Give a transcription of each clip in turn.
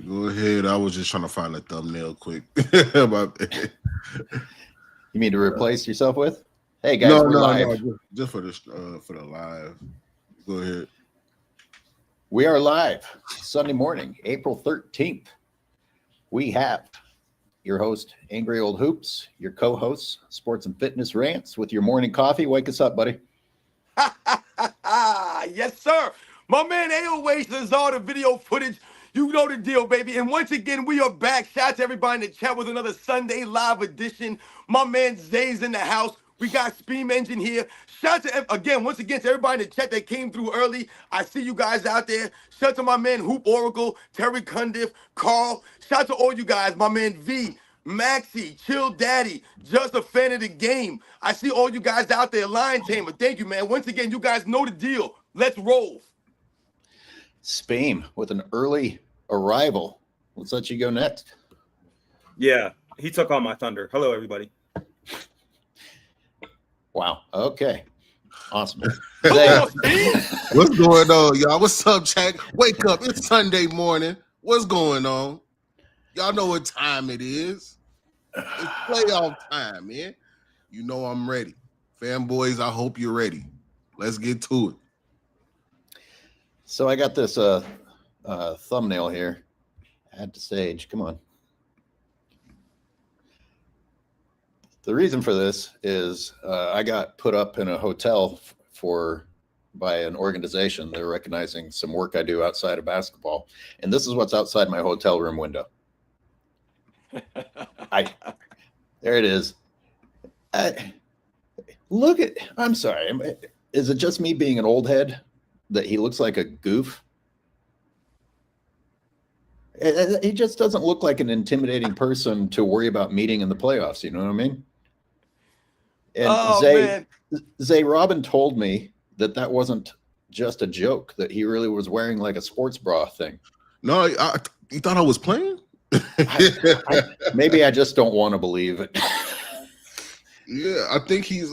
Go ahead. I was just trying to find a thumbnail quick. You mean to replace yourself with? Hey guys, we're live. No, just for the live. Go ahead. We are live Sunday morning, April 13th. We have your host, Angry Old Hoops, your co-host, Sports and Fitness Rants, with your morning coffee. Wake us up, buddy. Yes, sir. My man AOH does all the video footage. You know the deal, baby. And once again, we are back. Shout out to everybody in the chat with another Sunday live edition. My man Zay's in the house. We got Steam Engine here. Shout out to, again, once again, to everybody in the chat that came through early. I see you guys out there. Shout out to my man Hoop Oracle, Terry Cundiff, Carl. Shout out to all you guys. My man V, Maxie, Chill Daddy, just a fan of the game. I see all you guys out there. Lion Tamer, thank you, man. Once again, you guys know the deal. Let's roll. Spain with an early arrival. Let's let you go next. Yeah, he took on my thunder. Hello, everybody. Wow. Okay. Awesome. What's going on, y'all? What's up, chat? Wake up. It's Sunday morning. What's going on? Y'all know what time it is. It's playoff time, man. You know I'm ready. Fanboys, I hope you're ready. Let's get to it. So I got this thumbnail here. Add to stage. Come on. The reason for this is I got put up in a hotel by an organization. They're recognizing some work I do outside of basketball. And this is what's outside my hotel room window. There it is. I'm sorry. Is it just me being an old head that he looks like a goof? He just doesn't look like an intimidating person to worry about meeting in the playoffs. You know what I mean? And Zay Robin told me that wasn't just a joke, that he really was wearing like a sports bra thing. No, you thought I was playing? Maybe I just don't want to believe it. Yeah, I think he's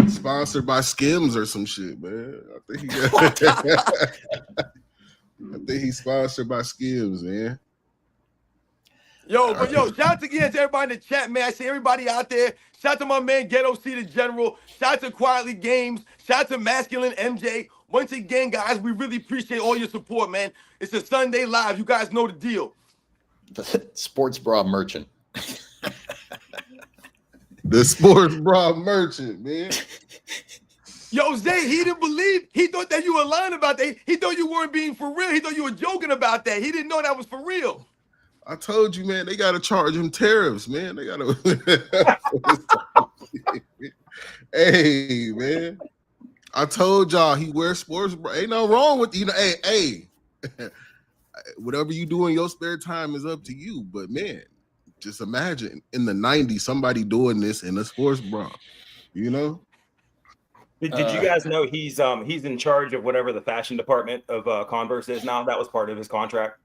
sponsored by Skims or some shit, man. I think he's sponsored by Skims, man. Shout out again to everybody in the chat, man. I see everybody out there. Shout out to my man Ghetto C the General. Shout out to Quietly Games. Shout out to Masculine MJ. Once again, guys, we really appreciate all your support, man. It's a Sunday live. You guys know the deal. The sports bra merchant. The sports bra merchant, man. Yo, Zay, he didn't believe. He thought that you were lying about that. He thought you weren't being for real. He thought you were joking about that. He didn't know that was for real. I told you, man, they got to charge him tariffs, man. They got to. Hey, man. I told y'all he wears sports bra. Ain't no wrong with, hey. Whatever you do in your spare time is up to you. But, man, just imagine in the 90s, somebody doing this in a sports bra, you know? Did you guys know he's in charge of whatever the fashion department of Converse is now? That was part of his contract.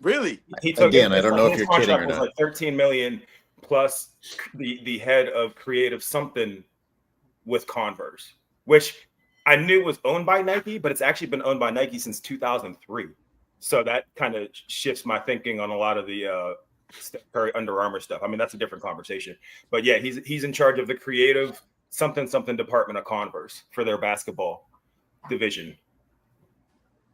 Really? He took Again, I don't know if you're kidding or was not. like $13 million plus the head of creative something with Converse, which I knew was owned by Nike, but it's actually been owned by Nike since 2003. So that kind of shifts my thinking on a lot of the Curry Under Armour stuff. I mean, that's a different conversation. But yeah, he's in charge of the creative something department of Converse for their basketball division.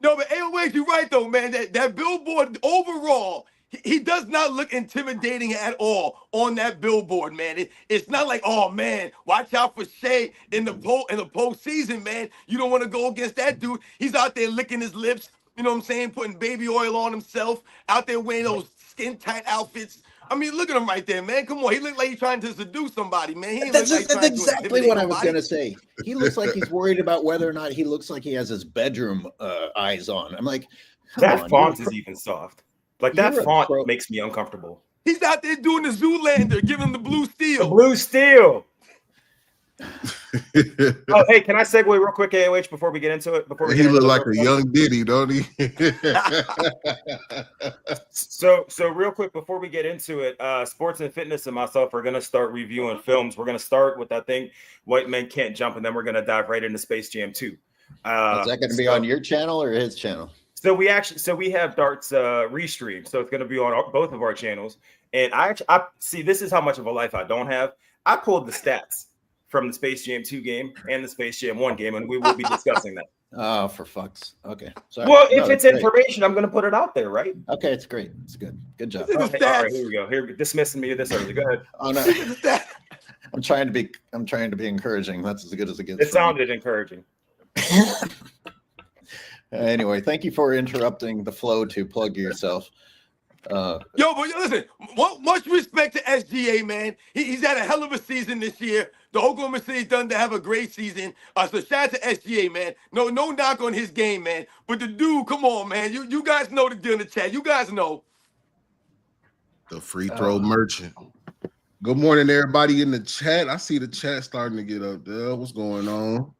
No, but AOH, you're right though, man. That billboard overall, he does not look intimidating at all on that billboard, man. It's not like, oh man, watch out for Shai in the postseason, man. You don't want to go against that dude. He's out there licking his lips, you know what I'm saying, putting baby oil on himself, out there wearing those skin tight outfits. I mean, look at him right there, man. Come on, he looked like he's trying to seduce somebody, man. That's exactly what I was going to say. He looks like he's worried about whether or not he looks like he has his bedroom eyes on. I'm like, that font is even soft. Like that font makes me uncomfortable. He's out there doing the Zoolander, giving him the blue steel. The blue steel. Oh, hey, can I segue real quick, AOH, before we get into it? He look like a young Diddy, don't he? So real quick before we get into it, Sports and Fitness and myself are going to start reviewing films. We're going to start with, I think, White Men Can't Jump, and then we're going to dive right into Space Jam 2. Is that going to be on your channel or his channel? So we have Dart's restream, so it's going to be on both of our channels. And I see, this is how much of a life I don't have. I pulled the stats from the Space Jam 2 game and the Space Jam 1 game, and we will be discussing that. Oh, for fuck's. Okay. Sorry. Well, if it's information, I'm going to put it out there, right? Okay, it's great. It's good. Good job. Okay, all right, here we go. Here, dismissing me this early. Go ahead. Oh no. I'm trying to be encouraging. That's as good as it gets. It sounded encouraging. Anyway, thank you for interrupting the flow to plug yourself. But listen, much respect to SGA, man. He's had a hell of a season this year. The Oklahoma City Thunder have a great season. So shout out to SGA, man. No knock on his game, man. But the dude, come on, man. You guys know the deal in the chat. You guys know. The free throw merchant. Good morning, everybody in the chat. I see the chat starting to get up there. What's going on?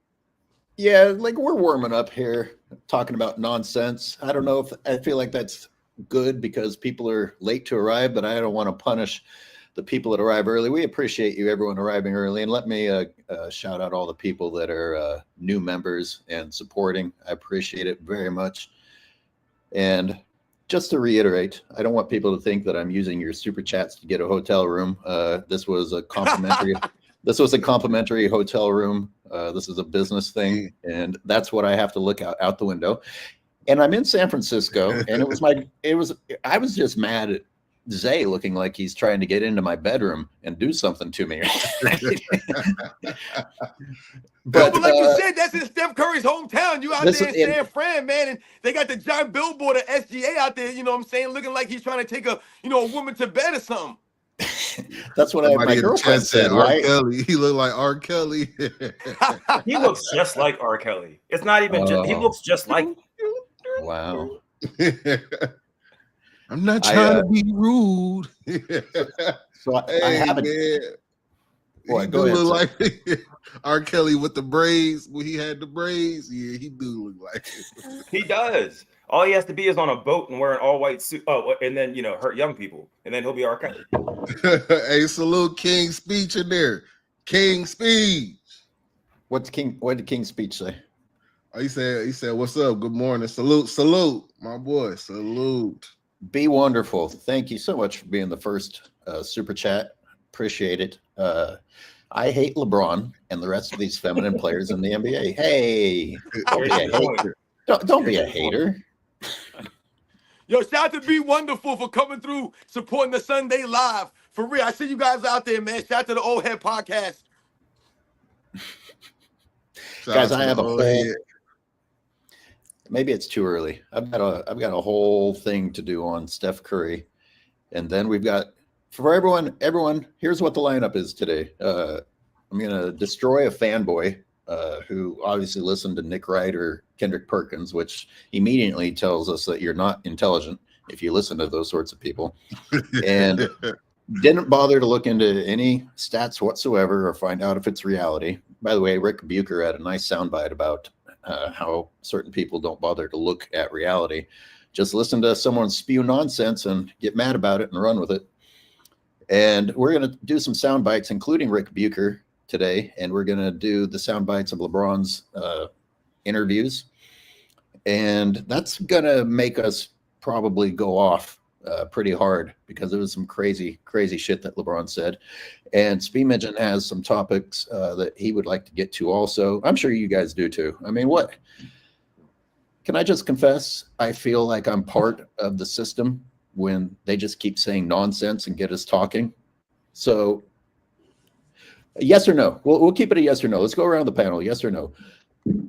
Yeah, like we're warming up here, talking about nonsense. I don't know if I feel like that's good because people are late to arrive, but I don't want to punish the people that arrive early. We appreciate you, everyone arriving early. And let me shout out all the people that are new members and supporting. I appreciate it very much. And just to reiterate, I don't want people to think that I'm using your super chats to get a hotel room. This was a complimentary. This was a complimentary hotel room. This is a business thing, and that's what I have to look out the window. And I'm in San Francisco, and I was just mad at Zay looking like he's trying to get into my bedroom and do something to me. But like you said, that's in Steph Curry's hometown. You out there in San Fran, man, and they got the giant billboard of SGA out there, you know what I'm saying, looking like he's trying to take a woman to bed or something. That's what my girlfriend said. R. Kelly. He looked like R. Kelly. He looks just like R. Kelly. It's not even just, he looks just like. Wow. I'm not trying to be rude. So I haven't. He do look like R. Kelly with the braids. When he had the braids, yeah, he do look like it. He does. All he has to be is on a boat and wear an all-white suit. Oh, and then hurt young people, and then he'll be R. Kelly. Hey, salute King's speech in there. King's speech. What did King's speech say? Oh, he said, "What's up? Good morning. Salute, my boy. Salute. Be wonderful. Thank you so much for being the first super chat. Appreciate it. I hate LeBron and the rest of these feminine players in the NBA. Hey, don't be a hater. Don't be a hater. Yo, shout out to Be Wonderful for coming through, supporting the Sunday Live. For real, I see you guys out there, man. Shout out to the Old Head Podcast. Guys, I have a whole. Maybe it's too early. I've got a whole thing to do on Steph Curry, and then we've got for everyone. Here's what the lineup is today. I'm gonna destroy a fanboy who obviously listened to Nick Wright or Kendrick Perkins, which immediately tells us that you're not intelligent if you listen to those sorts of people, and didn't bother to look into any stats whatsoever or find out if it's reality. By the way, Ric Bucher had a nice soundbite about how certain people don't bother to look at reality. Just listen to someone spew nonsense and get mad about it and run with it. And we're going to do some sound bites, including Ric Bucher today. And we're going to do the sound bites of LeBron's interviews. And that's going to make us probably go off pretty hard because there was some crazy shit that LeBron said. And Speedmidget has some topics that he would like to get to also. I'm sure you guys do too. I mean, what? Can I just confess? I feel like I'm part of the system when they just keep saying nonsense and get us talking. So yes or no? We'll keep it a yes or no. Let's go around the panel. Yes or no?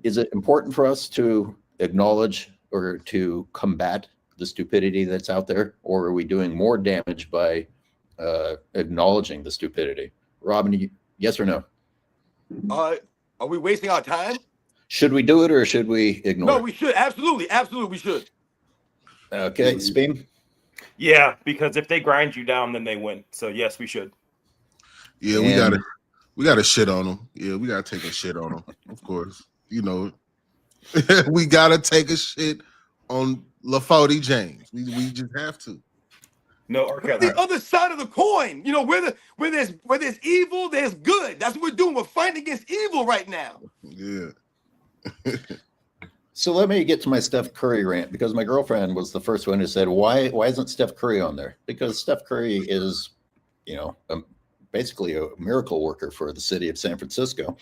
Is it important for us to acknowledge or to combat the stupidity that's out there, or are we doing more damage by acknowledging the stupidity? Robin, yes or no? Are we wasting our time? Should we do it or should we ignore it? No, we should. Absolutely we should. Okay, Speed? Yeah, because if they grind you down, then they win. So yes, we should. Yeah, we gotta shit on them. Yeah, we gotta take a shit on them. Of course, we gotta take a shit on LaFody James. We just have to. No, R. Kelly. The other side of the coin. Where there's evil, there's good. That's what we're doing. We're fighting against evil right now. Yeah. So let me get to my Steph Curry rant, because my girlfriend was the first one who said, why isn't Steph Curry on there? Because Steph Curry is, basically a miracle worker for the city of San Francisco.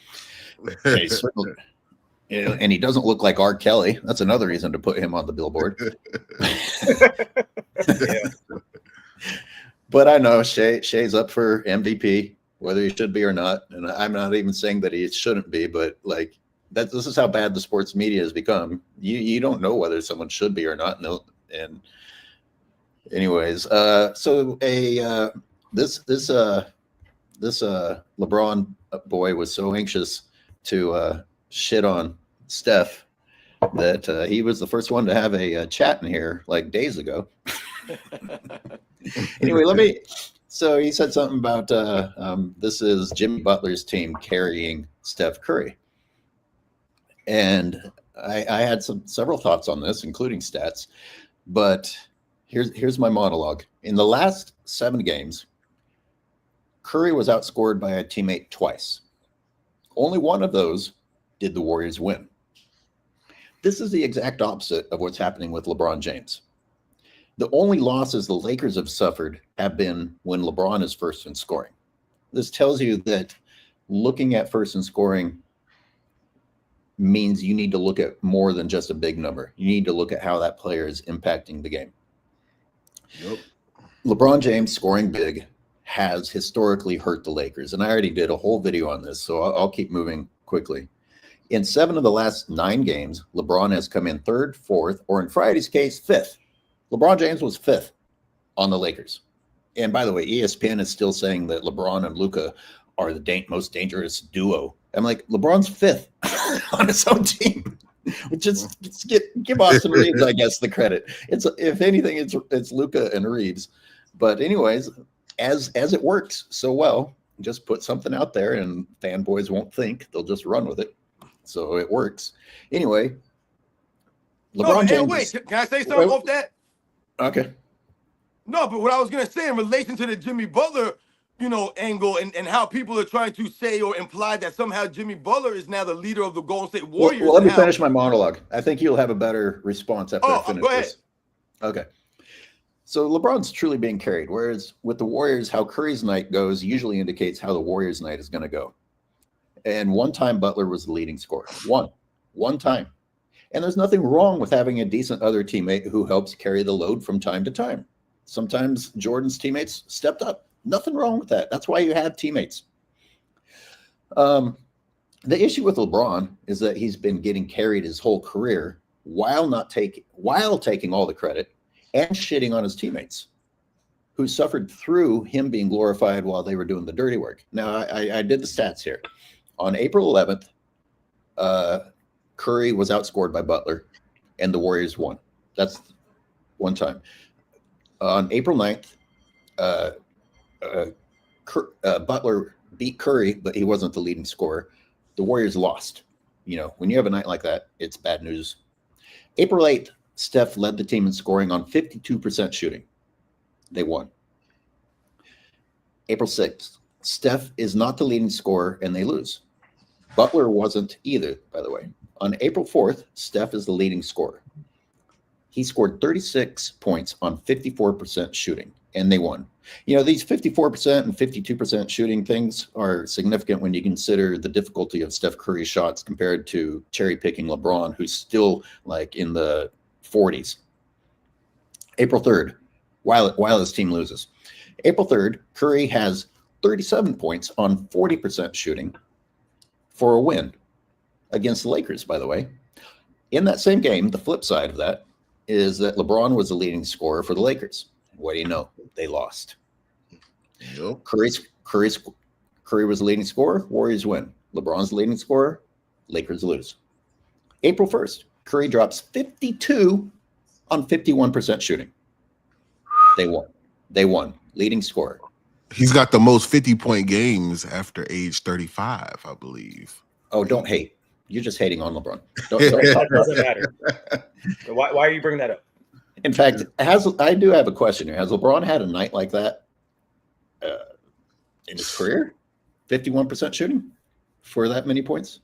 And he's certainly, and he doesn't look like R. Kelly. That's another reason to put him on the billboard. Yeah. But I know Shai's up for MVP, whether he should be or not. And I'm not even saying that he shouldn't be, but like, this is how bad the sports media has become. You don't know whether someone should be or not. No. And anyways, so this LeBron boy was so anxious to shit on Steph that he was the first one to have a chat in here like days ago. Anyway, so he said something about this is Jimmy Butler's team carrying Steph Curry. And I had several thoughts on this, including stats, but here's my monologue. In the last 7 games, Curry was outscored by a teammate twice. Only one of those did the Warriors win. This is the exact opposite of what's happening with LeBron James. The only losses the Lakers have suffered have been when LeBron is first in scoring. This tells you that looking at first in scoring means you need to look at more than just a big number. You need to look at how that player is impacting the game. Yep. LeBron James scoring big has historically hurt the Lakers. And I already did a whole video on this, so I'll keep moving quickly. In 7 of the last 9 games, LeBron has come in 3rd, 4th, or in Friday's case, 5th. LeBron James was 5th on the Lakers. And by the way, ESPN is still saying that LeBron and Luka are the most dangerous duo. I'm like, LeBron's 5th on his own team. Just give Austin Reeves, I guess, the credit. It's, if anything, it's Luka and Reeves. But anyways, as it works so well, just put something out there and fanboys won't think, they'll just run with it. So it works. Anyway, LeBron James. Wait, can I say something off that? Okay. No, but what I was gonna say in relation to the Jimmy Butler, angle and how people are trying to say or imply that somehow Jimmy Butler is now the leader of the Golden State Warriors. Well, let me finish my monologue. I think you'll have a better response after I finish go ahead. this. Okay. So LeBron's truly being carried, whereas with the Warriors, how Curry's night goes usually indicates how the Warriors' night is going to go. And one time Butler was the leading scorer. One time. And there's nothing wrong with having a decent other teammate who helps carry the load from time to time. Sometimes Jordan's teammates stepped up. Nothing wrong with that. That's why you have teammates. The issue with LeBron is that he's been getting carried his whole career while taking all the credit and shitting on his teammates who suffered through him being glorified while they were doing the dirty work. Now, I did the stats here. On April 11th, Curry was outscored by Butler, and the Warriors won. That's one time. On April 9th, Butler beat Curry, but he wasn't the leading scorer. The Warriors lost. When you have a night like that, it's bad news. April 8th, Steph led the team in scoring on 52% shooting. They won. April 6th, Steph is not the leading scorer, and they lose. Butler wasn't either, by the way. On April 4th, Steph is the leading scorer. He scored 36 points on 54% shooting, and they won. These 54% and 52% shooting things are significant when you consider the difficulty of Steph Curry's shots compared to cherry-picking LeBron, who's still like in the 40s. April 3rd, while his team loses. April 3rd, Curry has 37 points on 40% shooting for a win against the Lakers, by the way. In that same game, the flip side of that is that LeBron was the leading scorer for the Lakers. What do you know? They lost. Yep. Curry was the leading scorer. Warriors win. LeBron's the leading scorer. Lakers lose. April 1st, Curry drops 52 on 51% shooting. They won. Leading scorer. He's got the most 50-point games after age 35, I believe. Oh, don't hate. You're just hating on LeBron. That doesn't matter. Why are you bringing that up? In fact, I do have a question here. Has LeBron had a night like that in his career? 51% shooting for that many points?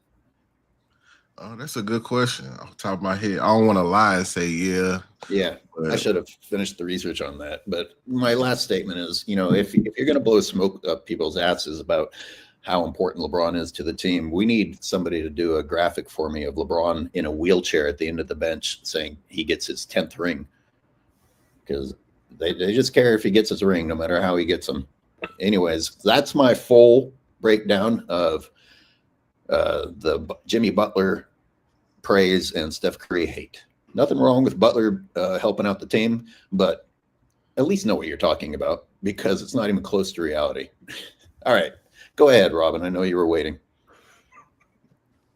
Oh, that's a good question. Off the top of my head, I don't want to lie and say yeah. Yeah, But I should have finished the research on that. But my last statement is, if you're going to blow smoke up people's asses about how important LeBron is to the team, we need somebody to do a graphic for me of LeBron in a wheelchair at the end of the bench saying he gets his 10th ring. Because they just care if he gets his ring, no matter how he gets them. Anyways, that's my full breakdown of the Jimmy Butler praise and Steph Curry hate. Nothing wrong with Butler helping out the team, but at least know what you're talking about, because it's not even close to reality. All right, go ahead, Robin. I know you were waiting.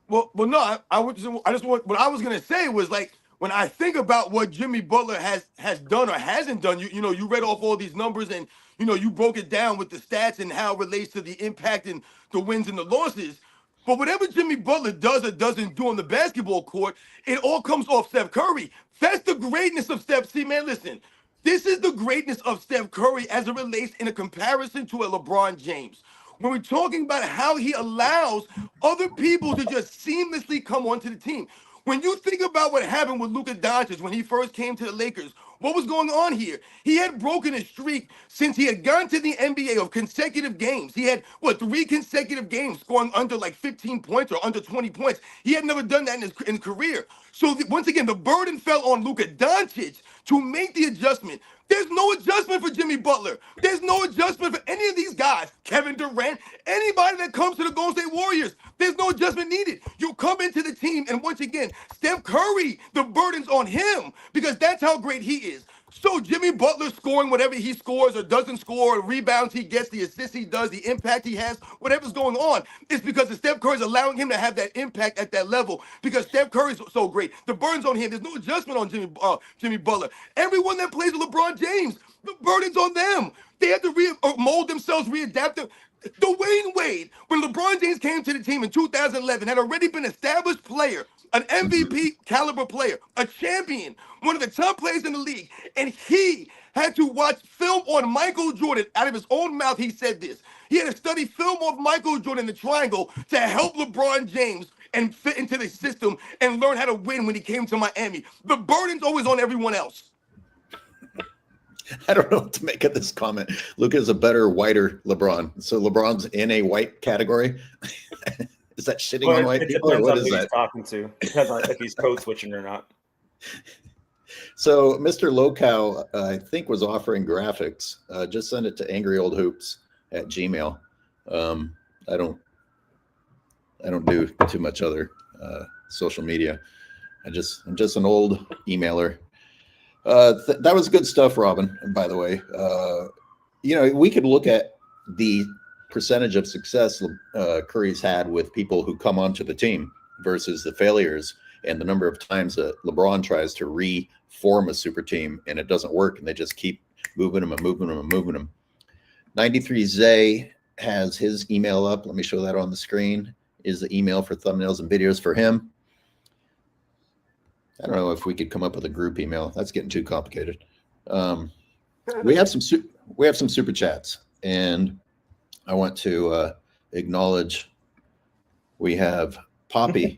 Well, no, I just want, what I was gonna say was, like, when I think about what Jimmy Butler has done or hasn't done, you read off all these numbers, and you broke it down with the stats and how it relates to the impact and the wins and the losses. But whatever Jimmy Butler does or doesn't do on the basketball court, it all comes off Steph Curry. That's the greatness of Steph. See, man, listen. This is the greatness of Steph Curry as it relates in a comparison to a LeBron James. When we're talking about how he allows other people to just seamlessly come onto the team. When you think about what happened with Luka Doncic when he first came to the Lakers, what was going on here? He had broken a streak since he had gone to the NBA of consecutive games. He had, 3 consecutive games scoring under like 15 points or under 20 points. He had never done that in his career. So once again, the burden fell on Luka Doncic to make the adjustment. There's no adjustment for Jimmy Butler. There's no adjustment for any of these guys. Kevin Durant, anybody that comes to the Golden State Warriors, there's no adjustment needed. You come into the team, and once again, Steph Curry, the burden's on him because that's how great he is. So Jimmy Butler scoring whatever he scores or doesn't score, rebounds he gets, the assists he does, the impact he has, whatever's going on, is because of Steph Curry's allowing him to have that impact at that level because Steph Curry's so great. The burden's on him. There's no adjustment on Jimmy Butler. Everyone that plays with LeBron James, the burden's on them. They have to mold themselves, readapt them. Dwayne Wade, when LeBron James came to the team in 2011, had already been an established player, an MVP caliber player, a champion, one of the top players in the league, and he had to watch film on Michael Jordan. Out of his own mouth, he said this. He had to study film of Michael Jordan, the triangle, to help LeBron James and fit into the system and learn how to win when he came to Miami. The burden's always on everyone else. I don't know what to make of this comment. Luka is a better, whiter LeBron. So LeBron's in a white category. Is that shitting on white people, or what is that? He's talking to. Depends on if he's code switching or not. So Mr. Locow, I think, was offering graphics. Just send it to angryoldhoops@gmail. I don't do too much other social media. I'm just an old emailer. That was good stuff, Robin, by the way. We could look at the percentage of success Curry's had with people who come onto the team versus the failures and the number of times that LeBron tries to reform a super team and it doesn't work and they just keep moving them and moving them and moving them. 93 Zay has his email up. Let me show that on the screen. Is the email for thumbnails and videos for him. I don't know if we could come up with a group email. That's getting too complicated. We have some super chats, and I want to acknowledge we have Poppy.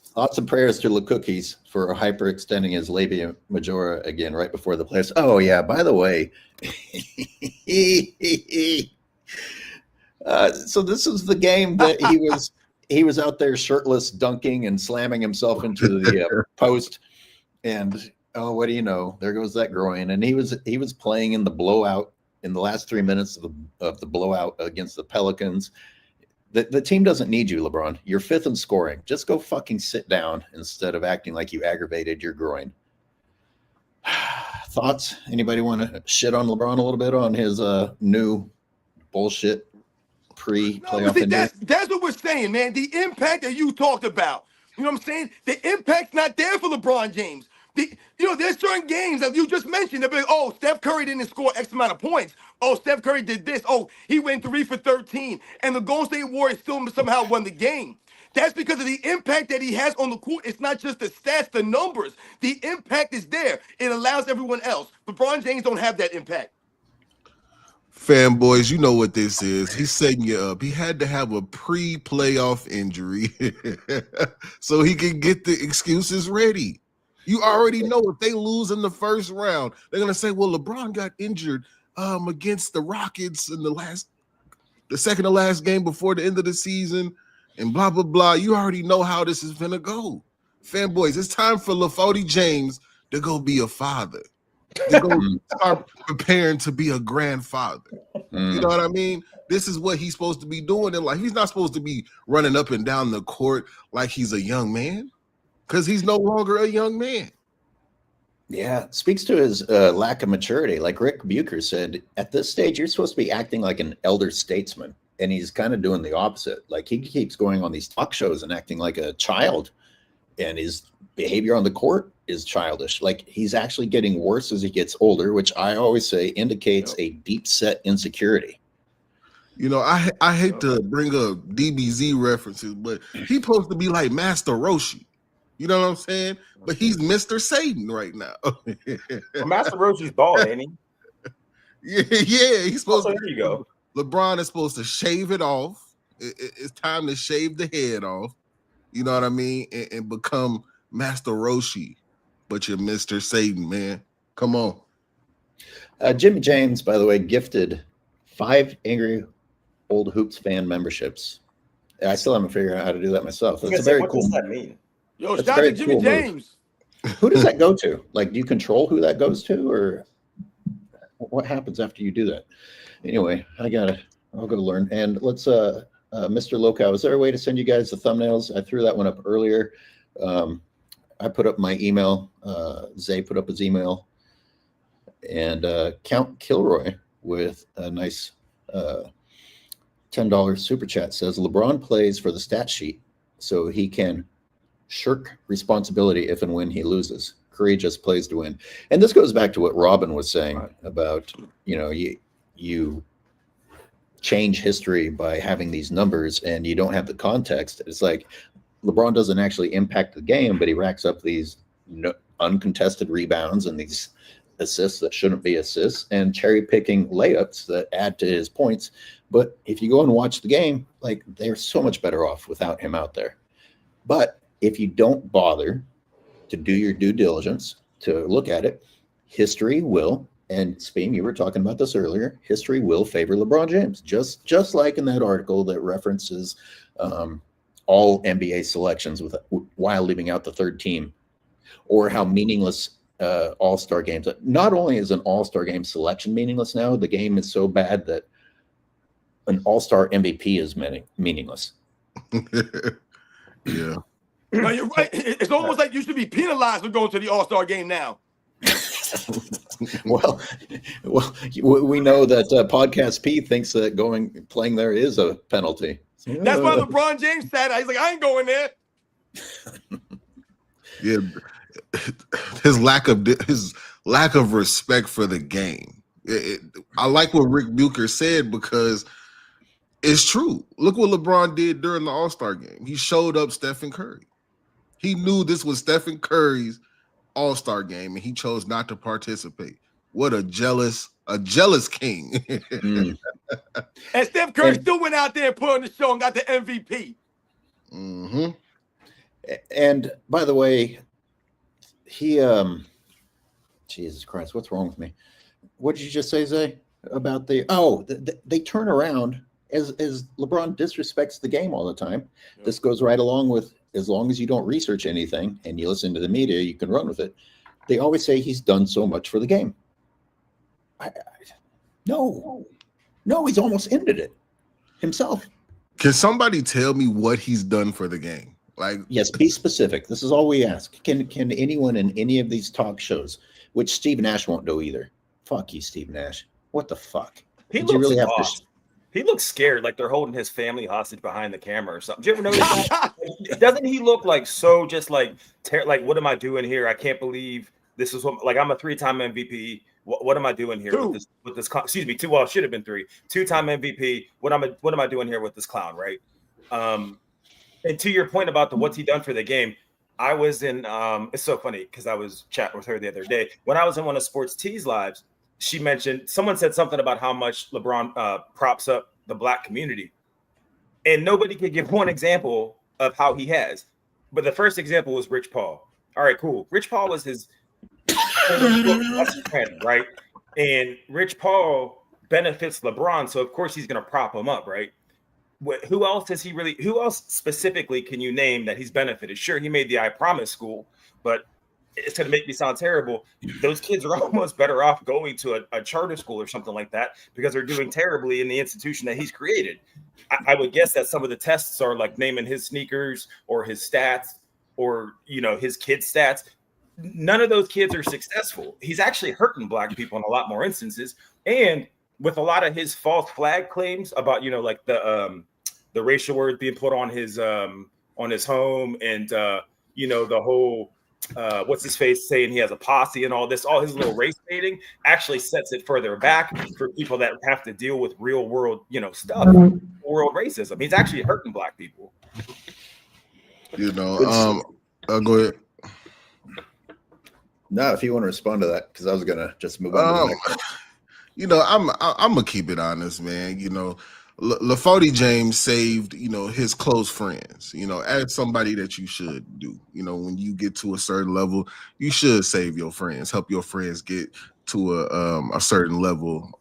Thoughts and prayers to LeCookies for hyperextending his labia majora again right before the playoffs. Oh yeah, by the way, so this is the game that he was out there shirtless, dunking and slamming himself into the post, and what do you know? There goes that groin. And he was playing in the blowout in the last 3 minutes of the blowout against the Pelicans. The team doesn't need you, LeBron. You're 5th in scoring. Just go fucking sit down instead of acting like you aggravated your groin. Thoughts? Anybody want to shit on LeBron a little bit on his new bullshit pre-playoff injury? That's what we're saying, man. The impact that you talked about. You know what I'm saying? The impact's not there for LeBron James. There's certain games that you just mentioned. They'll be like, oh, Steph Curry didn't score X amount of points. Oh, Steph Curry did this. Oh, he went 3 for 13. And the Golden State Warriors still somehow won the game. That's because of the impact that he has on the court. It's not just the stats, the numbers. The impact is there. It allows everyone else. LeBron James don't have that impact. Fanboys, you know what this is. He's setting you up. He had to have a pre-playoff injury so he can get the excuses ready. You already know if they lose in the first round, they're gonna say, "Well, LeBron got injured against the Rockets in the second to last game before the end of the season," and blah blah blah. You already know how this is gonna go. Fanboys, it's time for LeBron James to go be a father. To go start preparing to be a grandfather. You know what I mean? This is what he's supposed to be doing in life. He's not supposed to be running up and down the court like he's a young man, because he's no longer a young man. Yeah, it speaks to his lack of maturity. Like Ric Bucher said, at this stage, you're supposed to be acting like an elder statesman, and he's kind of doing the opposite. Like he keeps going on these talk shows and acting like a child, and his behavior on the court is childish. Like he's actually getting worse as he gets older, which I always say indicates a deep set insecurity. You know, I hate to bring up DBZ references, but he's supposed to be like Master Roshi. You know what I'm saying? But he's Mr. Satan right now. Well, Master Roshi's bald, ain't he? Yeah, he's supposed Also, to. there you go. LeBron is supposed to shave it off. It's time to shave the head off. You know what I mean? And become Master Roshi. But you're Mr. Satan, man. Come on. Jimmy James, by the way, gifted 5 Angry Old Hoops fan memberships. I still haven't figured out how to do that myself. That's a very what cool. does that mean? Yo, That's shout out very to Jimmy cool move. James. Who does that go to? Like, do you control who that goes to, or what happens after you do that? Anyway, I'll go learn. And let's, Mr. Lokow, is there a way to send you guys the thumbnails? I threw that one up earlier. I put up my email. Zay put up his email. And Count Kilroy with a nice $10 super chat says, LeBron plays for the stat sheet so he can shirk responsibility if and when he loses. Courageous plays to win. And this goes back to what Robin was saying about, you change history by having these numbers and you don't have the context. It's like LeBron doesn't actually impact the game, but he racks up these uncontested rebounds and these assists that shouldn't be assists and cherry picking layups that add to his points. But if you go and watch the game, like they're so much better off without him out there. But if you don't bother to do your due diligence to look at it, history will, and Speam, you were talking about this earlier, history will favor LeBron James, just like in that article that references all NBA selections while leaving out the third team, or how meaningless all-star games. Not only is an all-star game selection meaningless now, the game is so bad that an all-star MVP is meaningless. Yeah. No, you're right. It's almost like you should be penalized for going to the All-Star game now. Well, we know that Podcast P thinks that playing there is a penalty. That's why LeBron James said, he's like, I ain't going there. Yeah. His lack of respect for the game. I like what Ric Bucher said because it's true. Look what LeBron did during the All-Star game. He showed up Stephen Curry. He knew this was Stephen Curry's All-Star game, and he chose not to participate. What a jealous king. And Steph Curry still went out there and put on the show and got the MVP. Mm-hmm. And by the way, he Jesus Christ, what's wrong with me? What did you just say, Zay? About they turn around as LeBron disrespects the game all the time. Yep. This goes right along with, as long as you don't research anything and you listen to the media, you can run with it. They always say he's done so much for the game. No, he's almost ended it himself. Can somebody tell me what he's done for the game? Like, yes, be specific. This is all we ask. Can anyone in any of these talk shows, which Steve Nash won't do either? Fuck you, Steve Nash. What the fuck? He looks scared, like they're holding his family hostage behind the camera or something. Do you ever notice that? Doesn't he look like so just like what am I doing here? I can't believe this is what, like, I'm a 3-time MVP. What am I doing here with this? Excuse me, 2. Well, it should have been 3. 2-time MVP. What am I doing here with this clown? Right. And to your point about what's he done for the game, I was in. It's so funny because I was chatting with her the other day when I was in one of Sports T's lives. she mentioned, someone said something about how much LeBron props up the black community. And nobody could give one example of how he has. But the first example was Rich Paul. All right, cool. Rich Paul was his best friend, right? And Rich Paul benefits LeBron, so of course he's going to prop him up, right? Who else specifically can you name that he's benefited? Sure, he made the I Promise school, but it's going to make me sound terrible. Those kids are almost better off going to a charter school or something like that because they're doing terribly in the institution that he's created. I would guess that some of the tests are like naming his sneakers or his stats or, his kids' stats. None of those kids are successful. He's actually hurting black people in a lot more instances. And with a lot of his false flag claims about, like the racial word being put on his home and, the whole, what's his face saying he has a posse and all his little race baiting actually sets it further back for people that have to deal with real world, stuff, world racism. He's actually hurting black people. Go ahead. No, if you want to respond to that, because I was gonna just move on. I'm gonna keep it honest, man. LeBron James saved, his close friends, as somebody that you should do. When you get to a certain level, you should save your friends, help your friends get to a certain level,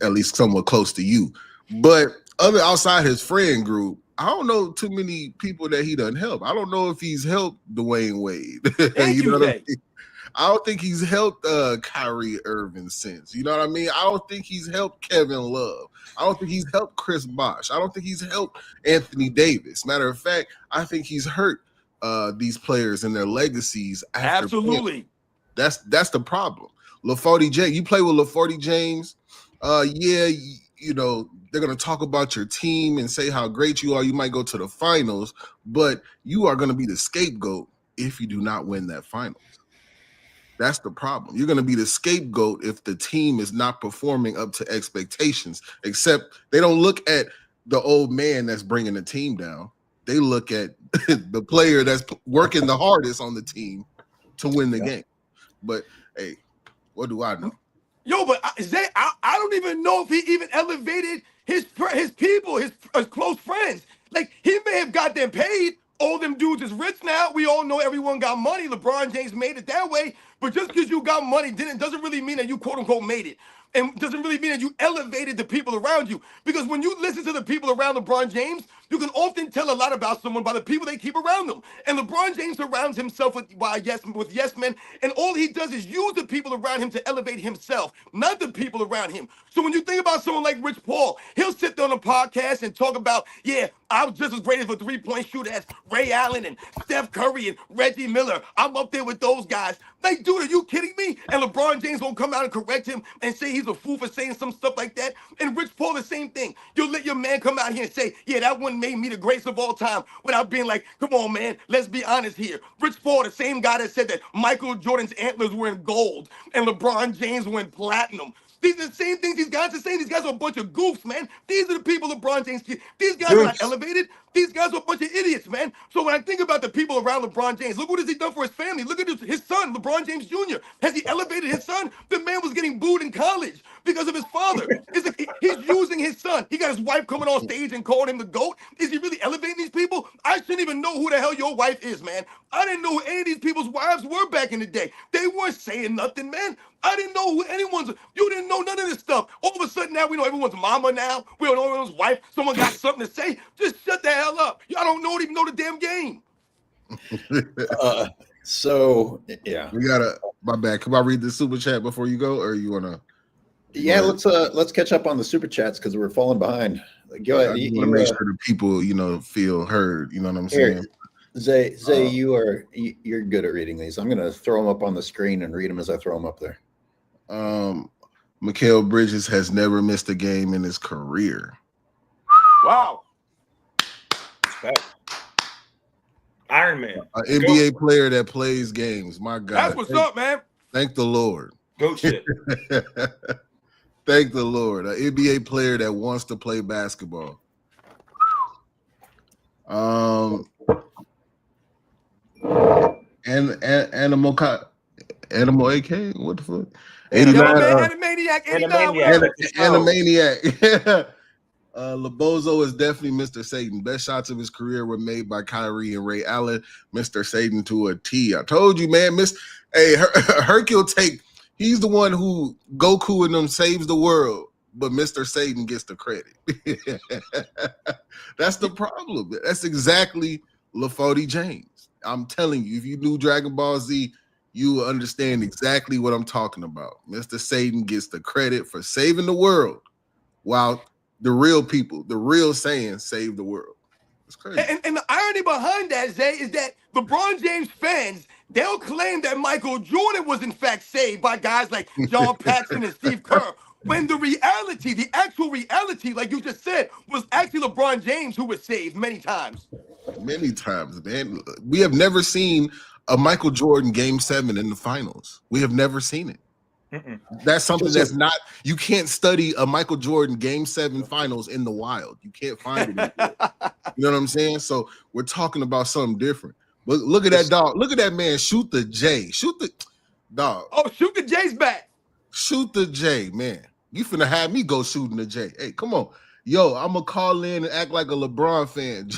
at least somewhat close to you. But outside his friend group, I don't know too many people that he doesn't help. I don't know if he's helped Dwayne Wade. You know what I mean? I don't think he's helped Kyrie Irving since. You know what I mean? I don't think he's helped Kevin Love. I don't think he's helped Chris Bosh. I don't think he's helped Anthony Davis. Matter of fact, I think he's hurt these players and their legacies. Absolutely. That's the problem. LeBron James, you play with LeBron James, they're going to talk about your team and say how great you are. You might go to the finals, but you are going to be the scapegoat if you do not win that finals. That's the problem. You're going to be the scapegoat if the team is not performing up to expectations, except they don't look at the old man that's bringing the team down. They look at the player that's working the hardest on the team to win the game. But, hey, what do I know? Yo, but Zay, I don't even know if he even elevated his people, his close friends. Like, he may have got them paid. All them dudes is rich now. We all know everyone got money. LeBron James made it that way. But just because you got money doesn't really mean that you quote unquote made it. And doesn't really mean that you elevated the people around you. Because when you listen to the people around LeBron James, you can often tell a lot about someone by the people they keep around them. And LeBron James surrounds himself with yes men, and all he does is use the people around him to elevate himself, not the people around him. So when you think about someone like Rich Paul, he'll sit there on a podcast and talk about, I was just as great as a three-point shooter as Ray Allen and Steph Curry and Reggie Miller. I'm up there with those guys. Like, dude, are you kidding me? And LeBron James won't come out and correct him and say he's a fool for saying some stuff like that. And Rich Paul, the same thing. You'll let your man come out here and say, that one made me the greatest of all time, without being like, come on, man, let's be honest here. Rich Paul, the same guy that said that Michael Jordan's antlers were in gold and LeBron James were in platinum. These are the same things these guys are saying. These guys are a bunch of goofs, man. These are the people LeBron James. These guys are not elevated. These guys are a bunch of idiots, man. So when I think about the people around LeBron James, look what has he done for his family. Look at his son, LeBron James Jr. Has he elevated his son? The man was getting booed in college because of his father. It's like he's using his son. He got his wife coming on stage and calling him the GOAT. Is he really elevating these people? I shouldn't even know who the hell your wife is, man. I didn't know who any of these people's wives were back in the day. They weren't saying nothing, man. I didn't know who you didn't know none of this stuff. All of a sudden now we know everyone's mama now. We don't know everyone's wife. Someone got something to say. Just shut the hell up. Y'all don't even know the damn game. My bad. Can I read the super chat before you go, or you wanna? Yeah, let's catch up on the super chats because we're falling behind. Go ahead. You want to make sure the people feel heard. You know what I'm saying? Zay, you're good at reading these. I'm gonna throw them up on the screen and read them as I throw them up there. Mikal Bridges has never missed a game in his career. Wow. Iron Man. An NBA player that plays games. My God. That's what's up, man. Thank the Lord. Goat shit. Thank the Lord. An NBA player that wants to play basketball. Animal AK? What the fuck? Yeah, my 89. man Animaniac, 89, what Animaniac. up? Animaniac. Labozo is definitely Mr. Satan. Best shots of his career were made by Kyrie and Ray Allen. Mr. Satan to a T. I told you, man. Hercule take. He's the one who Goku and them saves the world, but Mr. Satan gets the credit. That's the problem. That's exactly LaFody James. I'm telling you, if you knew Dragon Ball Z, you will understand exactly what I'm talking about. Mr. Satan gets the credit for saving the world, while the real people, the real Saiyans, save the world. It's crazy. And the irony behind that, Zay, is that LeBron James fans, they'll claim that Michael Jordan was in fact saved by guys like John Paxson and Steve Kerr, when the reality, the actual reality, like you just said, was actually LeBron James who was saved many times. Many times, man. We have never seen a Michael Jordan Game 7 in the finals. We have never seen it. Mm-mm. That's something that's not, you can't study a Michael Jordan Game 7 finals in the wild. You can't find it. You know what I'm saying? So we're talking about something different. But look at that dog. Look at that man shoot the J. Shoot the dog. Oh, shoot the J's back. Shoot the J, man. You finna have me go shooting the J. Hey, come on. Yo, I'm going to call in and act like a LeBron fan.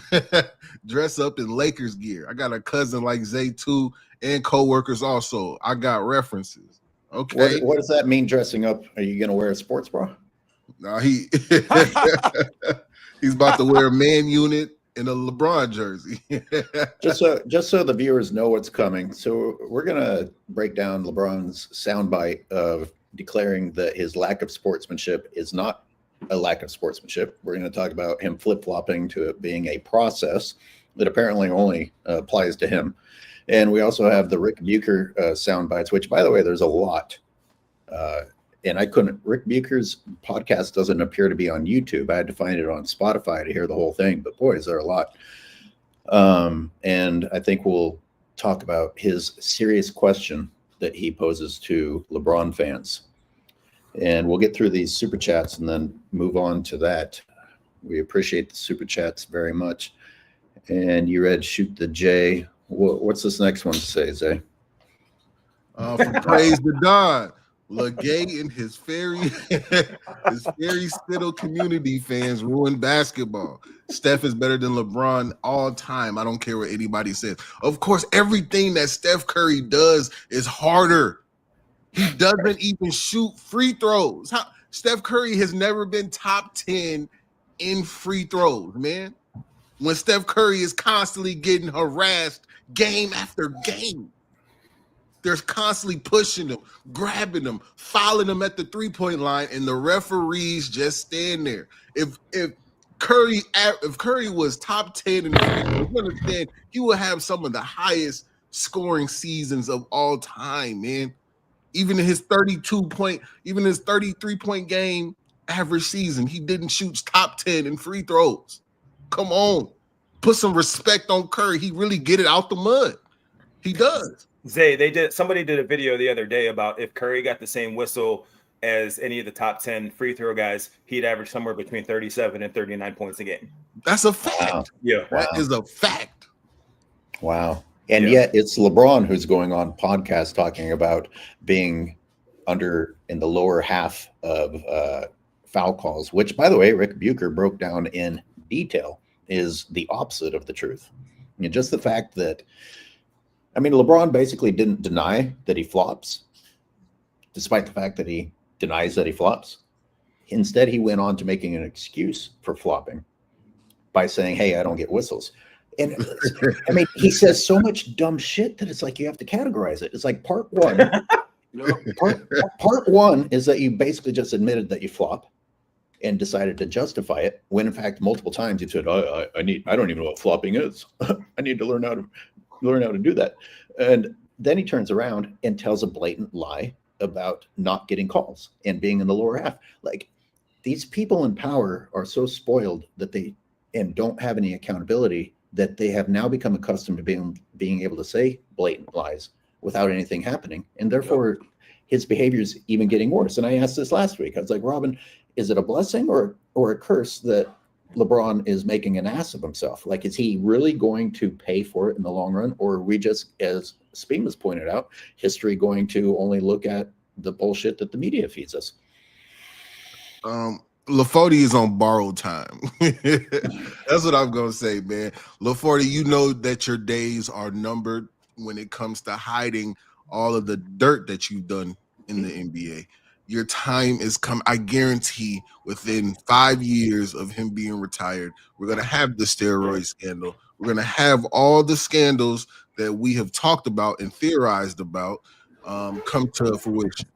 Dress up in Lakers gear. I got a cousin like Zay too, and co-workers also. I got references. Okay. What does that mean, dressing up? Are you going to wear a sports bra? No, he's about to wear a man unit in a LeBron jersey. just so the viewers know what's coming. So we're going to break down LeBron's soundbite of declaring that his lack of sportsmanship is not a lack of sportsmanship. We're going to talk about him flip-flopping to it being a process that apparently only applies to him. And we also have the Ric Bucher sound bites, which, by the way, there's a lot. And Ric Bucher's podcast doesn't appear to be on YouTube. I had to find it on Spotify to hear the whole thing. But boy, is there a lot. And I think we'll talk about his serious question that he poses to LeBron fans. And we'll get through these super chats and then move on to that. We appreciate the super chats very much. And you read Shoot the J. What's this next one to say, Zay? From Praise the Don. LeGay and his fairy spittle community fans ruined basketball. Steph is better than LeBron all time. I don't care what anybody says. Of course, everything that Steph Curry does is harder. He doesn't even shoot free throws. Steph Curry has never been top 10 in free throws, man. When Steph Curry is constantly getting harassed game after game. They're constantly pushing him, grabbing him, fouling him at the three-point line, and the referees just stand there. If Curry was top 10 in the free throws, you understand he would have some of the highest scoring seasons of all time, man. Even in his 33-point game average season, he didn't shoot top 10 in free throws. Come on. Put some respect on Curry. He really get it out the mud. He does. Zay, somebody did a video the other day about if Curry got the same whistle as any of the top 10 free throw guys, he'd average somewhere between 37 and 39 points a game. That's a fact. Wow. Yeah. That is a fact. Wow. And yet it's LeBron who's going on podcasts talking about being in the lower half of foul calls, which, by the way, Ric Bucher broke down in detail is the opposite of the truth. And just the fact that, LeBron basically didn't deny that he flops, despite the fact that he denies that he flops. Instead, he went on to making an excuse for flopping by saying, hey, I don't get whistles. And he says so much dumb shit that it's like you have to categorize it. It's like part one. Part one is that you basically just admitted that you flop and decided to justify it, when in fact multiple times you've said, I don't even know what flopping is. I need to learn how to do that. And then he turns around and tells a blatant lie about not getting calls and being in the lower half. Like, these people in power are so spoiled that they don't have any accountability, that they have now become accustomed to being able to say blatant lies without anything happening. And therefore his behavior is even getting worse. And I asked this last week. I was like, Robin, is it a blessing or a curse that LeBron is making an ass of himself? Like, is he really going to pay for it in the long run? Or are we just, as Speemus pointed out, history going to only look at the bullshit that the media feeds us. LaForty is on borrowed time. That's what I'm gonna say, man. LaForty, you know that your days are numbered when it comes to hiding all of the dirt that you've done in the NBA. Your time is come. I guarantee within 5 years of him being retired, we're gonna have the steroid scandal. We're gonna have all the scandals that we have talked about and theorized about come to fruition.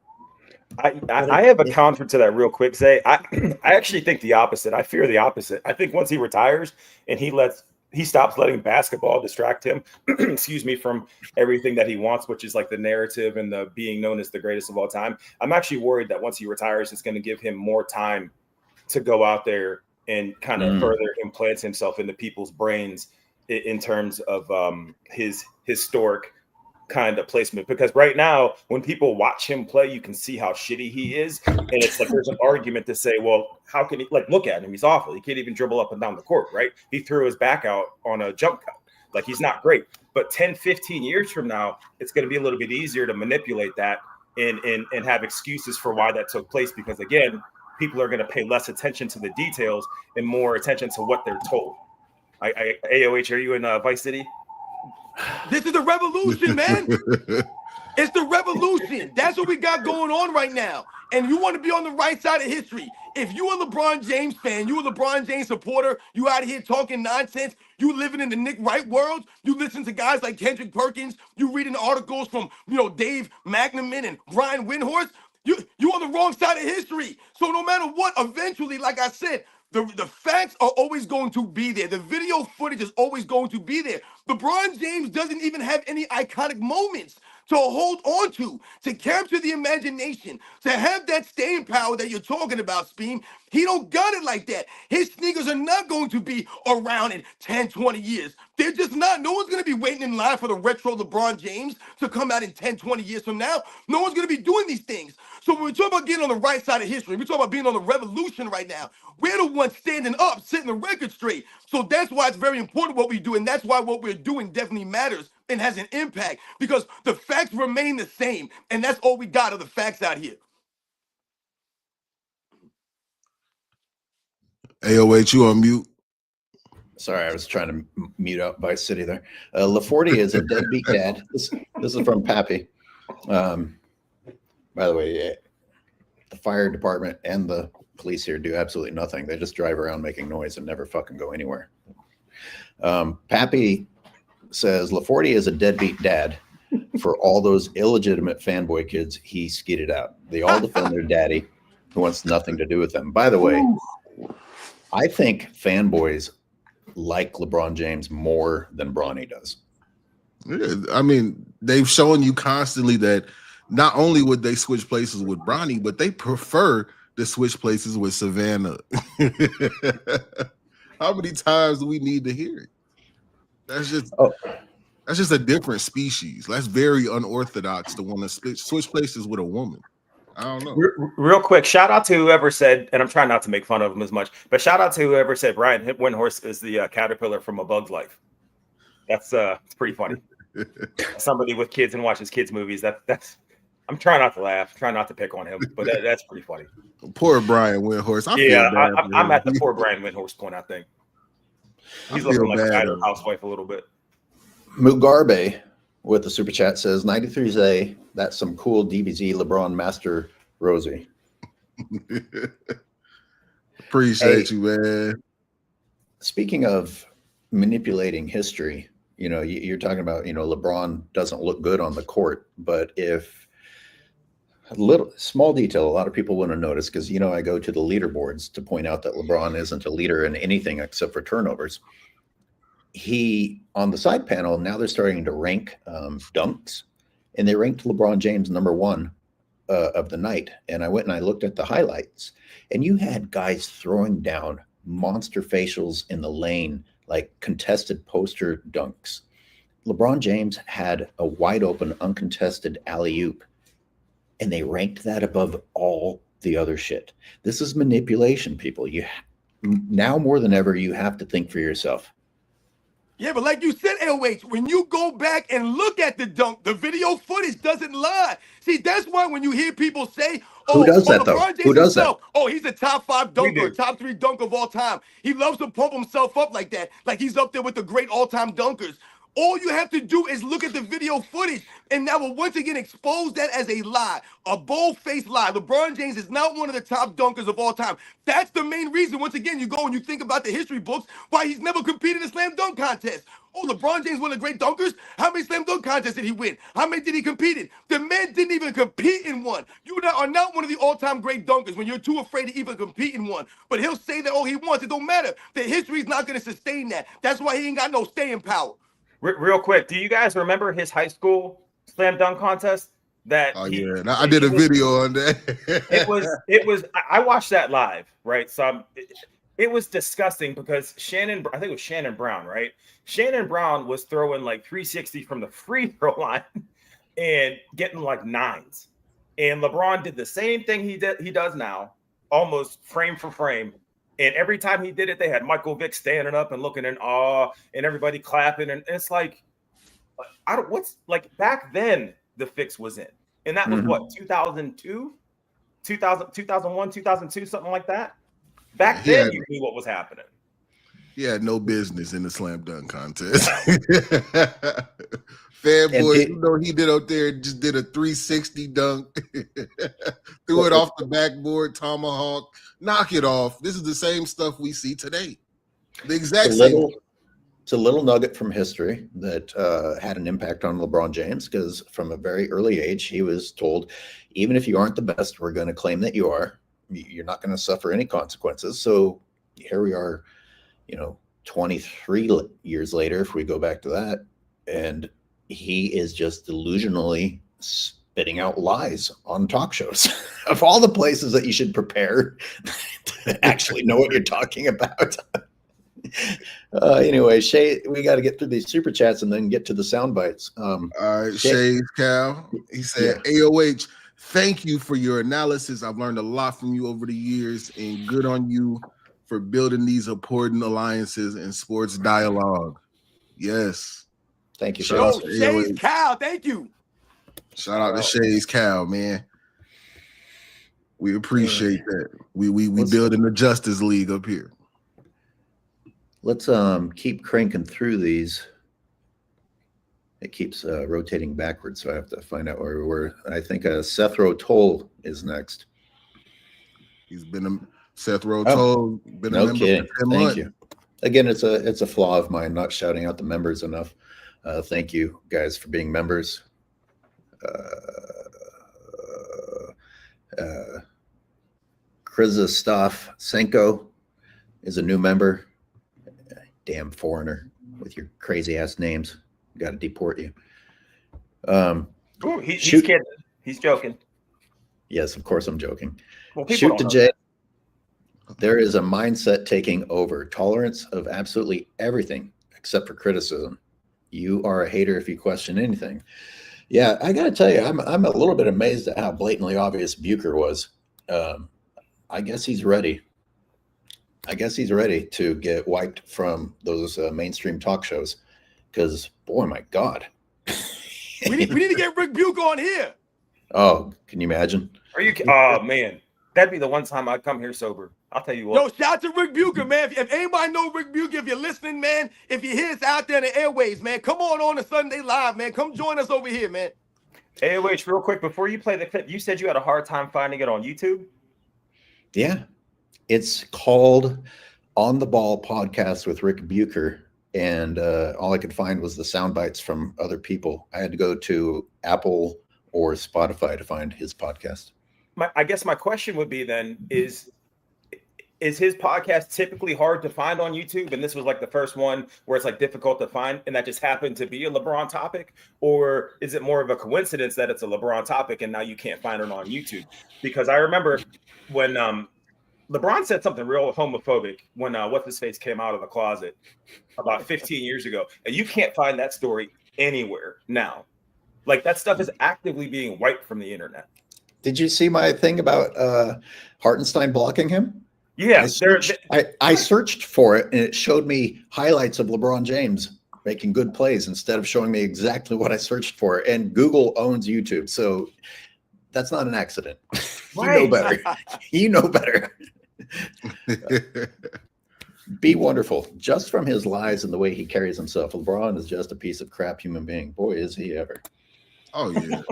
I have a counter to that real quick. I actually think the opposite. I fear the opposite. I think once he retires and he stops letting basketball distract him, excuse me, from everything that he wants, which is like the narrative and the being known as the greatest of all time. I'm actually worried that once he retires, it's going to give him more time to go out there and kind of further implant himself into people's brains in terms of his historic kind of placement. Because right now, when people watch him play, you can see how shitty he is, and it's like there's an argument to say, well, how can he, like, look at him, he's awful, he can't even dribble up and down the court, right? He threw his back out on a jump cut, like, he's not great. But 10-15 years from now, it's going to be a little bit easier to manipulate that and have excuses for why that took place, because again, people are going to pay less attention to the details and more attention to what they're told. AOH, are you in Vice City? This is the revolution, man. It's the revolution. That's what we got going on right now. And you want to be on the right side of history. If you a LeBron James fan, you a LeBron James supporter, you out here talking nonsense, you living in the Nick Wright world, you listen to guys like Kendrick Perkins, you reading articles from, Dave McNamara and Brian Windhorst, you on the wrong side of history. So no matter what, eventually, like I said, the facts are always going to be there. The video footage is always going to be there. LeBron James doesn't even have any iconic moments to hold on to capture the imagination, to have that staying power that you're talking about, Speem. He don't got it like that. His sneakers are not going to be around in 10, 20 years. They're just not. No one's going to be waiting in line for the retro LeBron James to come out in 10, 20 years from now. No one's going to be doing these things. So when we talk about getting on the right side of history, we talk about being on the revolution right now. We're the ones standing up, setting the record straight. So that's why it's very important what we do, and that's why what we're doing definitely matters and has an impact, because the facts remain the same, and that's all we got are the facts out here. AOH, you on mute. Sorry, I was trying to mute out Vice City there. LaForty is a deadbeat dad. This is from Pappy. By the way, the fire department and the police here do absolutely nothing. They just drive around making noise and never fucking go anywhere. Pappy says LaForty is a deadbeat dad for all those illegitimate fanboy kids he skeeted out. They all defend their daddy who wants nothing to do with them. By the way, I think fanboys like LeBron James more than Bronny does. Yeah, I mean, they've shown you constantly that not only would they switch places with Bronny, but they prefer to switch places with Savannah. How many times do we need to hear it? That's just a different species. That's very unorthodox to want to switch places with a woman. I don't know. Real quick, shout out to whoever said, and I'm trying not to make fun of him as much, but shout out to whoever said Brian Windhorst is the caterpillar from A Bug's Life. That's it's pretty funny. Somebody with kids and watches kids movies. That's. I'm trying not to laugh, trying not to pick on him, but that's pretty funny. Poor Brian Windhorst. I'm at the poor Brian Windhorst point. I think he's looking like a battered housewife a little bit. Mugarbe with the super chat says 93Z. That's some cool DBZ LeBron Master Rosie. Appreciate you, man. Speaking of manipulating history, you're talking about, LeBron doesn't look good on the court, but if a little small detail, a lot of people want to notice, because, I go to the leaderboards to point out that LeBron isn't a leader in anything except for turnovers. He, on the side panel, now they're starting to rank dunks, and they ranked LeBron James number 1 of the night. And I went and I looked at the highlights, and you had guys throwing down monster facials in the lane, like contested poster dunks. LeBron James had a wide open, uncontested alley-oop, and they ranked that above all the other shit. This is manipulation, people. Now more than ever, you have to think for yourself. Yeah, but like you said, LH, when you go back and look at the dunk, the video footage doesn't lie. See, that's why when you hear people say, Who does that, though? LeBron Who James does that? himself, he's a top 5 We dunker, do. top 3 dunk of all time. He loves to pump himself up like that, like he's up there with the great all-time dunkers. All you have to do is look at the video footage, and that will once again expose that as a lie, a bold-faced lie. LeBron James is not one of the top dunkers of all time. That's the main reason, once again, you go and you think about the history books, why he's never competed in a slam dunk contest. Oh, LeBron James, one of the great dunkers? How many slam dunk contests did he win? How many did he compete in? The man didn't even compete in one. You are not one of the all-time great dunkers when you're too afraid to even compete in one. But he'll say that all he wants. It don't matter. The history's not going to sustain that. That's why he ain't got no staying power. Real quick, do you guys remember his high school slam dunk contest? I did a video on that. it was. I watched that live, right? So it was disgusting because I think it was Shannon Brown, right? Shannon Brown was throwing like 360 from the free throw line and getting like 9s. And LeBron did the same thing he does now, almost frame for frame. And every time he did it, they had Michael Vick standing up and looking in awe and everybody clapping. And it's like, back then the fix was in. And that was what, 2002, 2001, 2002, something like that. Back then you knew what was happening. He had no business in the slam dunk contest. Fanboy, you know, he did out there, just did a 360 dunk, threw it off the backboard, tomahawk, knock it off. This is the same stuff we see today. The exact same. It's a little nugget from history that had an impact on LeBron James, because from a very early age, he was told, even if you aren't the best, we're going to claim that you are. You're not going to suffer any consequences. So here we are, 23 years later, if we go back to that, and he is just delusionally spitting out lies on talk shows. Of all the places that you should prepare to actually know what you're talking about. Anyway, Shai, we got to get through these super chats and then get to the sound bites. All right, Shai's Cal. He said, AOH, thank you for your analysis. I've learned a lot from you over the years, and good on you for building these important alliances in sports dialogue. Yes. Thank you. Shai's Cal, thank you. Shout out to Shai's Cal, man. We appreciate that. We building the Justice League up here. Let's keep cranking through these. It keeps rotating backwards, so I have to find out where we were. I think Seth Rotol is next. He's been Seth Rotol. Been a member for 10 months. Thank you. Again, it's a flaw of mine, not shouting out the members enough. Thank you guys for being members. Krzysztof Senko is a new member. Damn foreigner with your crazy ass names. Got to deport you. He's kidding. He's joking. Yes, of course I'm joking. Well, Shoot to Jay. There is a mindset taking over. Tolerance of absolutely everything except for criticism. You are a hater if you question anything. Yeah, I got to tell you, I'm a little bit amazed at how blatantly obvious Bucher was. I guess he's ready. I guess he's ready to get wiped from those mainstream talk shows. Because, boy, my God. we need to get Ric Bucher on here. Oh, can you imagine? Are you? Oh, man. That'd be the one time I'd come here sober. I'll tell you what. Yo, shout out to Ric Bucher, man. If anybody know Ric Bucher, if you're listening, man, if you hear us out there in the airways, man, come on a Sunday Live, man. Come join us over here, man. AOH, real quick, before you play the clip, you said you had a hard time finding it on YouTube? Yeah. It's called On the Ball Podcast with Ric Bucher. And all I could find was the sound bites from other people. I had to go to Apple or Spotify to find his podcast. I guess my question would be then, is his podcast typically hard to find on YouTube? And this was like the first one where it's like difficult to find, and that just happened to be a LeBron topic? Or is it more of a coincidence that it's a LeBron topic and now you can't find it on YouTube? Because I remember when LeBron said something real homophobic when What's-His-Face came out of the closet about 15 years ago. And you can't find that story anywhere now. Like, that stuff is actively being wiped from the internet. Did you see my thing about Hartenstein blocking him? Yeah. I searched for it, and it showed me highlights of LeBron James making good plays instead of showing me exactly what I searched for. And Google owns YouTube, so that's not an accident. You know better. You know better. Be wonderful. Just from his lies and the way he carries himself, LeBron is just a piece of crap human being. Boy, is he ever. Oh yeah.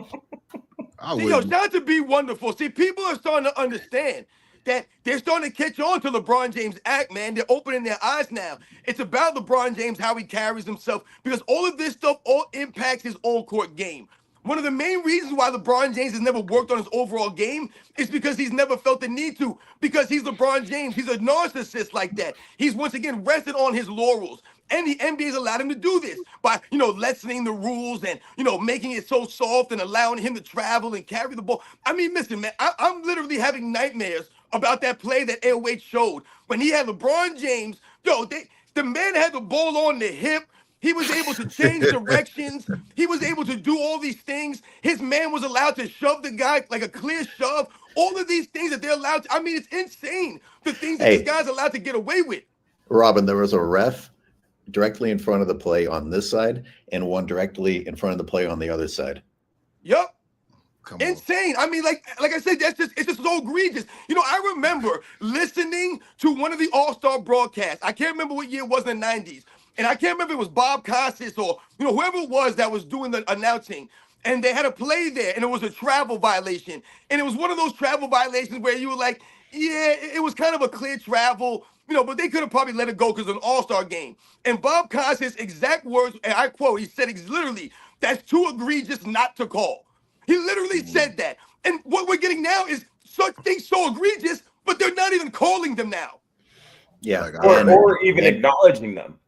Shout out to Be Wonderful. See, people are starting to understand that they're starting to catch on to LeBron James' act, man. They're opening their eyes now. It's about LeBron James, how he carries himself, because all of this stuff all impacts his on-court game. One of the main reasons why LeBron James has never worked on his overall game is because he's never felt the need to, because he's LeBron James. He's a narcissist like that. He's once again rested on his laurels. And the NBA's allowed him to do this by, lessening the rules and, making it so soft and allowing him to travel and carry the ball. I mean, listen, man, I'm literally having nightmares about that play that AOH showed when he had LeBron James. The man had the ball on the hip. He was able to change directions. He was able to do all these things. His man was allowed to shove the guy like a clear shove. All of these things that they're allowed to. I mean, it's insane, the things that these guys are allowed to get away with. Robin, there was a ref directly in front of the play on this side and one directly in front of the play on the other side. Yup. Insane. I mean, like I said, it's just so egregious. I remember listening to one of the All-Star broadcasts. I can't remember what year it was in the 90s. And I can't remember if it was Bob Costas or, whoever it was that was doing the announcing. And they had a play there, and it was a travel violation. And it was one of those travel violations where you were like, yeah, it was kind of a clear travel, but they could have probably let it go because it's an all-star game. And Bob Costas' exact words, and I quote, he said literally, that's too egregious not to call. He literally said that. And what we're getting now is such things so egregious, but they're not even calling them now. Yeah. Or even acknowledging them.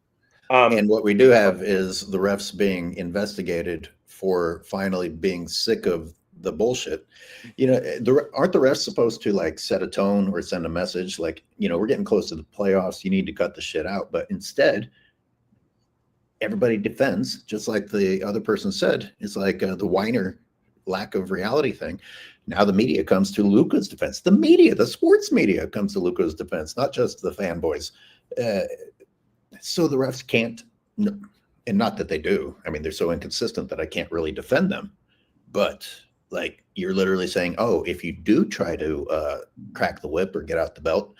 And what we do have is the refs being investigated for finally being sick of the bullshit. Aren't the refs supposed to set a tone or send a message like, we're getting close to the playoffs, you need to cut the shit out. But instead, everybody defends, just like the other person said. It's like the whiner lack of reality thing. Now the media comes to Luka's defense. The media, the sports media comes to Luka's defense, not just the fanboys. So the refs can't, and not that they do. I mean, they're so inconsistent that I can't really defend them. But you're literally saying, oh, if you do try to crack the whip or get out the belt,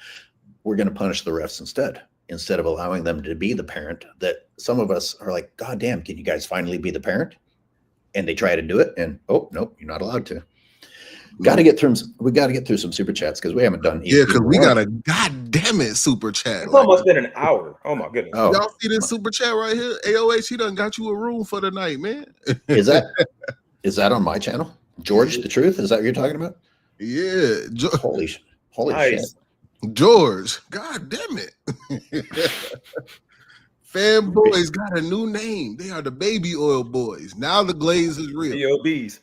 we're going to punish the refs instead of allowing them to be the parent that some of us are like, God damn, can you guys finally be the parent? And they try to do it. And, oh, nope, you're not allowed to. We got to get through some super chats because we haven't done. Yeah, because we got a goddamn it super chat. It's almost been an hour. Oh my goodness! Oh. Y'all see this super chat right here? AOH, he done got you a room for the night, man. Is that on my channel? George, the truth? Is that what you're talking about? Yeah. Holy nice. shit. George, god damn it. Fanboys got a new name. They are the baby oil boys. Now the glaze is real. BOBs.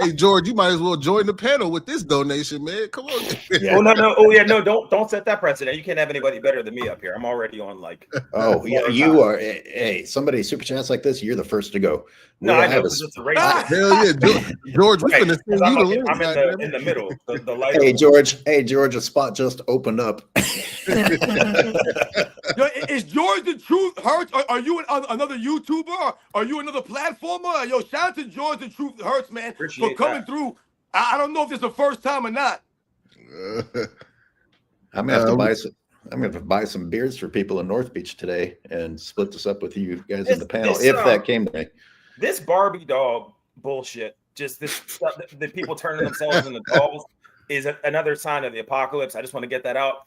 Hey, George, you might as well join the panel with this donation, man. Come on. Yeah. Oh no! Oh yeah, no! Don't set that precedent. You can't have anybody better than me up here. I'm already on Oh yeah, you are. Hey, somebody super chats like this, you're the first to go. No, I know. It's a race. Hell yeah, George. We're gonna send you the link. I'm in the middle. The light. Hey, George, a spot just opened up. Is George the Truth Hurts? Are you another YouTuber? Are you another platformer? Yo, shout out to George the Truth Hurts, man, for coming through. I don't know if it's the first time or not. I'm gonna have to buy some. I'm gonna buy some beers for people in North Beach today and split this up with you guys in the panel if that came to me. This Barbie doll bullshit, just this stuff the people turning themselves into dolls, is another sign of the apocalypse. I just want to get that out.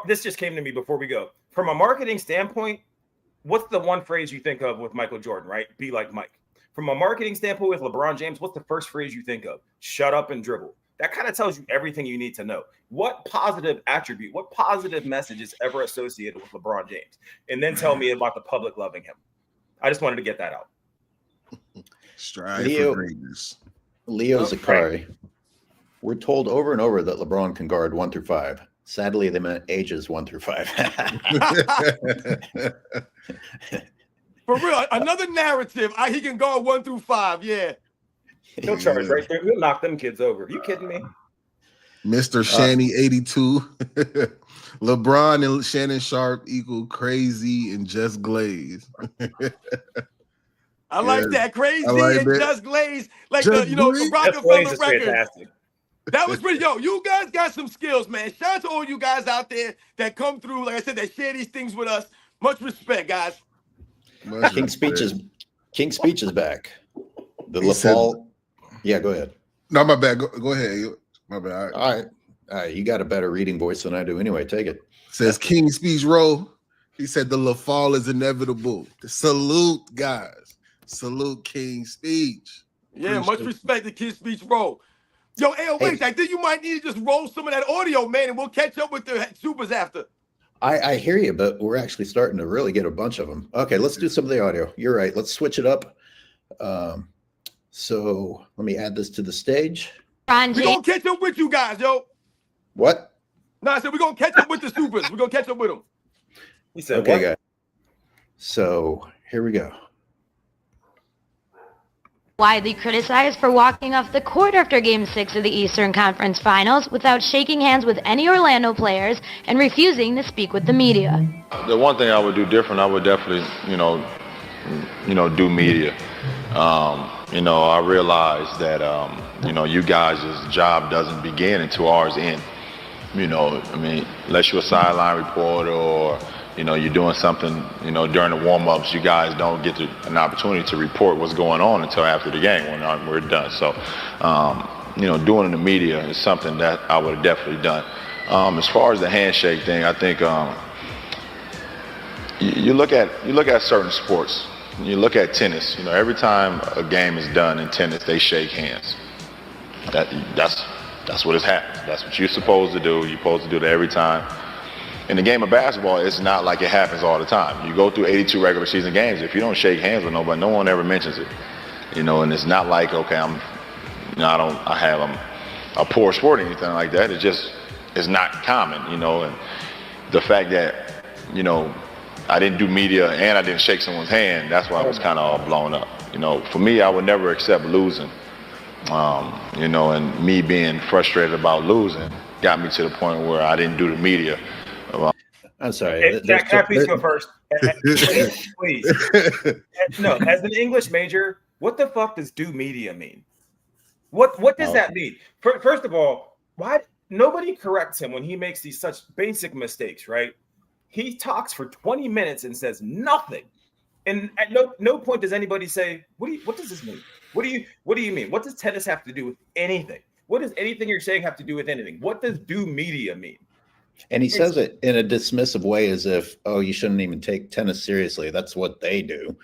This just came to me before we go. From a marketing standpoint, what's the one phrase you think of with Michael Jordan, right? Be like Mike. From a marketing standpoint with LeBron James, what's the first phrase you think of? Shut up and dribble. That kind of tells you everything you need to know. What positive attribute, what positive message is ever associated with LeBron James? And then tell me about the public loving him. I just wanted to get that out. Strive for greatness. Leo Zakari. We're told over and over that LeBron can guard 1 through 5. Sadly, they meant ages 1 through 5. For real, another narrative. He can go 1 through 5. Yeah. He'll charge right there. He'll knock them kids over. Are you kidding me? Mr. Shanny 82. LeBron and Shannon Sharp equal crazy and just glaze. I like that. Crazy like and that. just glaze. Like Just the glaze? Rockefeller is record. fantastic. That was pretty. Yo, you guys got some skills, man. Shout out to all you guys out there that come through, like I said, that share these things with us. Much respect, guys. King's Speech is back. The LaFall. Yeah, go ahead. No, my bad. Go ahead. My bad. All right. You got a better reading voice than I do. Anyway, take it. Says King's Speech roll. He said the LaFall is inevitable. Salute, guys. Salute King's Speech. Yeah, much respect to King's Speech roll. Yo, wait, I think you might need to just roll some of that audio, man, and we'll catch up with the supers after. I hear you, but we're actually starting to really get a bunch of them. Okay, let's do some of the audio. You're right. Let's switch it up. So let me add this to the stage. We're going to catch up with you guys, yo. What? No, I said we're going to catch up with the supers. We're going to catch up with them. He said, okay, what? guys. So here we go. Widely criticized for walking off the court after Game 6 of the Eastern Conference Finals without shaking hands with any Orlando players and refusing to speak with the media. The one thing I would do different, I would definitely, do media. I realize that, you guys' job doesn't begin until ours end. Unless you're a sideline reporter or, you're doing something, during the warm-ups, you guys don't get an opportunity to report what's going on until after the game when we're done. So, doing in the media is something that I would have definitely done. As far as the handshake thing, I think you look at certain sports. You look at tennis. Every time a game is done in tennis, they shake hands. That's what has happened. That's what you're supposed to do. You're supposed to do that every time. In the game of basketball, it's not like it happens all the time. You go through 82 regular season games. If you don't shake hands with nobody, no one ever mentions it. And it's not like, okay, I have a poor sport or anything like that. It's not common, and the fact that, I didn't do media and I didn't shake someone's hand, that's why I was kind of all blown up. For me, I would never accept losing. And me being frustrated about losing got me to the point where I didn't do the media. I'm sorry. Hey, can I please go first? Please. No, as an English major, what the fuck does do media mean? What does that mean? First of all, why nobody corrects him when he makes these such basic mistakes, right? He talks for 20 minutes and says nothing. And at no point does anybody say, what does this mean? What do you mean? What does tennis have to do with anything? What does anything you're saying have to do with anything? What does do media mean? And he says it in a dismissive way as if, oh, you shouldn't even take tennis seriously. That's what they do.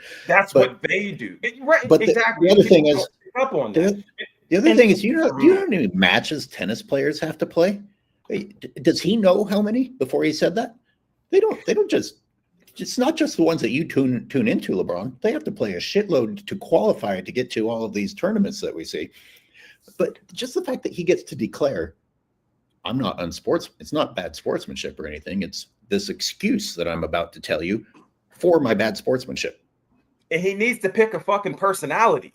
What they do. Right, but exactly. The other thing is, up on that. The other thing is, you know how many matches tennis players have to play? Does he know how many before he said that? They don't just, it's not just the ones that you tune into, LeBron. They have to play a shitload to qualify to get to all of these tournaments that we see. But just the fact that he gets to declare, I'm not unsportsman. It's not bad sportsmanship or anything. It's this excuse that I'm about to tell you for my bad sportsmanship. And he needs to pick a fucking personality.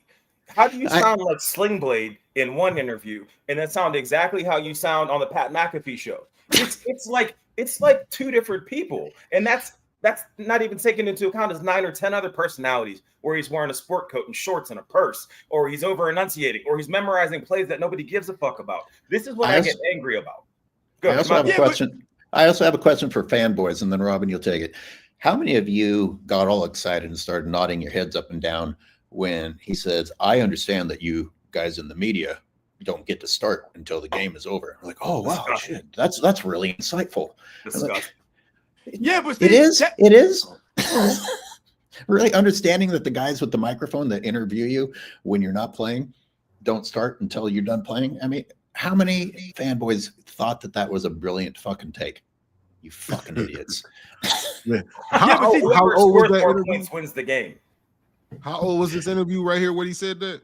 How do you sound like Sling Blade in one interview and then sound exactly how you sound on the Pat McAfee show? It's like two different people. And that's not even taken into account as 9 or 10 other personalities where he's wearing a sport coat and shorts and a purse, or he's over enunciating, or he's memorizing plays that nobody gives a fuck about. This is what I get angry about. I also have a question. I also have a question for fanboys, and then Robin, you'll take it. How many of you got all excited and started nodding your heads up and down when he says, I understand that you guys in the media don't get to start until the game is over? I'm like, oh wow, shit, that's really insightful. Yeah, but it is really understanding that the guys with the microphone that interview you when you're not playing don't start until you're done playing. I mean, how many fanboys thought that was a brilliant fucking take? You fucking idiots. How old was that interview? Wins the game. How old was this interview right here when he said that?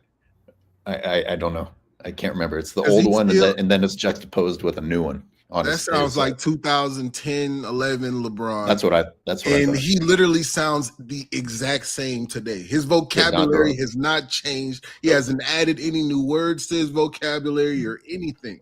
I don't know. I can't remember. It's the old one, and then it's juxtaposed with a new one. That sounds like 2010, 11 LeBron. That's what I thought. He literally sounds the exact same today. His vocabulary has not changed. He hasn't added any new words to his vocabulary or anything.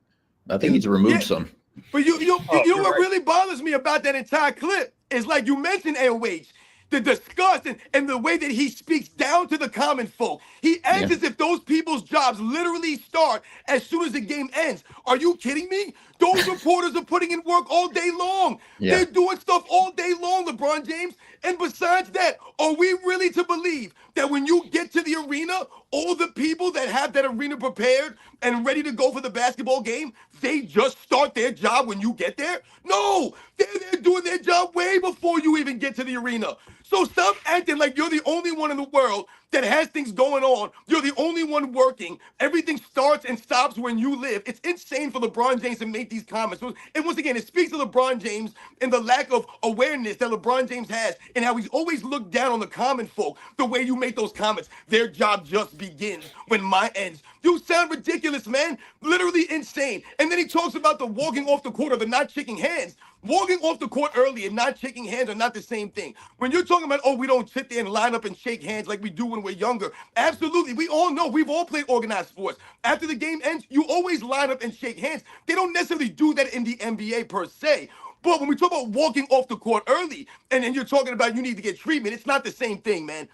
I think he's removed some. But you know you're what right. really bothers me about that entire clip is, like you mentioned, AOH, the disgust and the way that he speaks down to the common folk. He acts as if those people's jobs literally start as soon as the game ends. Are you kidding me? Those reporters are putting in work all day long. Yeah. They're doing stuff all day long, LeBron James. And besides that, are we really to believe that when you get to the arena, all the people that have that arena prepared and ready to go for the basketball game, they just start their job when you get there? No, they're doing their job way before you even get to the arena. So stop acting like you're the only one in the world that has things going on. You're the only one working. Everything starts and stops when you live. It's insane for LeBron James to make these comments. And once again, it speaks to LeBron James and the lack of awareness that LeBron James has and how he's always looked down on the common folk. The way you make those comments, their job just begins when mine ends. You sound ridiculous, man. Literally insane. And then he talks about the walking off the court or the not shaking hands. Walking off the court early and not shaking hands are not the same thing. When you're talking about, oh, we don't sit there and line up and shake hands like we do when we're younger. Absolutely. We all know. We've all played organized sports. After the game ends, you always line up and shake hands. They don't necessarily do that in the NBA per se. But when we talk about walking off the court early and then you're talking about you need to get treatment, it's not the same thing, man.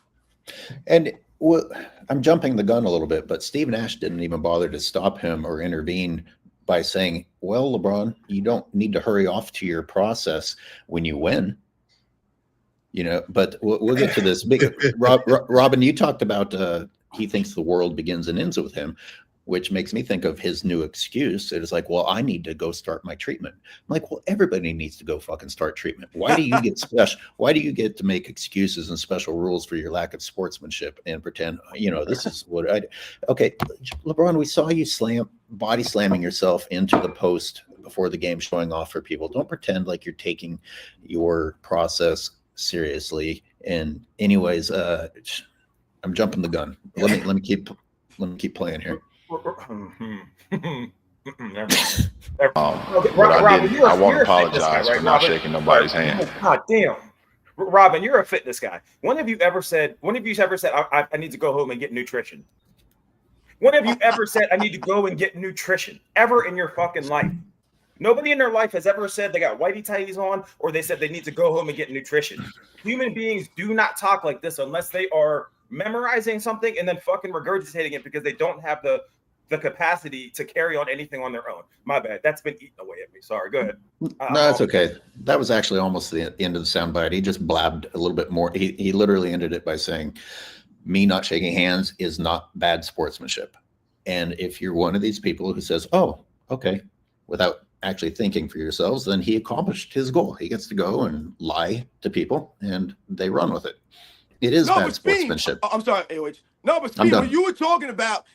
And well, I'm jumping the gun a little bit, but Steve Nash didn't even bother to stop him or intervene by saying, well, LeBron, you don't need to hurry off to your process when you win. You know, but we'll get to this. Robin, you talked about he thinks the world begins and ends with him, which makes me think of his new excuse. It is like, well, I need to go start my treatment. I'm like, well, everybody needs to go fucking start treatment. Why do you get special? Why do you get to make excuses and special rules for your lack of sportsmanship and pretend, you know, this is what I do? Okay, LeBron, we saw you body slamming yourself into the post before the game, showing off for people. Don't pretend like you're taking your process seriously. And anyways, I'm jumping the gun. Let me keep playing here. But I won't apologize for not shaking nobody's hand. God damn. Robin, you're a fitness guy. When have you ever said, I need to go home and get nutrition? When have you ever said, I need to go and get nutrition? Ever in your fucking life? Nobody in their life has ever said they got whitey tighties on or they said they need to go home and get nutrition. Human beings do not talk like this unless they are memorizing something and then fucking regurgitating it because they don't have the capacity to carry on anything on their own. My bad. That's been eaten away at me. Sorry. Go ahead. No, it's okay. That was actually almost the end of the soundbite. He just blabbed a little bit more. He literally ended it by saying, me not shaking hands is not bad sportsmanship. And if you're one of these people who says, oh, okay, without actually thinking for yourselves, then he accomplished his goal. He gets to go and lie to people and they run with it. It is bad sportsmanship. I'm sorry, AOH. No, but Steve, when you were talking about,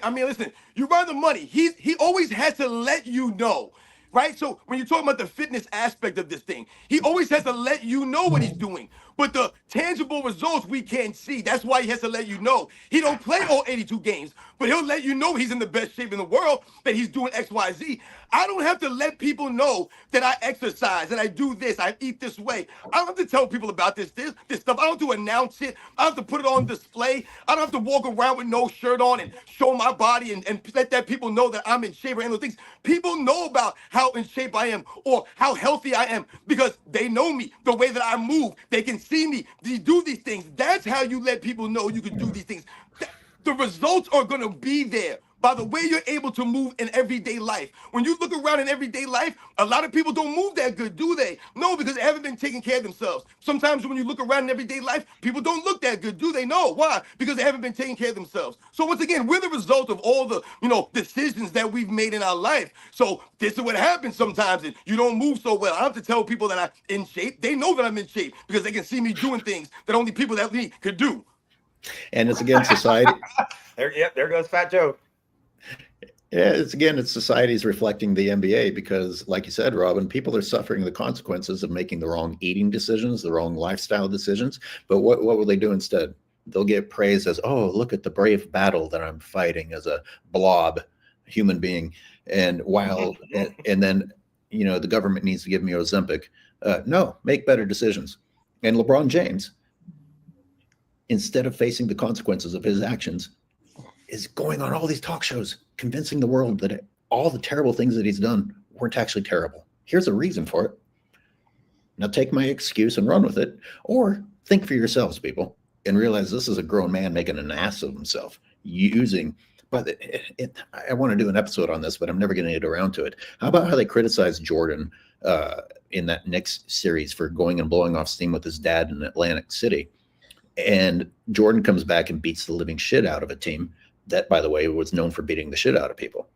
I mean, listen, you run the money. He always has to let you know, right? So when you're talking about the fitness aspect of this thing, he always has to let you know what he's doing. But the tangible results we can't see. That's why he has to let you know. He don't play all 82 games, but he'll let you know he's in the best shape in the world, that he's doing X, Y, Z. I don't have to let people know that I exercise, that I do this, I eat this way. I don't have to tell people about this stuff. I don't have to announce it. I don't have to put it on display. I don't have to walk around with no shirt on and show my body and let that people know that I'm in shape or any of those things. People know about how in shape I am or how healthy I am because they know me, the way that I move. They can see me. They do these things. That's how you let people know you can do these things. The results are going to be there by the way you're able to move in everyday life. When you look around in everyday life, a lot of people don't move that good, do they? No, because they haven't been taking care of themselves. Sometimes when you look around in everyday life, people don't look that good, do they? No. Why? Because they haven't been taking care of themselves. So once again, we're the result of all the, decisions that we've made in our life. So this is what happens sometimes, and you don't move so well. I have to tell people that I'm in shape. They know that I'm in shape because they can see me doing things that only people that me could do. And it's again society. There goes Fat Joe. Yeah, it's society's reflecting the NBA because, like you said, Robin, people are suffering the consequences of making the wrong eating decisions, the wrong lifestyle decisions. But what will they do instead? They'll get praised as, oh, look at the brave battle that I'm fighting as a blob human being. And and then, the government needs to give me Ozempic. No, make better decisions. And LeBron James, instead of facing the consequences of his actions, is going on all these talk shows, convincing the world that all the terrible things that he's done weren't actually terrible. Here's a reason for it. Now take my excuse and run with it, or think for yourselves, people, and realize this is a grown man making an ass of himself using. But I want to do an episode on this, but I'm never going to get around to it. How about how they criticized Jordan in that Knicks series for going and blowing off steam with his dad in Atlantic City? And Jordan comes back and beats the living shit out of a team that, by the way, was known for beating the shit out of people.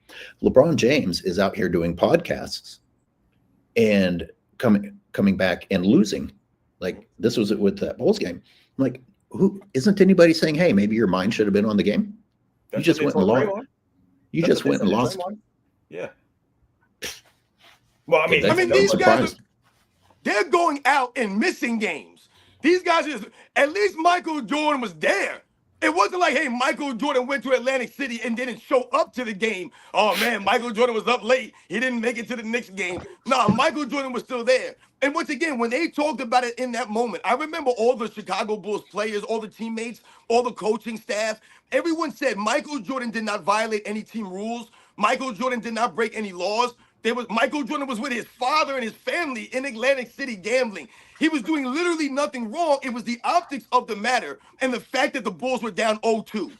LeBron James is out here doing podcasts and coming back and losing. Like this was it with that Bulls game. I'm like, who isn't anybody saying, hey, maybe your mind should have been on the game? You just went and lost. You just went and lost. Yeah. Well, I mean, these guys, they're going out and missing games. These guys at least Michael Jordan was there. It wasn't like, hey, Michael Jordan went to Atlantic City and didn't show up to the game. Oh, man, Michael Jordan was up late. He didn't make it to the Knicks game. No, Michael Jordan was still there. And once again, when they talked about it in that moment, I remember all the Chicago Bulls players, all the teammates, all the coaching staff, everyone said Michael Jordan did not violate any team rules. Michael Jordan did not break any laws. Michael Jordan was with his father and his family in Atlantic City gambling. He was doing literally nothing wrong. It was the optics of the matter and the fact that the Bulls were down 0-2.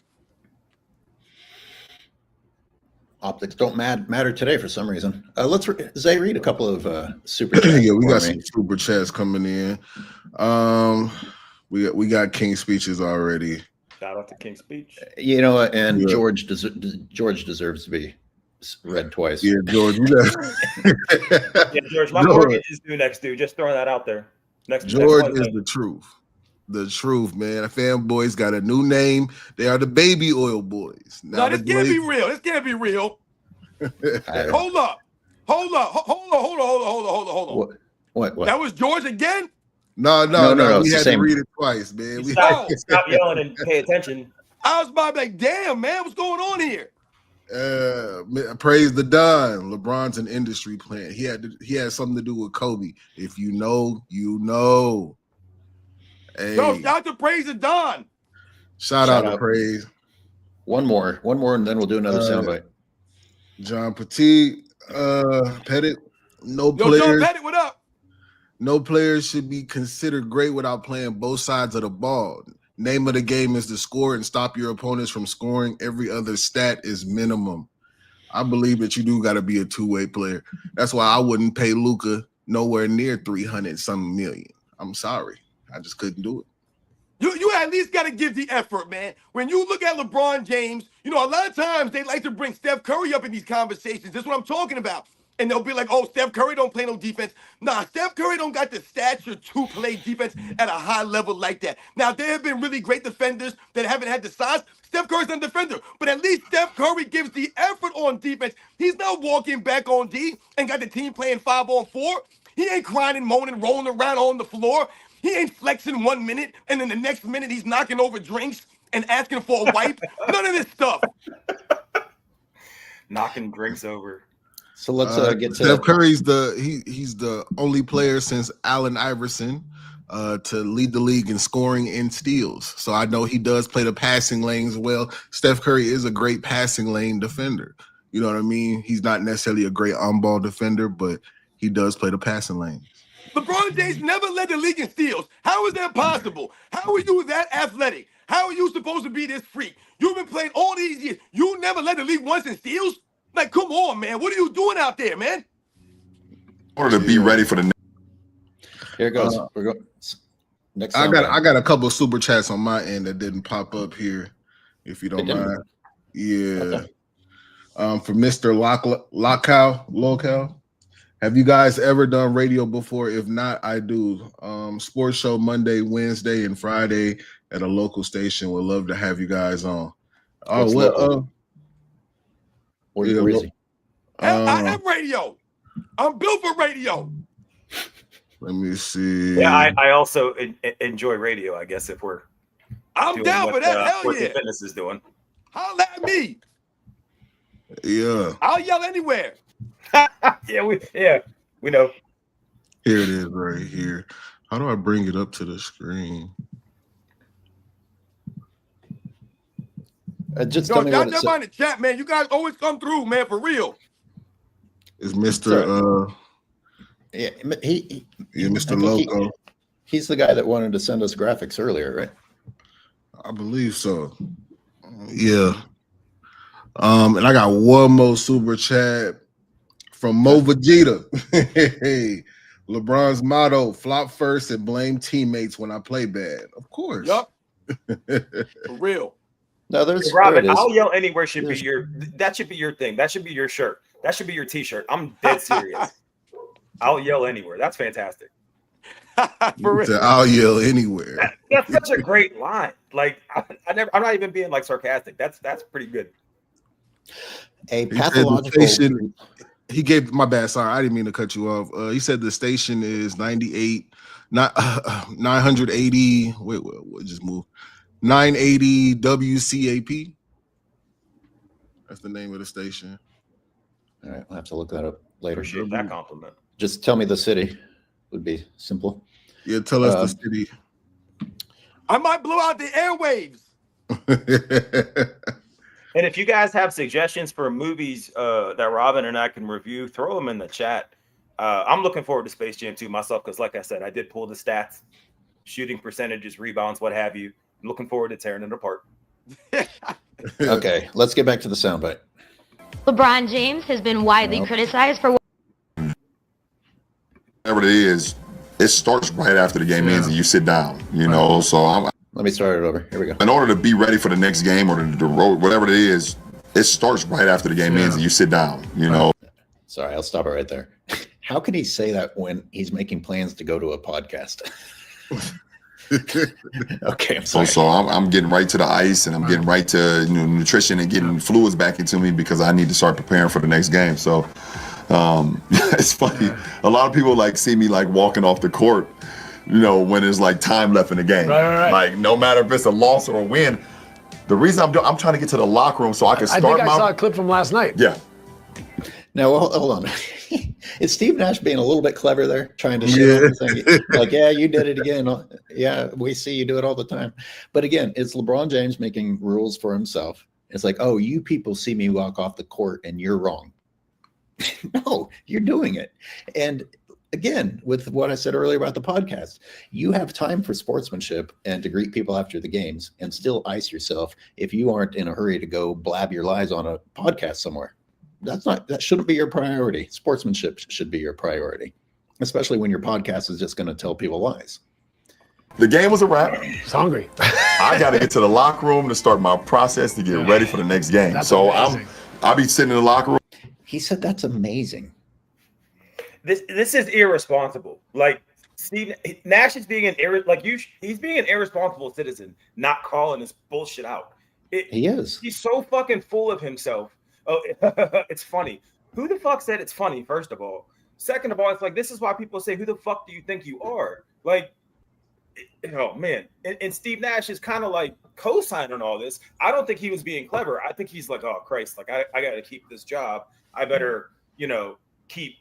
Optics don't matter today for some reason. Let's Zay read a couple of super chats. Yeah, we got some super chats coming in. We got King speeches already. Shout out to King Speech. You know, and yeah. George deserves to be read twice. Yeah, George. Yeah, George. My mortgage is due next due. Just throwing that out there. George is the truth. The truth, man. Fanboys got a new name. They are the baby oil boys. Now, this can't be real. This can't be real. Hold up. What? That was George again? No. We had to read it twice, man. Stop yelling and pay attention. I was about to be like, damn, man, what's going on here? Praise the Don. LeBron's an industry plant. He had something to do with Kobe. If you know, you know. Hey. Yo, shout out to Praise the Don. Shout out to Praise. One more, and then we'll do another soundbite. John Petit, Pettit. John Pettit, what up? No players should be considered great without playing both sides of the ball. Name of the game is to score and stop your opponents from scoring. Every other stat is minimum. I believe that you do got to be a two-way player. That's why I wouldn't pay Luka nowhere near 300-something million. I'm sorry. I just couldn't do it. You at least got to give the effort, man. When you look at LeBron James, a lot of times they like to bring Steph Curry up in these conversations. That's what I'm talking about. And they'll be like, oh, Steph Curry don't play no defense. Nah, Steph Curry don't got the stature to play defense at a high level like that. Now, there have been really great defenders that haven't had the size. Steph Curry's not a defender, but at least Steph Curry gives the effort on defense. He's not walking back on D and got the team playing 5-on-4. He ain't crying and moaning, rolling around on the floor. He ain't flexing 1 minute, and then the next minute he's knocking over drinks and asking for a wipe. None of this stuff. Knocking drinks over. So let's get to Steph Curry's he's the only player since Allen Iverson to lead the league in scoring and steals. So I know he does play the passing lane as well. Steph Curry is a great passing lane defender. You know what I mean? He's not necessarily a great on-ball defender, but he does play the passing lane. LeBron James never led the league in steals. How is that possible? How are you that athletic? How are you supposed to be this freak? You've been playing all these years. You never led the league once in steals? Like, come on, man. What are you doing out there, man? In order to be ready for the next. Here it goes. We're going next. I got a couple of super chats on my end that didn't pop up here, if you don't mind. Yeah. Okay. For Mr. Local. Have you guys ever done radio before? If not, I do. Sports show Monday, Wednesday, and Friday at a local station. Would love to have you guys on. Oh, well. Where is he? I am radio. I'm built for radio. Let me see. Yeah, I also enjoy radio, I guess, if we're I'm down for that. Hell yeah. Fitness is doing. Holla at me. Yeah. I'll yell anywhere. We know. Here it is right here. How do I bring it up to the screen? Just tell me what it says. In the chat, man. You guys always come through, man, for real. Is Mr. Yeah, Mr. Loco. He's the guy that wanted to send us graphics earlier, right? I believe so. Yeah. And I got one more super chat from Mo Vegeta. Hey, LeBron's motto: flop first and blame teammates when I play bad. Of course. Yup. For real. No, there's Robin. there it is. I'll yell anywhere should be your. That should be your thing. That should be your shirt. That should be your T-shirt. I'm dead serious. I'll yell anywhere. That's fantastic. For real. I'll yell anywhere. That's such a great line. Like I'm not even being like sarcastic. That's pretty good. A pathological. He gave my bad. Sorry, I didn't mean to cut you off. He said the station is 98, not 980. Wait, just move. 980 WCAP. That's the name of the station. All right, we'll have to look that up later. Appreciate that compliment. Just tell me the city. Would be simple. Yeah, tell us the city. I might blow out the airwaves. And if you guys have suggestions for movies that Robin and I can review, throw them in the chat. I'm looking forward to Space Jam 2 myself because, like I said, I did pull the stats, shooting percentages, rebounds, what have you. I'm looking forward to tearing it apart. Okay, let's get back to the soundbite. LeBron James has been widely criticized for Whatever it is, it starts right after the game ends and you sit down, you know. So Let me start it over. Here we go. in order to be ready for the next game or the road, whatever it is, it starts right after the game ends and you sit down, you know. Sorry, I'll stop it right there. How can he say that when he's making plans to go to a podcast? Okay, I'm sorry. So I'm getting right to the ice and I'm getting right to nutrition and getting fluids back into me because I need to start preparing for the next game. So it's funny. A lot of people like see me like walking off the court, when there's like time left in the game. Right. Like no matter if it's a loss or a win, the reason I'm trying to get to the locker room so I can start. I think I saw a clip from last night. Yeah. Now, hold on. Is Steve Nash being a little bit clever there, trying to show everything? Like, yeah, you did it again. Yeah, we see you do it all the time. But again, it's LeBron James making rules for himself. It's like, oh, you people see me walk off the court and you're wrong. No, you're doing it. And again, with what I said earlier about the podcast, you have time for sportsmanship and to greet people after the games and still ice yourself if you aren't in a hurry to go blab your lies on a podcast somewhere. That shouldn't be your priority. Sportsmanship should be your priority, especially when your podcast is just going to tell people lies. The game was a wrap. He's hungry. I got to get to the locker room to start my process to get ready for the next game. That's so amazing. I'll be sitting in the locker room. He said that's amazing. This is irresponsible. Like Steve Nash is being he's being an irresponsible citizen, not calling this bullshit out. He is. He's so fucking full of himself. Oh, it's funny. Who the fuck said it's funny? First of all, second of all, it's like this is why people say, "Who the fuck do you think you are?" Like, oh man. And Steve Nash is kind of like co-signing all this. I don't think he was being clever. I think he's like, oh Christ, like I got to keep this job. I better, keep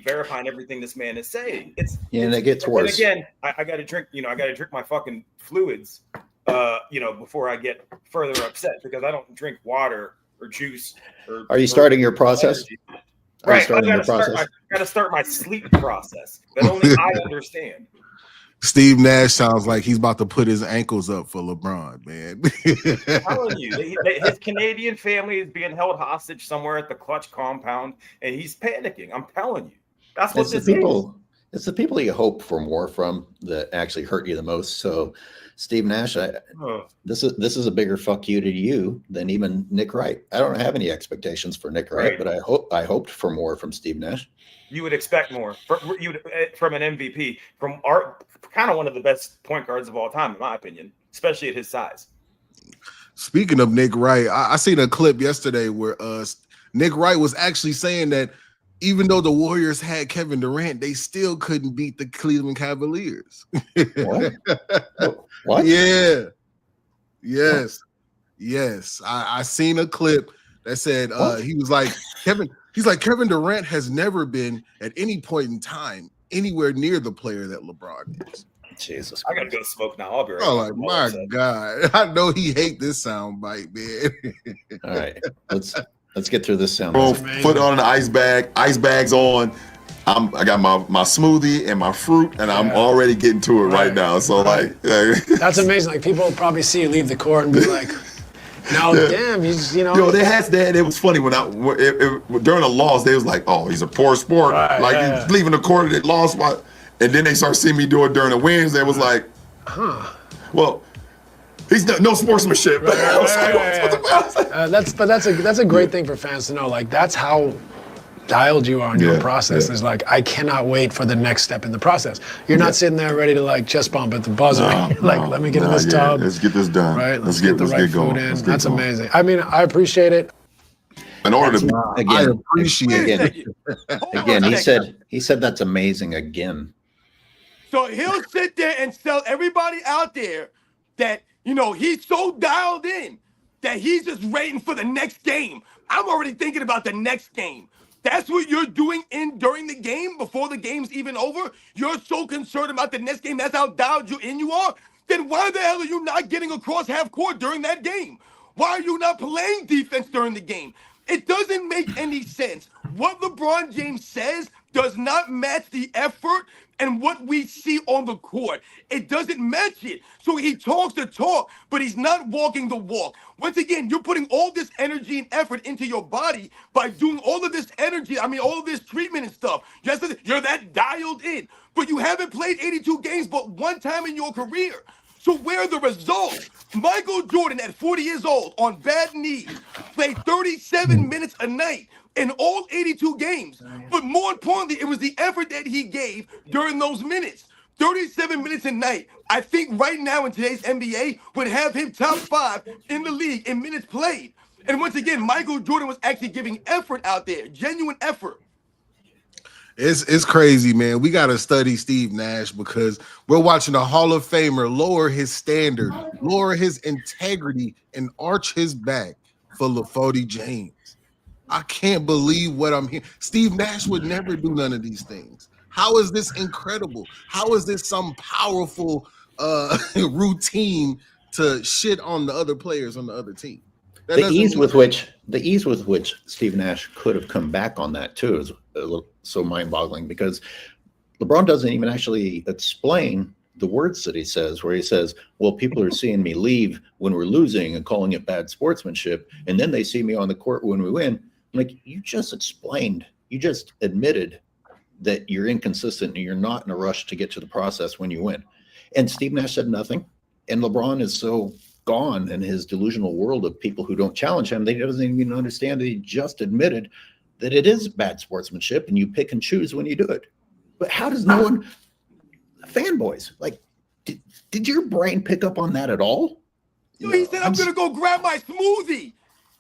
verifying everything this man is saying. And it gets worse. And again, I got to drink. I got to drink my fucking fluids. Before I get further upset because I don't drink water or juice. Are you starting your process? Right. I got to start my sleep process that only I understand. Steve Nash sounds like he's about to put his ankles up for LeBron, man. I'm telling you, his Canadian family is being held hostage somewhere at the Clutch compound, and he's panicking. I'm telling you, that's what this is. It's the people you hope for more from that actually hurt you the most. So, Steve Nash, this is a bigger fuck you to you than even Nick Wright. I don't have any expectations for Nick Wright, but I hoped for more from Steve Nash. You would expect more from an MVP, from kind of one of the best point guards of all time, in my opinion, especially at his size. Speaking of Nick Wright, I seen a clip yesterday where Nick Wright was actually saying that even though the Warriors had Kevin Durant, they still couldn't beat the Cleveland Cavaliers. What? What? Yeah. Yes. I seen a clip that said he was like Kevin Durant has never been at any point in time anywhere near the player that LeBron is. Jesus Christ. I gotta go smoke now. I'll be right back. Oh, like my God. I know he hate this soundbite, man. All right. Let's get through this sound. Boom, foot on the ice bags on. I got my smoothie and my fruit, and I'm already getting to it right now. So like, that's amazing. Like people will probably see you leave the court and be like, "No, damn, he's Yo, they had that. It was funny when during a loss, they was like, "Oh, he's a poor sport." He's leaving the court, they lost, and then they start seeing me do it during the wins. They was like, well. He's no sportsmanship. That's a great thing for fans to know. Like that's how dialed you are on your process. Is like I cannot wait for the next step in the process. You're not sitting there ready to like chest bump at the buzzer. Let me get in this tub. Let's get this done. Right. Let's get the right food in. That's amazing. I mean, I appreciate it. In order to again, I appreciate it. Again, he said that's amazing again. So he'll sit there and tell everybody out there that, he's so dialed in that he's just waiting for the next game. I'm already thinking about the next game. That's what you're doing during the game before the game's even over. You're so concerned about the next game. That's how dialed you are. Then why the hell are you not getting across half court during that game? Why are you not playing defense during the game? It doesn't make any sense. What LeBron James says does not match the effort and what we see on the court. It doesn't match it. So he talks the talk, but he's not walking the walk. Once again, you're putting all this energy and effort into your body by doing all of this all of this treatment and stuff. You're that dialed in, but you haven't played 82 games but one time in your career. So where are the results? Michael Jordan at 40 years old on bad knees played 37 minutes a night in all 82 games. But more importantly, it was the effort that he gave during those minutes. 37 minutes a night. I think right now in today's NBA would have him top 5 in the league in minutes played. And once again, Michael Jordan was actually giving effort out there, genuine effort. It's crazy, man. We got to study Steve Nash because we're watching a Hall of Famer lower his standard, lower his integrity, and arch his back for LeBron James. I can't believe what I'm hearing. Steve Nash would never do none of these things. How is this incredible? How is this some powerful routine to shit on the other players on the other team? The ease with which Steve Nash could have come back on that too is a little so mind-boggling because LeBron doesn't even actually explain the words that he says, where he says, well, people are seeing me leave when we're losing and calling it bad sportsmanship, and then they see me on the court when we win. I'm like, you just admitted that you're inconsistent and you're not in a rush to get to the process when you win. And Steve Nash said nothing. And LeBron is so gone in his delusional world of people who don't challenge him, they doesn't even understand that he just admitted that it is bad sportsmanship and you pick and choose when you do it. But how does no one, fanboys, like, did your brain pick up on that at all? Yo, he said, I'm going to go grab my smoothie.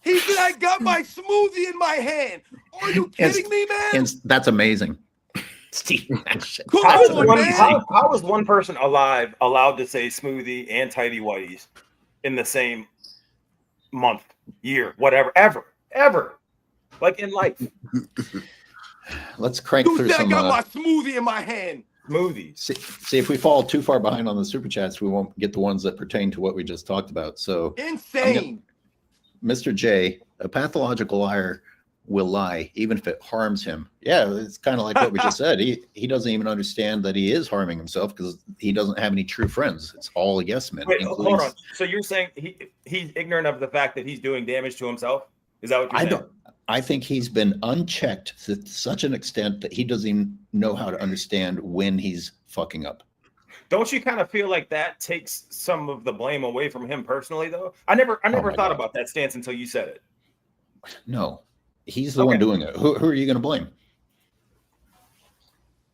He said, I got my smoothie in my hand. Are you kidding me, man? And that's amazing. Steve Nash. How is one person alive allowed to say smoothie and tidy whities in the same month, year, whatever, ever, like in life? Let's crank Dude through said, some. I got my smoothie in my hand. Smoothies. See, if we fall too far behind on the super chats, we won't get the ones that pertain to what we just talked about. So insane. Mr. J, a pathological liar will lie even if it harms him. Yeah, it's kind of like what we just said. He doesn't even understand that he is harming himself because he doesn't have any true friends. It's all a yes men. Wait, hold on. So you're saying he's ignorant of the fact that he's doing damage to himself? Is that what you're saying? I think he's been unchecked to such an extent that he doesn't even know how to understand when he's fucking up. Don't you kind of feel like that takes some of the blame away from him personally, though? I never thought about that stance until you said it. No, he's the one doing it. Who are you going to blame?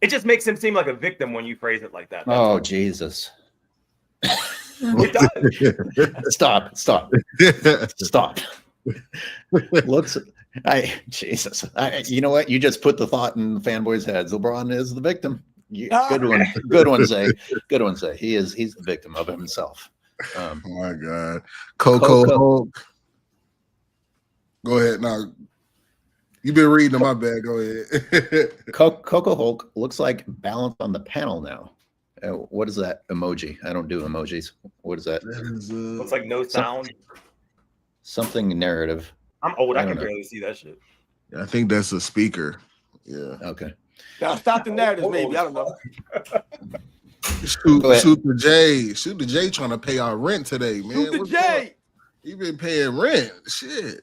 It just makes him seem like a victim when you phrase it like that. Oh, Jesus. It does. Stop. Jesus. You know what? You just put the thought in the fanboys' heads. LeBron is the victim. Good one, Zay. Good one, Zay. He's the victim of himself. Oh my God. Coco Hulk. Go ahead. Now, you've been reading my bad. Go ahead. Coco Hulk looks like balance on the panel now. What is that emoji? I don't do emojis. What is that? Looks like no sound. Something narrative. I'm old. I don't can know. barely see that shit. I think that's a speaker. Yeah. Okay. Now stop the narratives, maybe. I don't know. Shoot the J. Shoot the J trying to pay our rent today, man. Shoot the What's J. He been paying rent. Shit.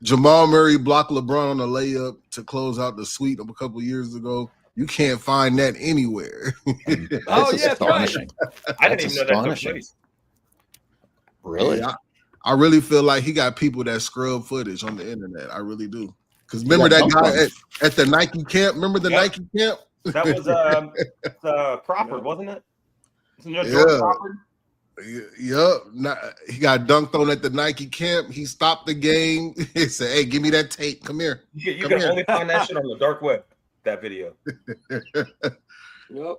Jamal Murray blocked LeBron on a layup to close out the sweep a couple years ago. You can't find that anywhere. Oh, yeah, that's right. I didn't even know that took place. Really? Yeah, I really feel like he got people that scrub footage on the internet. I really do. Because remember that guy at the Nike camp? Remember the Nike camp? That was Crawford, wasn't it? Yeah. Crawford? Yep. He got dunked on at the Nike camp. He stopped the game. He said, "Hey, give me that tape. Come here." You can only find that shit on the dark web. That video. Yep.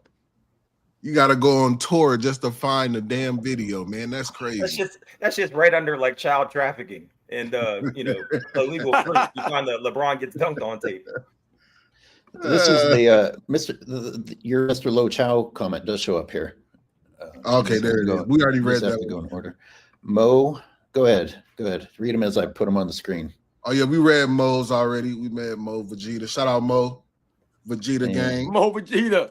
You got to go on tour just to find the damn video, man. That's crazy. That's just right under like child trafficking and illegal print. You find the LeBron gets dunked on tape. This is the your Mr. Lo Chow comment does show up here. Okay, there it is. We already read that. To go in order. Mo, go ahead. Read them as I put them on the screen. Oh yeah, we read Mo's already. We met Mo Vegeta. Shout out Mo Vegeta gang. Mo Vegeta.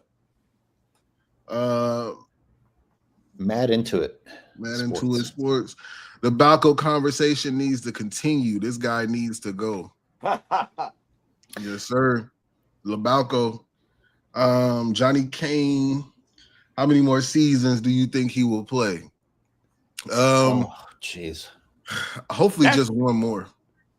Mad into it. Into it sports. The Balco conversation needs to continue. This guy needs to go. Yes, sir. LeBalco. Johnny Kane. How many more seasons do you think he will play? Jeez. Hopefully just one more.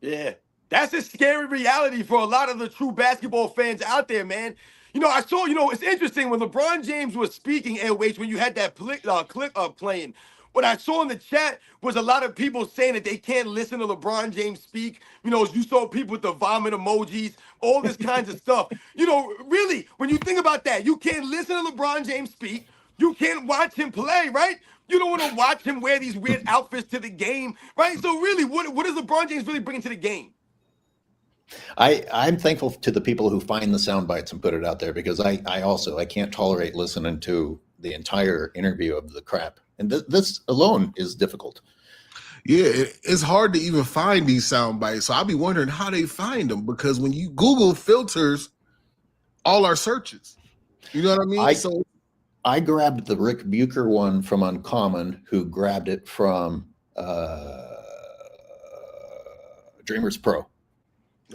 Yeah. That's a scary reality for a lot of the true basketball fans out there, man. I saw, it's interesting when LeBron James was speaking, Airways, when you had that clip playing. What I saw in the chat was a lot of people saying that they can't listen to LeBron James speak. You saw people with the vomit emojis, all this kinds of stuff. Really, when you think about that, you can't listen to LeBron James speak. You can't watch him play, right? You don't want to watch him wear these weird outfits to the game, right? So really, what is LeBron James really bringing to the game? I'm thankful to the people who find the sound bites and put it out there, because I can't tolerate listening to the entire interview of the crap. And this alone is difficult. Yeah, it's hard to even find these sound bites. So I'll be wondering how they find them, because when you Google filters all our searches, you know what I mean? I grabbed the Ric Bucher one from Uncommon, who grabbed it from Dreamers Pro.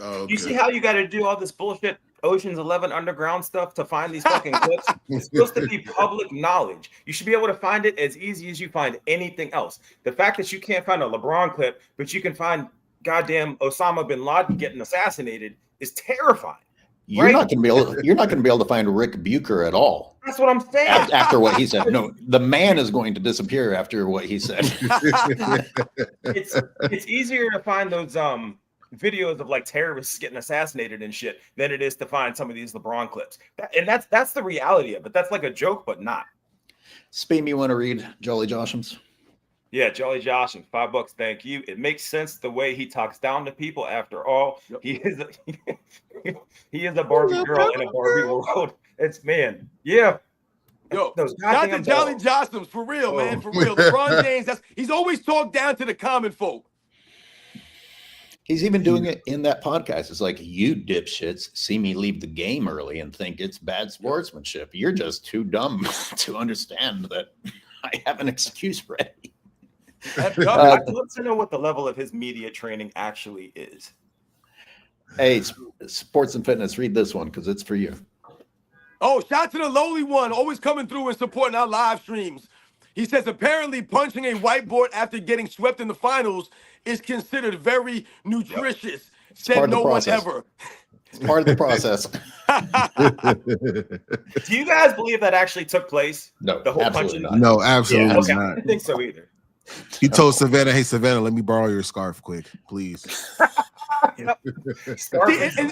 Oh, okay. You see how you got to do all this bullshit Ocean's 11 underground stuff to find these fucking clips? It's supposed to be public knowledge. You should be able to find it as easy as you find anything else. The fact that you can't find a LeBron clip, but you can find goddamn Osama bin Laden getting assassinated is terrifying. You're not going to be able to find Ric Bucher at all. That's what I'm saying. After what he said. No, the man is going to disappear after what he said. It's easier to find those videos of like terrorists getting assassinated and shit than it is to find some of these LeBron clips. That's the reality of it. That's like a joke, but not. Spame, you want to read Jolly Joshams? Yeah, Jolly Joshams, $5, thank you. It makes sense the way he talks down to people. After all, he is a Barbie girl in a Barbie world. It's yeah. Yo, shout out to Jolly Joshams, for real, man, for real. LeBron James, he's always talked down to the common folk. He's even doing it in that podcast. It's like, you dipshits see me leave the game early and think it's bad sportsmanship. You're just too dumb to understand that I have an excuse ready. I'd love to know what the level of his media training actually is. Hey, Sports and Fitness, read this one because it's for you. Oh, shout out to the lowly one, always coming through and supporting our live streams. He says, apparently punching a whiteboard after getting swept in the finals is considered very nutritious. Yep. Said no one ever. It's part of the process. Do you guys believe that actually took place? No, the whole absolutely punching? not. No, absolutely not. I didn't think so either. He told Savannah, "Hey, Savannah, let me borrow your scarf quick, please." See,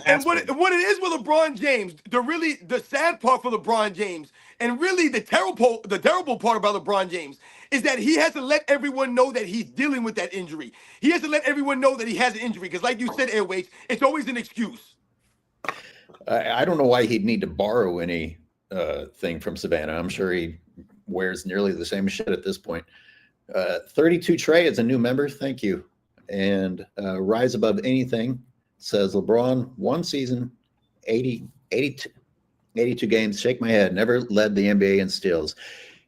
and what it is with LeBron James, the sad part for LeBron James, and really the terrible part about LeBron James is that he has to let everyone know that he's dealing with that injury. He has to let everyone know that he has an injury, because like you said, Airways, it's always an excuse. I don't know why he'd need to borrow any thing from Savannah. I'm sure he wears nearly the same shit at this point. 32 Trey is a new member. Thank you. And Rise Above Anything says LeBron, one season, 82 games, shake my head, never led the NBA in steals.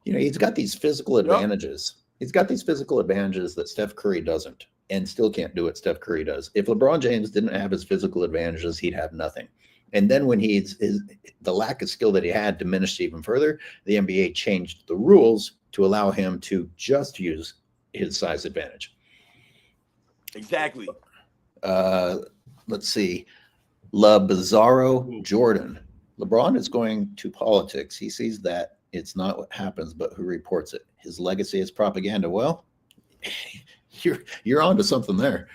You know, he's got these physical advantages. He's got these physical advantages that Steph Curry doesn't, and still can't do what Steph Curry does. If LeBron James didn't have his physical advantages, he'd have nothing. And then when the lack of skill that he had diminished even further, the NBA changed the rules to allow him to just use his size advantage. Exactly. Let's see. La Bizarro Jordan. LeBron is going to politics. He sees that it's not what happens, but who reports it. His legacy is propaganda. Well, you're onto something there.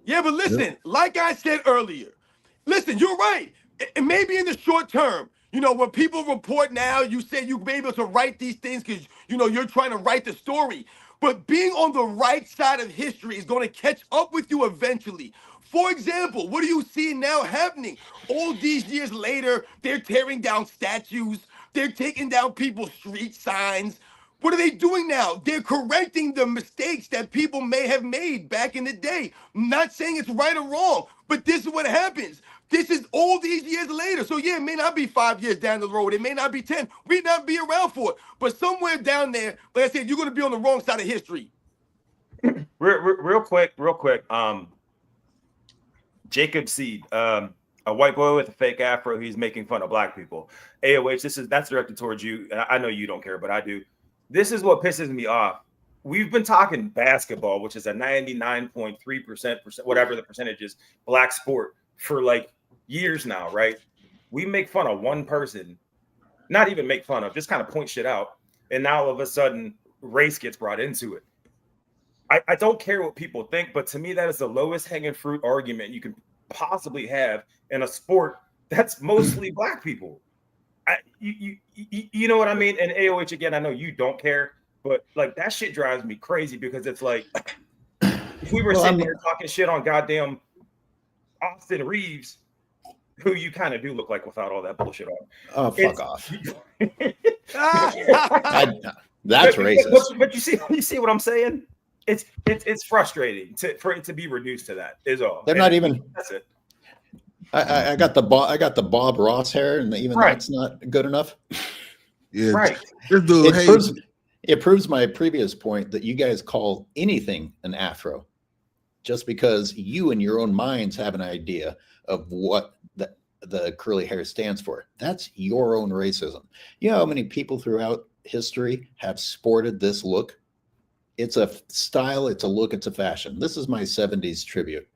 Yeah, but listen, like I said earlier, listen, you're right. And maybe in the short term, you know, when people report now, you say you may be able to write these things because, you know, you're trying to write the story. But being on the right side of history is going to catch up with you eventually. For example, what are you seeing now happening? All these years later, they're tearing down statues. They're taking down people's street signs. What are they doing now? They're correcting the mistakes that people may have made back in the day. I'm not saying it's right or wrong, but this is what happens. This is all these years later. So yeah, it may not be 5 years down the road. It may not be 10. We may not be around for it. But somewhere down there, like I said, you're going to be on the wrong side of history. Real quick. Jacob Seed, a white boy with a fake afro. He's making fun of black people. AOH, that's directed towards you. I know you don't care, but I do. This is what pisses me off. We've been talking basketball, which is a 99.3%, whatever the percentage is, black sport for like years now, right? We make fun of one person, not even make fun of, just kind of point shit out. And now all of a sudden, race gets brought into it. I don't care what people think, but to me, that is the lowest hanging fruit argument you can possibly have in a sport that's mostly black people. You know what I mean? And AOH, again, I know you don't care, but like that shit drives me crazy because it's like if we were sitting here talking shit on goddamn Austin Reeves, who you kind of do look like without all that bullshit on. Oh, fuck off. That's racist. But you see what I'm saying? It's frustrating for it to be reduced to that is all. They're not even. That's it. I got the Bob Ross hair, and even that's not good enough. Yeah, right. It proves my previous point that you guys call anything an afro, just because you in your own minds have an idea of what the curly hair stands for. That's your own racism. You know how many people throughout history have sported this look? It's a style, it's a look, it's a fashion. This is my 70s tribute.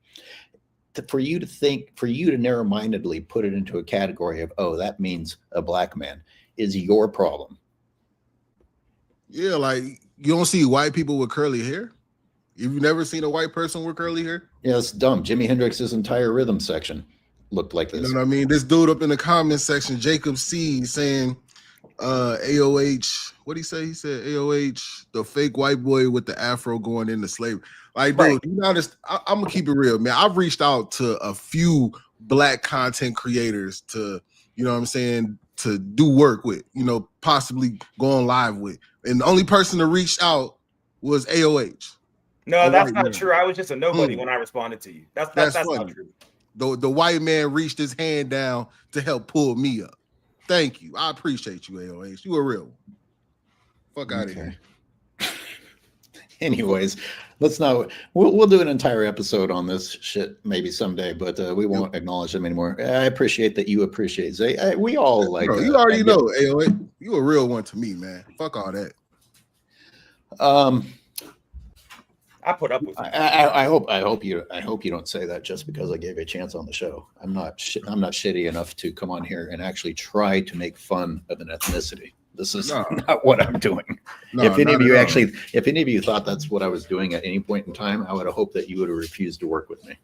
For you to narrow-mindedly put it into a category of, oh, that means a black man, is your problem. Yeah, like you don't see white people with curly hair? You've never seen a white person with curly hair? Yeah, it's dumb. Jimi Hendrix's entire rhythm section looked like this. You know what I mean? This dude up in the comment section, Jacob C, saying AOH, what'd he say? He said AOH, the fake white boy with the afro going into slavery. Like, dude, you know, I'm gonna keep it real, man. I've reached out to a few black content creators to, you know what I'm saying, to do work with, you know, possibly go on live with. And the only person that reached out was AOH. No, that's not true. I was just a nobody when I responded to you. That's not true. The white man reached his hand down to help pull me up. Thank you. I appreciate you, AOH. You a real one. Fuck out of here. Anyways, we'll do an entire episode on this shit maybe someday, but we won't acknowledge them anymore. I appreciate that you appreciate Zay. We all like. Bro, you already know, AOH. You a real one to me, man. Fuck all that. I put up with it. I hope you don't say that just because I gave you a chance on the show. I'm not shitty enough to come on here and actually try to make fun of an ethnicity. This is not what I'm doing. No, if any of you thought that's what I was doing at any point in time, I would have hoped that you would have refused to work with me.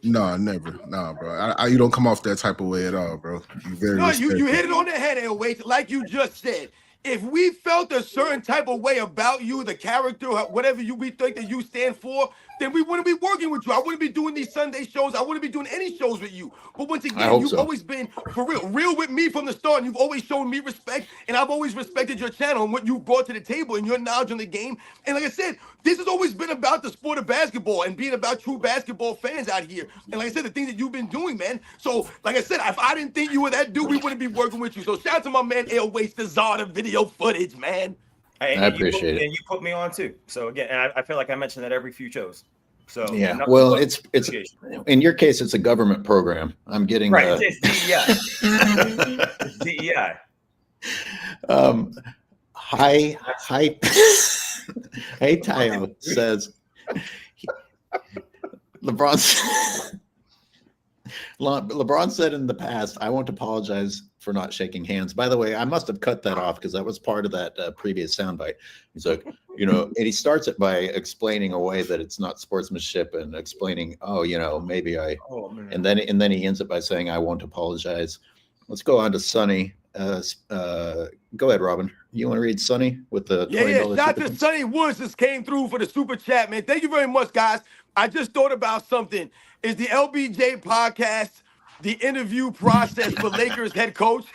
No, never. No, bro. You don't come off that type of way at all, bro. You hit it on the head, AOH. Like you just said, if we felt a certain type of way about you, the character, whatever we think that you stand for, then we wouldn't be working with you. I wouldn't be doing these Sunday shows. I wouldn't be doing any shows with you. But once I again, hope you've so. always been for real with me from the start. And you've always shown me respect, and I've always respected your channel and what you brought to the table and your knowledge on the game. And like I said, this has always been about the sport of basketball and being about true basketball fans out here. And like I said, the things that you've been doing, man. So like I said, if I didn't think you were that dude, we wouldn't be working with you. So shout out to my man Ail Waste, the czar of video footage, man. I appreciate it. And you put me on too. So again, and I feel like I mention that every few shows. So yeah, well, it's in your case, it's a government program. I'm getting right. It's DEI. It's DEI. Hi, hey, Tayo says LeBron said in the past, I won't apologize for not shaking hands. By the way, I must have cut that off because that was part of that previous soundbite. He's like, and he starts it by explaining away that it's not sportsmanship and explaining, maybe and then he ends it by saying, I won't apologize. Let's go on to Sonny. Go ahead, Robin. You want to read Sonny with the $20? Shout out to Sonny Woods just came through for the super chat, man. Thank you very much, guys. I just thought about something. Is the LBJ podcast the interview process for Lakers head coach?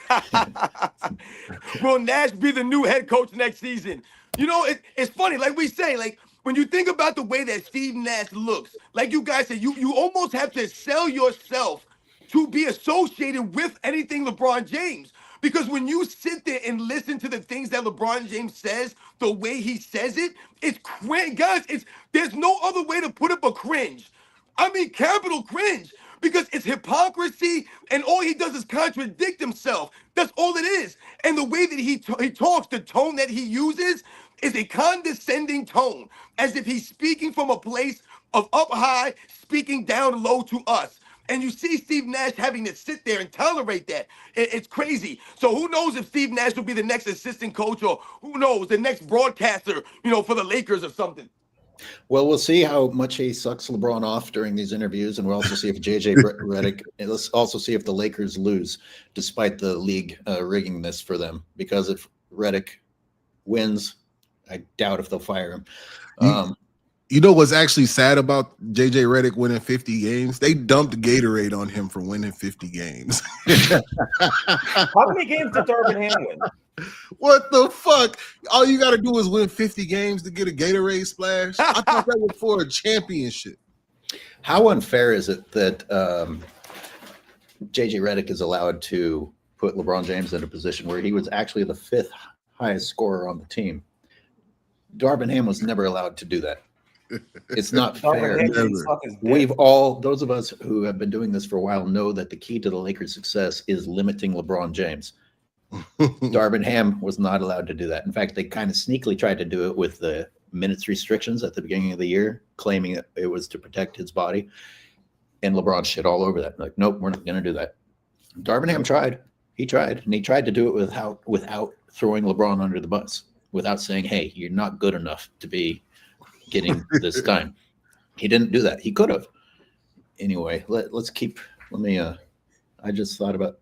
Will Nash be the new head coach next season? It's funny. Like we say, like when you think about the way that Steve Nash looks, like you guys said, you almost have to sell yourself to be associated with anything LeBron James. Because when you sit there and listen to the things that LeBron James says, the way he says it, it's cringe. Guys, there's no other way to put it but cringe. I mean, capital cringe. Because it's hypocrisy, and all he does is contradict himself. That's all it is. And the way that he talks, the tone that he uses is a condescending tone, as if he's speaking from a place of up high, speaking down low to us. And you see Steve Nash having to sit there and tolerate that. It's crazy. So who knows if Steve Nash will be the next assistant coach, or who knows, the next broadcaster, for the Lakers or something. Well, we'll see how much he sucks LeBron off during these interviews, and we'll also see if JJ Redick, and let's also see if the Lakers lose, despite the league rigging this for them. Because if Redick wins, I doubt if they'll fire him. You know what's actually sad about JJ Redick winning 50 games? They dumped Gatorade on him for winning 50 games. How many games did Darvin Ham win? What the fuck? All you got to do is win 50 games to get a Gatorade splash? I thought that was for a championship. How unfair is it that JJ Redick is allowed to put LeBron James in a position where he was actually the 5th highest scorer on the team? Darvin Ham was never allowed to do that. It's not fair. Those of us who have been doing this for a while know that the key to the Lakers' success is limiting LeBron James. Darvin Ham was not allowed to do that. In fact, they kind of sneakily tried to do it with the minutes restrictions at the beginning of the year, claiming it was to protect his body. And LeBron shit all over that. Like, nope, we're not going to do that. Darvin Ham tried. He tried. And he tried to do it without throwing LeBron under the bus, without saying, hey, you're not good enough to be getting this time. He didn't do that. He could have. Anyway, I just thought about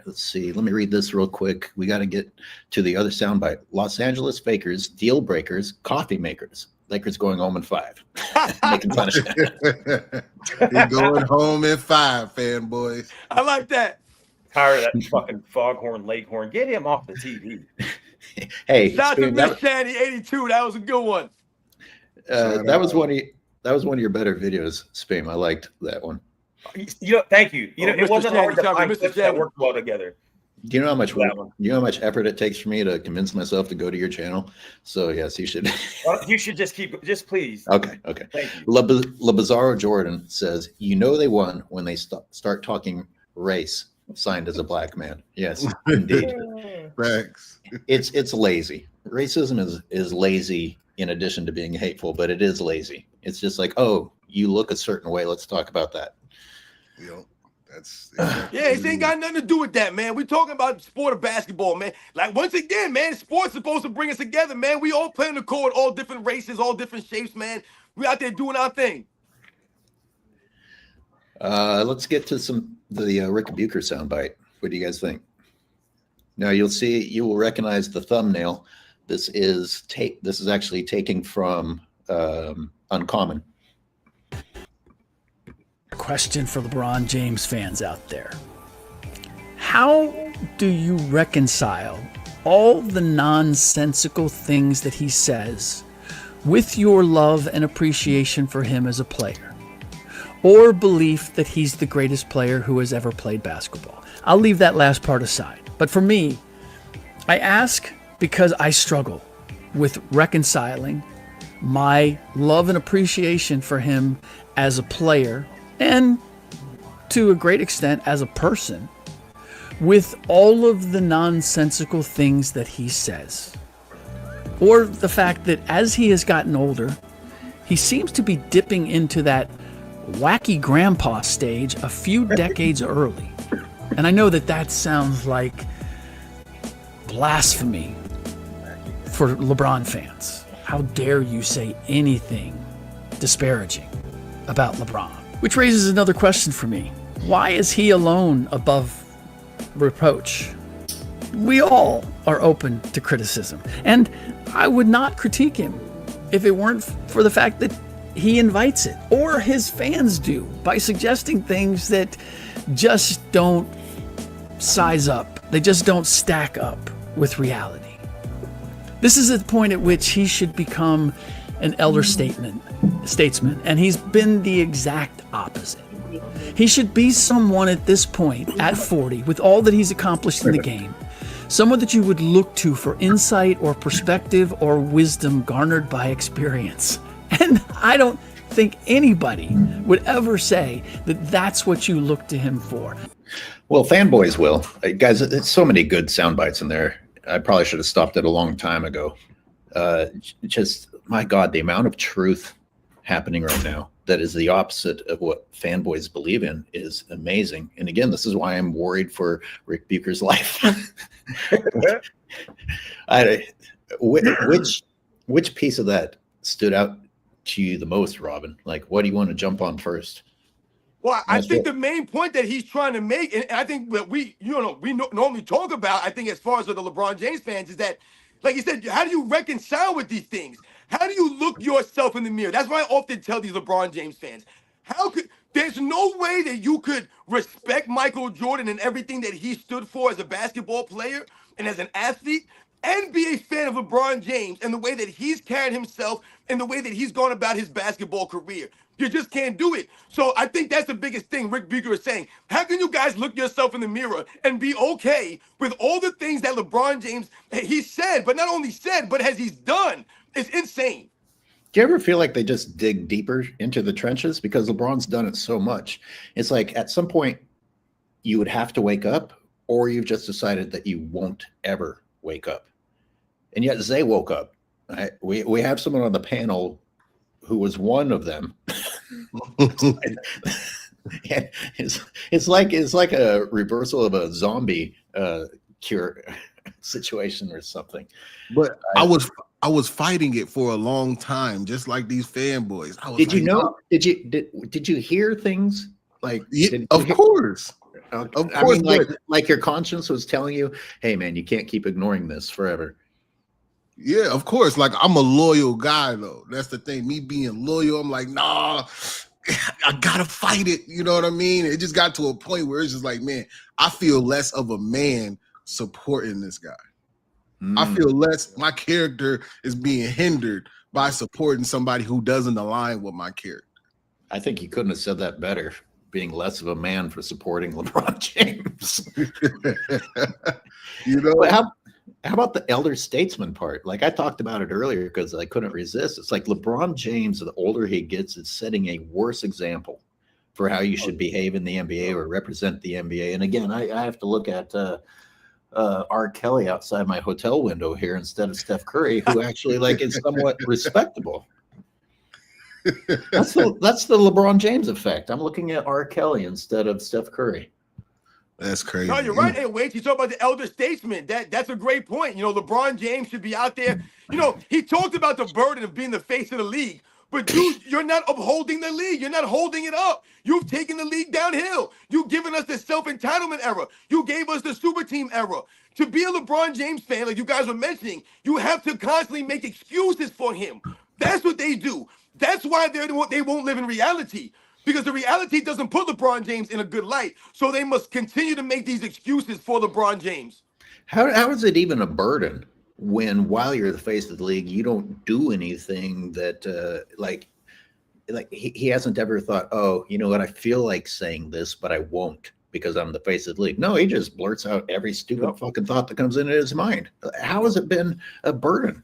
let's see. Let me read this real quick. We got to get to the other soundbite. Los Angeles Fakers, deal breakers, coffee makers. Lakers going home in 5. Making fun of it. You're going home in 5, fanboys. I like that. Tired of that fucking foghorn, leghorn. Get him off the TV. Hey, shout out to Miss Shandy 82. That was a good one. That was one of your better videos, Spam. I liked that one. Thank you. It wasn't hard to find Mr. clips that worked well together. Do you know how much effort it takes for me to convince myself to go to your channel? So yes, you should. You should just please. Okay. Thank you. La Bizarro Jordan says, they won when they start talking race, signed as a black man. Yes, indeed. Thanks. It's lazy. Racism is lazy in addition to being hateful, but it is lazy. It's just like, oh, you look a certain way. Let's talk about that. It ain't got nothing to do with that, man. We're talking about the sport of basketball, man. Like, once again, man, sports supposed to bring us together, man. We all play on the court, all different races, all different shapes, man. We out there doing our thing. Let's get to the Ric Bucher soundbite. What do you guys think? Now you will recognize the thumbnail. This is actually taken from Uncommon. question for LeBron James fans out there. How do you reconcile all the nonsensical things that he says with your love and appreciation for him as a player, or belief that he's the greatest player who has ever played basketball? I'll leave that last part aside. But for me, I ask because I struggle with reconciling my love and appreciation for him as a player, and to a great extent as a person, with all of the nonsensical things that he says. Or the fact that as he has gotten older, he seems to be dipping into that wacky grandpa stage a few decades early. And I know that that sounds like blasphemy for LeBron fans. How dare you say anything disparaging about LeBron? Which raises another question for me. Why is he alone above reproach? We all are open to criticism, and I would not critique him if it weren't for the fact that he invites it, or his fans do, by suggesting things that just don't size up. They just don't stack up with reality. This is the point at which he should become an elder statesman, and he's been the exact opposite. He should be someone at this point, at 40, with all that he's accomplished in the game, someone that you would look to for insight or perspective or wisdom garnered by experience. And I don't think anybody would ever say that that's what you look to him for. Well, fanboys will. Guys, it's so many good sound bites in there. I probably should have stopped it a long time ago. Just, my God, the amount of truth happening right now that is the opposite of what fanboys believe in is amazing. And again, this is why I'm worried for Ric Bucher's life. Which piece of that stood out to you the most, Robin? Like, what do you want to jump on first? Well, I think the main point that he's trying to make, and I think that we normally talk about, I think as far as with the LeBron James fans, is that, like you said, how do you reconcile with these things? How do you look yourself in the mirror? That's why I often tell these LeBron James fans, there's no way that you could respect Michael Jordan and everything that he stood for as a basketball player and as an athlete, and be a fan of LeBron James and the way that he's carried himself and the way that he's gone about his basketball career. You just can't do it. So I think that's the biggest thing Ric Bucher is saying. How can you guys look yourself in the mirror and be okay with all the things that LeBron James, he said, but not only said, but has he's done? It's insane. Do you ever feel like they just dig deeper into the trenches? Because LeBron's done it so much. It's like at some point you would have to wake up, or you've just decided that you won't ever wake up. And yet Zay woke up. Right? We have someone on the panel who was one of them. It's like a reversal of a zombie cure situation or something. But I was fighting it for a long time, just like these fanboys. Did you know? Did you hear things like? Of course. Of course, I mean, like your conscience was telling you, "Hey, man, you can't keep ignoring this forever." Yeah, of course. Like, I'm a loyal guy, though. That's the thing. Me being loyal, I'm like, nah, I gotta fight it. You know what I mean? It just got to a point where it's just like, man, I feel less of a man supporting this guy. I feel less, my character is being hindered by supporting somebody who doesn't align with my character. I think you couldn't have said that better, being less of a man for supporting LeBron James. You know, but how about the elder statesman part? Like I talked about it earlier because I couldn't resist. It's like LeBron James, the older he gets, is setting a worse example for how you should behave in the NBA or represent the NBA. And again, I have to look at R. Kelly outside my hotel window here instead of Steph Curry, who actually like is somewhat respectable. That's the LeBron James effect. I'm looking at R. Kelly instead of Steph Curry. That's crazy. No, you're right. Hey, wait, you talk about the elder statesman. That's a great point. You know, LeBron James should be out there. You know, he talked about the burden of being the face of the league, but you're not upholding the league. You're not holding it up. You've taken the league downhill. You've given us the self-entitlement era. You gave us the super team era. To be a LeBron James fan, like you guys were mentioning, you have to constantly make excuses for him. That's what they do. That's why they won't live in reality. because the reality doesn't put LeBron James in a good light. So they must continue to make these excuses for LeBron James. How is it even a burden when while you're the face of the league, you don't do anything that like he hasn't ever thought, oh, you know what, I feel like saying this, but I won't because I'm the face of the league. No, he just blurts out every stupid fucking thought that comes into his mind. How has it been a burden?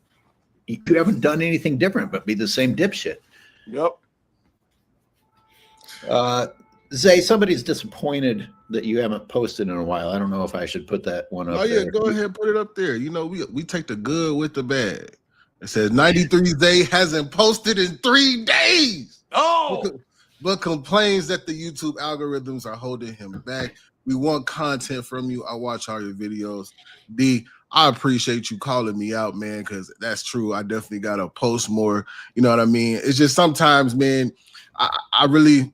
You haven't done anything different but be the same dipshit. Yep. Zay, somebody's disappointed that you haven't posted in a while. I don't know if I should put that one up. Oh yeah, there. go ahead, put it up there. You know, we take the good with the bad. It says 93 Zay hasn't posted in 3 days. Oh, but complains that the YouTube algorithms are holding him back. We want content from you. I watch all your videos. D, I appreciate you calling me out, man, because that's true. I definitely gotta post more. You know what I mean? It's just sometimes, man, I really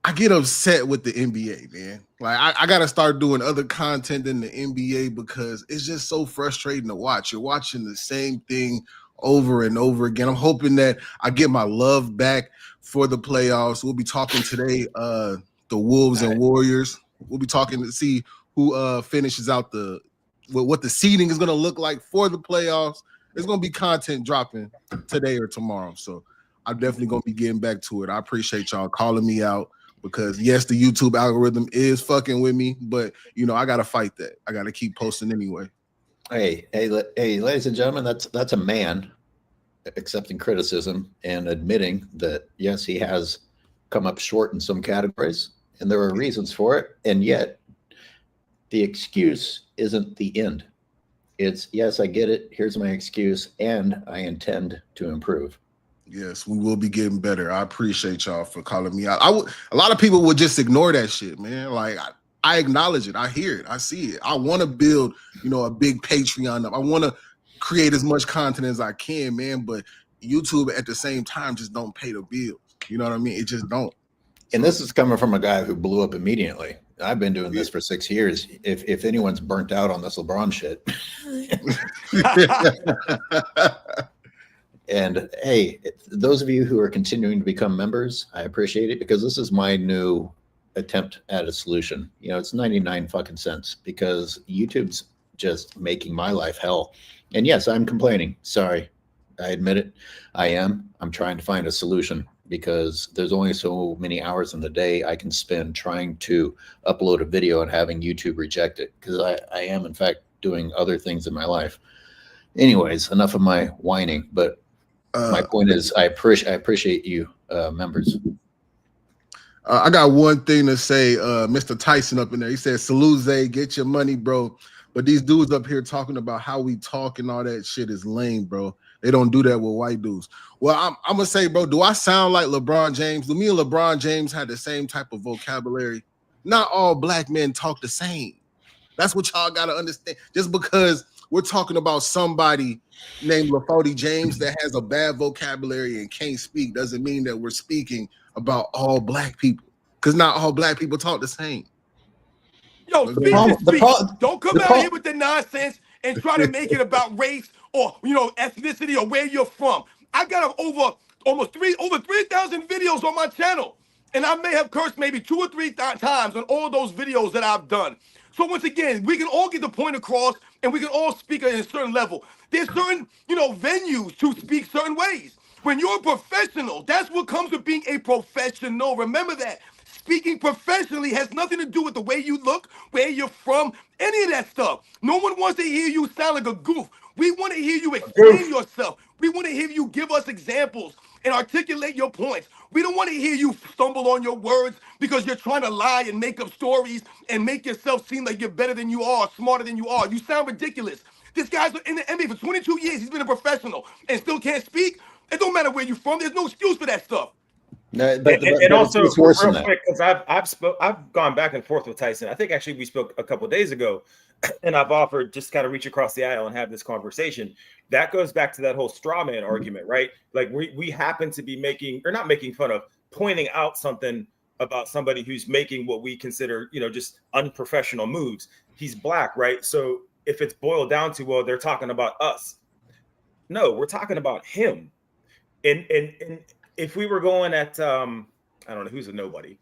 I get upset with the NBA, man. Like I gotta start doing other content than the NBA because it's just so frustrating to watch. You're watching the same thing over and over again. I'm hoping that I get my love back for the playoffs. We'll be talking today, the Wolves and Warriors. We'll be talking to see who finishes out what the seeding is gonna look like for the playoffs. There's gonna be content dropping today or tomorrow. So I'm definitely gonna be getting back to it. I appreciate y'all calling me out because yes, the YouTube algorithm is fucking with me, but you know, I gotta fight that. I gotta keep posting anyway. Hey, ladies and gentlemen, that's a man accepting criticism and admitting that yes, he has come up short in some categories, and there are reasons for it, and yet the excuse isn't the end. It's yes, I get it. Here's my excuse, and I intend to improve. Yes, we will be getting better. I appreciate y'all for calling me out. A lot of people would just ignore that shit, man. Like I acknowledge it. I hear it. I see it. I want to build, a big Patreon up. I want to create as much content as I can, man. But YouTube at the same time just don't pay the bills. You know what I mean? It just don't. And this is coming from a guy who blew up immediately. I've been doing this for 6 years. If anyone's burnt out on this LeBron shit. And hey, those of you who are continuing to become members, I appreciate it because this is my new attempt at a solution. It's 99 fucking cents because YouTube's just making my life hell. And yes, I'm complaining. Sorry. I admit it. I am. I'm trying to find a solution because there's only so many hours in the day I can spend trying to upload a video and having YouTube reject it because I am in fact doing other things in my life. Anyways, enough of my whining, but my point is I appreciate you members. I got one thing to say. Mr. Tyson up in there, he said, salute Zay, get your money, bro. But these dudes up here talking about how we talk and all that shit is lame, bro. They don't do that with white dudes. Well, I'm going to say, bro, do I sound like LeBron James? Do me and LeBron James have the same type of vocabulary? Not all black men talk the same. That's what y'all got to understand. Just because we're talking about somebody named LaFody James that has a bad vocabulary and can't speak doesn't mean that we're speaking about all black people because not all black people talk the same. Yo, don't come out here with the nonsense and try to make it about race or ethnicity or where you're from. I got over 3,000 videos on my channel, and I may have cursed maybe 2 or 3 times on all those videos that I've done. So once again, we can all get the point across, and we can all speak at a certain level. There's certain venues to speak certain ways. When you're a professional, that's what comes with being a professional. Remember that. Speaking professionally has nothing to do with the way you look, where you're from, any of that stuff. No one wants to hear you sound like a goof. We want to hear you explain yourself. We want to hear you give us examples and articulate your points. We don't want to hear you stumble on your words because you're trying to lie and make up stories and make yourself seem like you're better than you are, smarter than you are. You sound ridiculous. This guy's in the NBA for 22 years. He's been a professional and still can't speak. It don't matter where you're from. There's no excuse for that stuff. No, but also, it's worse real than quick, because I've gone back and forth with Tyson. I think actually we spoke a couple of days ago, and I've offered just kind of reach across the aisle and have this conversation. That goes back to that whole straw man argument, right? Like we happen to be not making fun of, pointing out something about somebody who's making what we consider, just unprofessional moves. He's black, right? So if it's boiled down to, well, they're talking about us. No, we're talking about him. And if we were going at I don't know who's a nobody.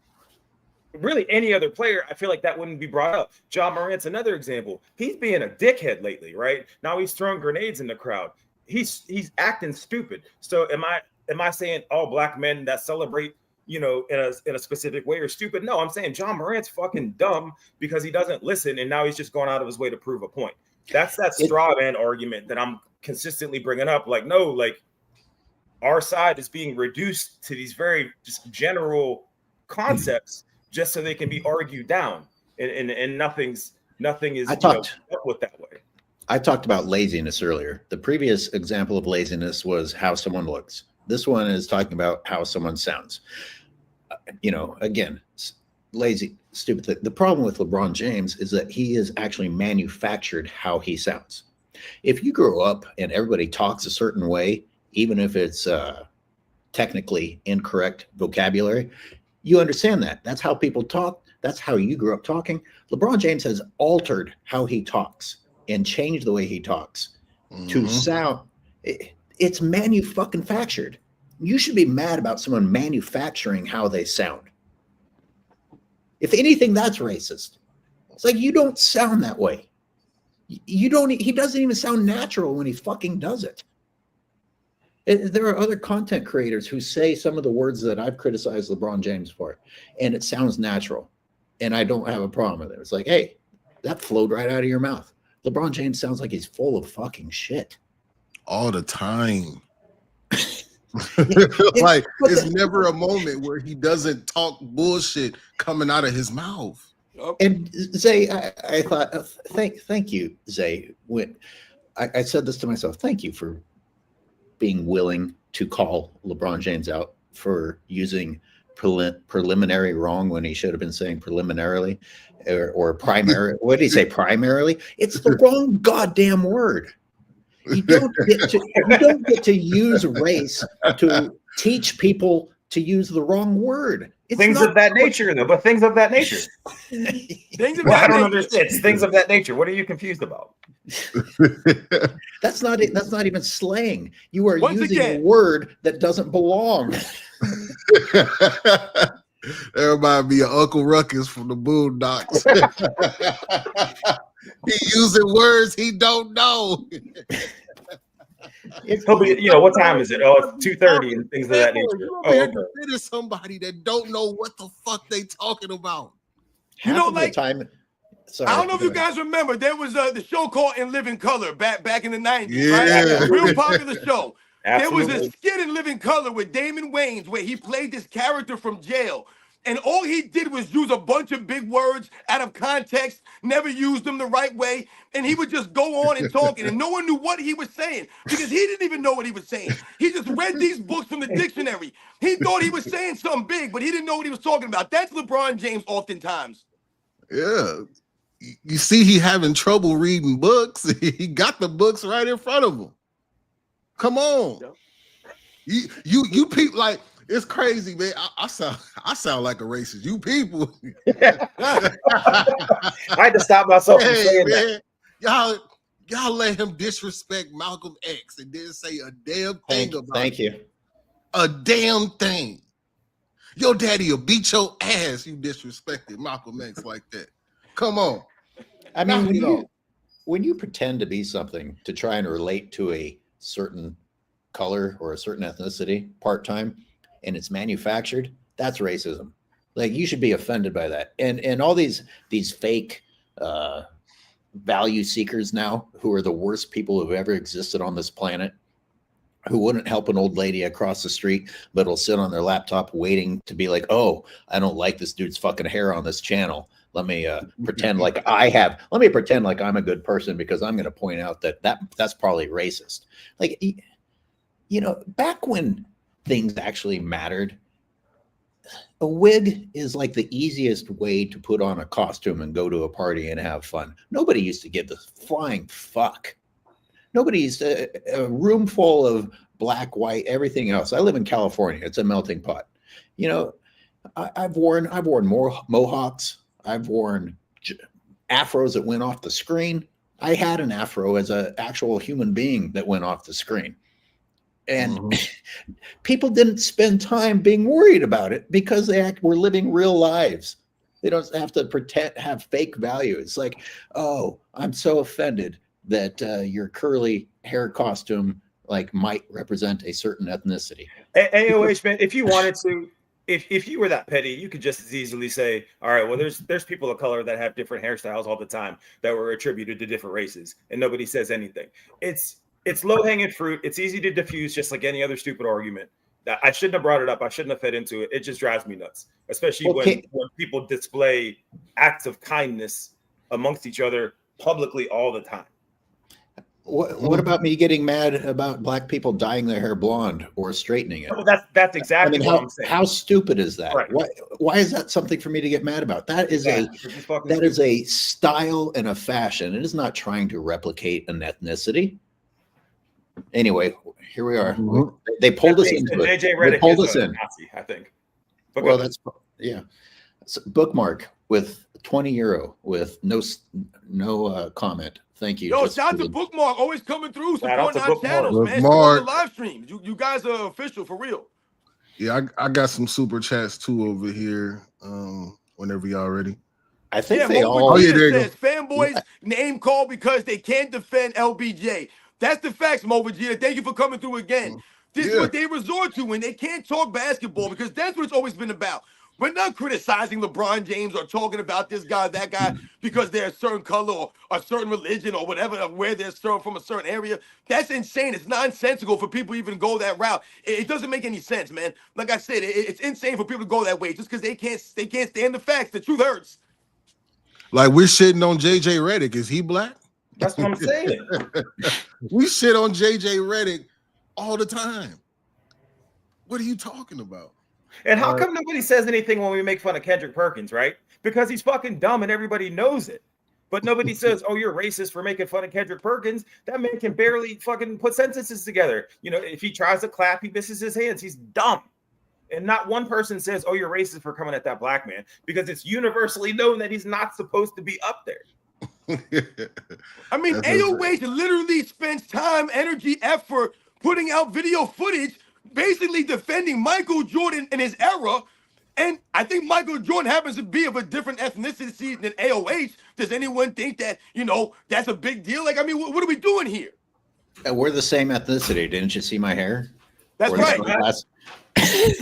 Really, any other player, I feel like that wouldn't be brought up. John Morant's another example. He's being a dickhead lately, right? Now he's throwing grenades in the crowd. He's acting stupid. So am I saying all black men that celebrate, in a specific way are stupid? No, I'm saying John Morant's fucking dumb because he doesn't listen, and now he's just going out of his way to prove a point. That's that straw man argument that I'm consistently bringing up. Like, no, like our side is being reduced to these very just general concepts just so they can be argued down, and nothing is up with that way. I talked about laziness earlier. The previous example of laziness was how someone looks. This one is talking about how someone sounds. Again, lazy, stupid thing. The problem with LeBron James is that he has actually manufactured how he sounds. If you grow up and everybody talks a certain way, even if it's technically incorrect vocabulary, you understand that. That's how people talk. That's how you grew up talking. LeBron James has altered how he talks and changed the way he talks to sound. It's manufactured. You should be mad about someone manufacturing how they sound. If anything, that's racist. It's like, you don't sound that way. He doesn't even sound natural when he fucking does it. There are other content creators who say some of the words that I've criticized LeBron James for, and it sounds natural, and I don't have a problem with it. It's like, hey, that flowed right out of your mouth. LeBron James sounds like he's full of fucking shit. All the time. Like, it's never a moment where he doesn't talk bullshit coming out of his mouth. And Zay, I thought, thank you, Zay. When I said this to myself, thank you for being willing to call LeBron James out for using preliminary wrong when he should have been saying preliminarily or primary. What did he say? Primarily? It's the wrong goddamn word. You don't get to use race to teach people to use the wrong word. It's things of that nature, though. But things of that nature. I don't understand. It's things of that nature. What are you confused about? That's not even slang. You are using a word that doesn't belong. Everybody be an Uncle Ruckus from the Boondocks. He using words he don't know. He'll be, what time is it? Oh, it's 2:30 and things of that nature. There's somebody that don't know what the fuck they talking about. Time. Sorry, I don't know if you guys remember, there was the show called In Living Color back in the 90s. Yeah. Right? Real popular show. Absolutely. There was a skit in Living Color with Damon Wayans where he played this character from jail. And all he did was use a bunch of big words out of context, never used them the right way. And he would just go on and talking, and no one knew what he was saying because he didn't even know what he was saying. He just read these books from the dictionary. He thought he was saying something big, but he didn't know what he was talking about. That's LeBron James oftentimes. Yeah. You see he having trouble reading books. He got the books right in front of him. Come on. You people, like, it's crazy, man. I sound like a racist. You people. I had to stop myself from saying man, that. Y'all let him disrespect Malcolm X and didn't say a damn thing about it. Thank you. A damn thing. Your daddy will beat your ass. You disrespected Malcolm X like that. Come on. I mean, when you pretend to be something to try and relate to a certain color or a certain ethnicity part-time, and it's manufactured, that's racism. Like, you should be offended by that. And all these fake value seekers now, who are the worst people who've ever existed on this planet, who wouldn't help an old lady across the street, but will sit on their laptop waiting to be like, oh, I don't like this dude's fucking hair on this channel. Let me pretend like let me pretend like I'm a good person because I'm going to point out that's probably racist. Like, back when things actually mattered, a wig is like the easiest way to put on a costume and go to a party and have fun. Nobody used to give the flying fuck. Nobody used to, a room full of black, white, everything else. I live in California. It's a melting pot. I've worn more mohawks. I've worn afros that went off the screen. I had an afro as an actual human being that went off the screen. And people didn't spend time being worried about it because were living real lives. They don't have to have fake value. It's like, oh, I'm so offended that your curly hair costume might represent a certain ethnicity. AOH, man, if you wanted to, if you were that petty, you could just as easily say, all right, well, there's people of color that have different hairstyles all the time that were attributed to different races, and nobody says anything. It's low-hanging fruit. It's easy to diffuse, just like any other stupid argument. I shouldn't have brought it up. I shouldn't have fed into it. It just drives me nuts, especially when people display acts of kindness amongst each other publicly all the time. What about me getting mad about black people dyeing their hair blonde or straightening it? Well, that's exactly what I'm saying. How stupid is that? Right. Why is that something for me to get mad about? That is a style and a fashion. It is not trying to replicate an ethnicity. Anyway, here we are. They pulled us into it. JJ Redick pulled us in. Nazi, I think. But well, that's So bookmark with 20 euro with no comment. Thank you. Yo, shout out to Bookmark, always coming through, supporting our channels, man. Bookmark. The live streams. You guys are official for real. Yeah, I got some super chats too over here. Whenever y'all ready. I think they all. Oh yeah, there you go. Fanboys name call because they can't defend LBJ. That's the facts, Mo Vegeta. Thank you for coming through again. This is what they resort to when they can't talk basketball, because that's what it's always been about. We're not criticizing LeBron James or talking about this guy, that guy, because they're a certain color or a certain religion or whatever, where they're from a certain area. That's insane. It's nonsensical for people to even go that route. It doesn't make any sense, man. Like I said, it's insane for people to go that way just because they can't stand the facts. The truth hurts. Like, we're shitting on JJ Redick. Is he black? That's what I'm saying. We shit on JJ Redick all the time. What are you talking about? And how come nobody says anything when we make fun of Kendrick Perkins, right? Because he's fucking dumb and everybody knows it. But nobody says, oh, you're racist for making fun of Kendrick Perkins. That man can barely fucking put sentences together. You know, if he tries to clap, he misses his hands. He's dumb. And not one person says, oh, you're racist for coming at that black man, because it's universally known that he's not supposed to be up there. I mean, AOH literally spends time, energy, effort putting out video footage basically defending Michael Jordan in his era. And I think Michael Jordan happens to be of a different ethnicity than AOH. Does anyone think that, that's a big deal? Like, I mean, what are we doing here? We're the same ethnicity. Didn't you see my hair? That's right.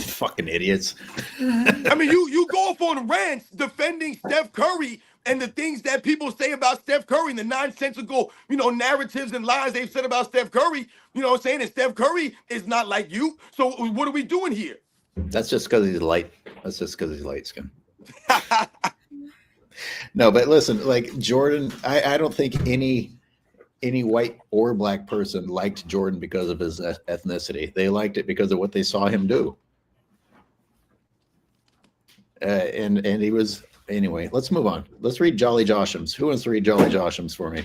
Fucking idiots. I mean, you go off on rants defending Steph Curry and the things that people say about Steph Curry and the nonsensical, narratives and lies they've said about Steph Curry, saying that Steph Curry is not like you. So what are we doing here? That's just because he's light. That's just because he's light skinned. No, but listen, like Jordan, I don't think any white or black person liked Jordan because of his ethnicity. They liked it because of what they saw him do. And he was, anyway, let's move on. Let's read Jolly Joshams. Who wants to read Jolly Joshams for me?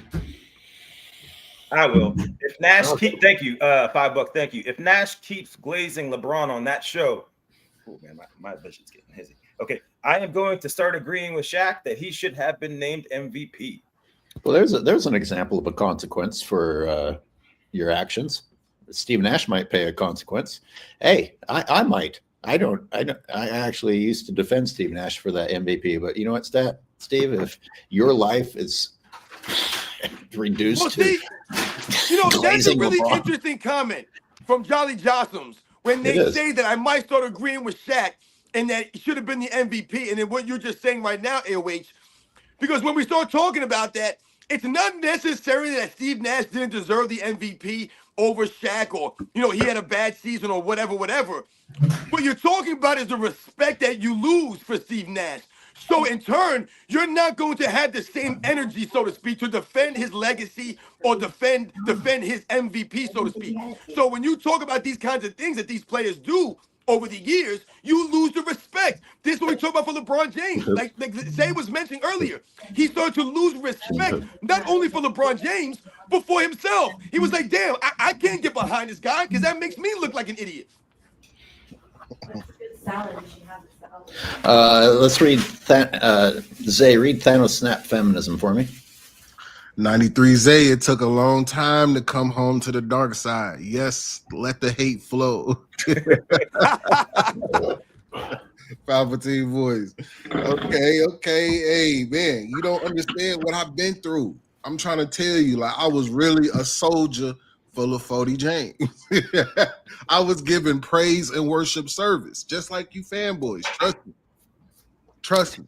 I will. If Nash thank you, $5, thank you. If Nash keeps glazing LeBron on that show, oh man, my vision's getting hazy. Okay, I am going to start agreeing with Shaq that he should have been named MVP. Well, there's an example of a consequence for your actions. Steve Nash might pay a consequence. Hey, I might. I actually used to defend Steve Nash for that MVP, but you know what, Steve? If your life is reduced to that's a really interesting comment from Jolly Jossums when they say that I might start agreeing with Shaq and that he should have been the MVP, and then what you're just saying right now, AOH, because when we start talking about that, it's not necessarily that Steve Nash didn't deserve the MVP over Shaq, or, he had a bad season or whatever. What you're talking about is the respect that you lose for Steve Nash. So in turn, you're not going to have the same energy, so to speak, to defend his legacy or defend his MVP, so to speak. So when you talk about these kinds of things that these players do over the years, you lose the respect. This is what we talk about for LeBron James. Like Zay was mentioning earlier, he started to lose respect, not only for LeBron James, but for himself. He was like, damn, I can't get behind this guy because that makes me look like an idiot. Let's read Zay, read Thanos Snap Feminism for me. 93 Zay, it took a long time to come home to the dark side. Yes, let the hate flow. Palpatine voice. Okay. Hey, man, you don't understand what I've been through. I'm trying to tell you, like, I was really a soldier full of 40 James. I was giving praise and worship service, just like you fanboys. Trust me.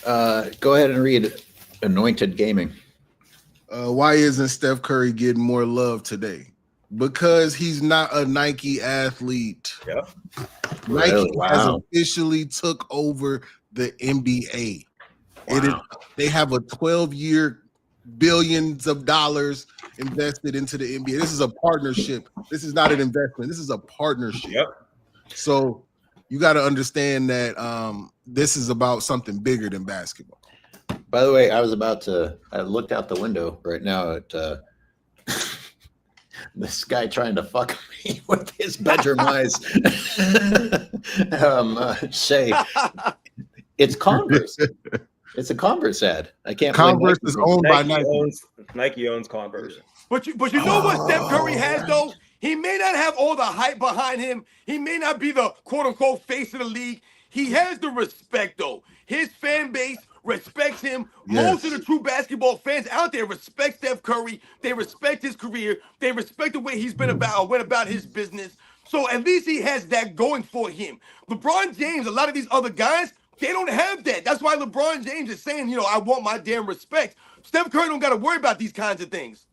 Go ahead and read Anointed Gaming. Why isn't Steph Curry getting more love today? Because he's not a Nike athlete. Yep. Nike has officially took over the NBA. Wow. They have a 12-year, billions of dollars invested into the NBA. This is a partnership. This is not an investment. This is a partnership. Yep. So you got to understand that this is about something bigger than basketball. By the way, I looked out the window right now at this guy trying to fuck me with his bedroom eyes. Shai, it's Converse. It's a Converse ad. I can't. Converse is owned by Nike. Nike owns Converse. But you know what Steph Curry has though? He may not have all the hype behind him. He may not be the quote unquote face of the league. He has the respect though. His fan base respects him. Yes. Most of the true basketball fans out there respect Steph Curry. They respect his career. They respect the way he's went about his business. So at least he has that going for him. LeBron James, a lot of these other guys, they don't have that. That's why LeBron James is saying, I want my damn respect. Steph Curry don't got to worry about these kinds of things.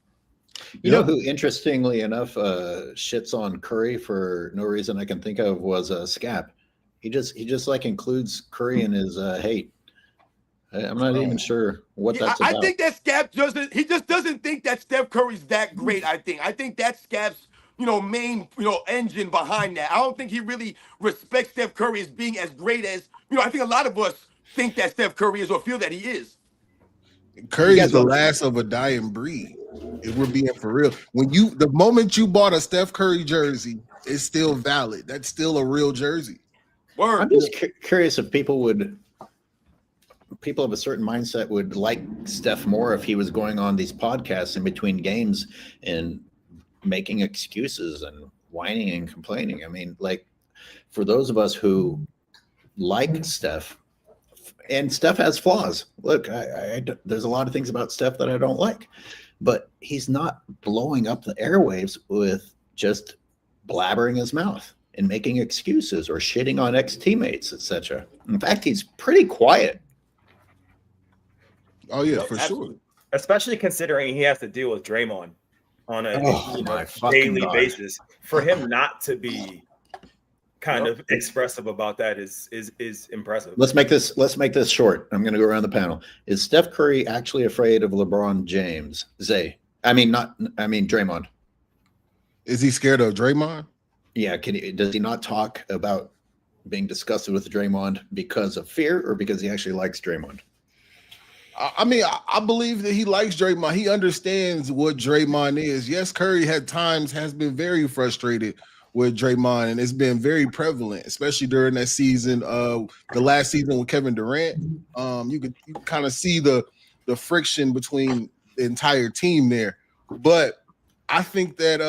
You know who, interestingly enough, shits on Curry for no reason I can think of was Scap. He just like includes Curry in his hate. I'm not even sure what that's about. I think that Scap doesn't think that Steph Curry's that great. I think that's Scap's main engine behind that. I don't think he really respects Steph Curry as being as great as I think a lot of us think that Steph Curry is or feel that he is. Curry is the last of a dying breed. If we're being for real, the moment you bought a Steph Curry jersey, it's still valid. That's still a real jersey. Word. I'm just curious if people of a certain mindset would like Steph more if he was going on these podcasts in between games and making excuses and whining and complaining. I mean, like, for those of us who like Steph, and Steph has flaws. Look, there's a lot of things about Steph that I don't like, but he's not blowing up the airwaves with just blabbering his mouth and making excuses or shitting on ex-teammates, etc. In fact, he's pretty quiet. Oh yeah, for sure. Especially considering he has to deal with Draymond on a daily basis. For him not to be kind of expressive about that is impressive. Let's make this short. I'm going to go around the panel. Is Steph Curry actually afraid of LeBron James? Draymond. Is he scared of Draymond? Yeah. Does he not talk about being disgusted with Draymond because of fear or because he actually likes Draymond? I mean, I believe that he likes Draymond. He understands what Draymond is. Yes, Curry has been very frustrated with Draymond, and it's been very prevalent, especially during that season, the last season with Kevin Durant. You kind of see the friction between the entire team there. But I think that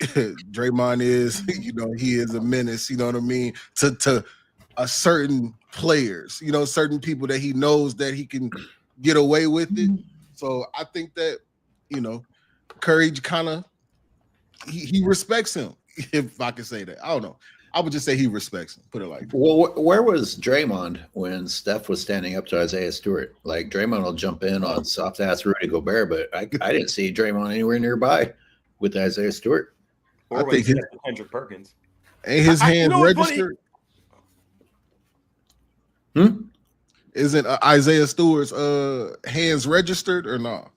Draymond is, he is a menace, you know what I mean, to a certain players, certain people that he knows that he can get away with it. So I think that, Curry kind of, he respects him, if I can say that. I don't know. I would just say he respects him, put it like that. Well, where was Draymond when Steph was standing up to Isaiah Stewart? Like, Draymond will jump in on soft-ass Rudy Gobert, but I didn't see Draymond anywhere nearby with Isaiah Stewart. Or I think Kendrick Perkins. Ain't his hands registered? Isn't Isaiah Stewart's hands registered or not?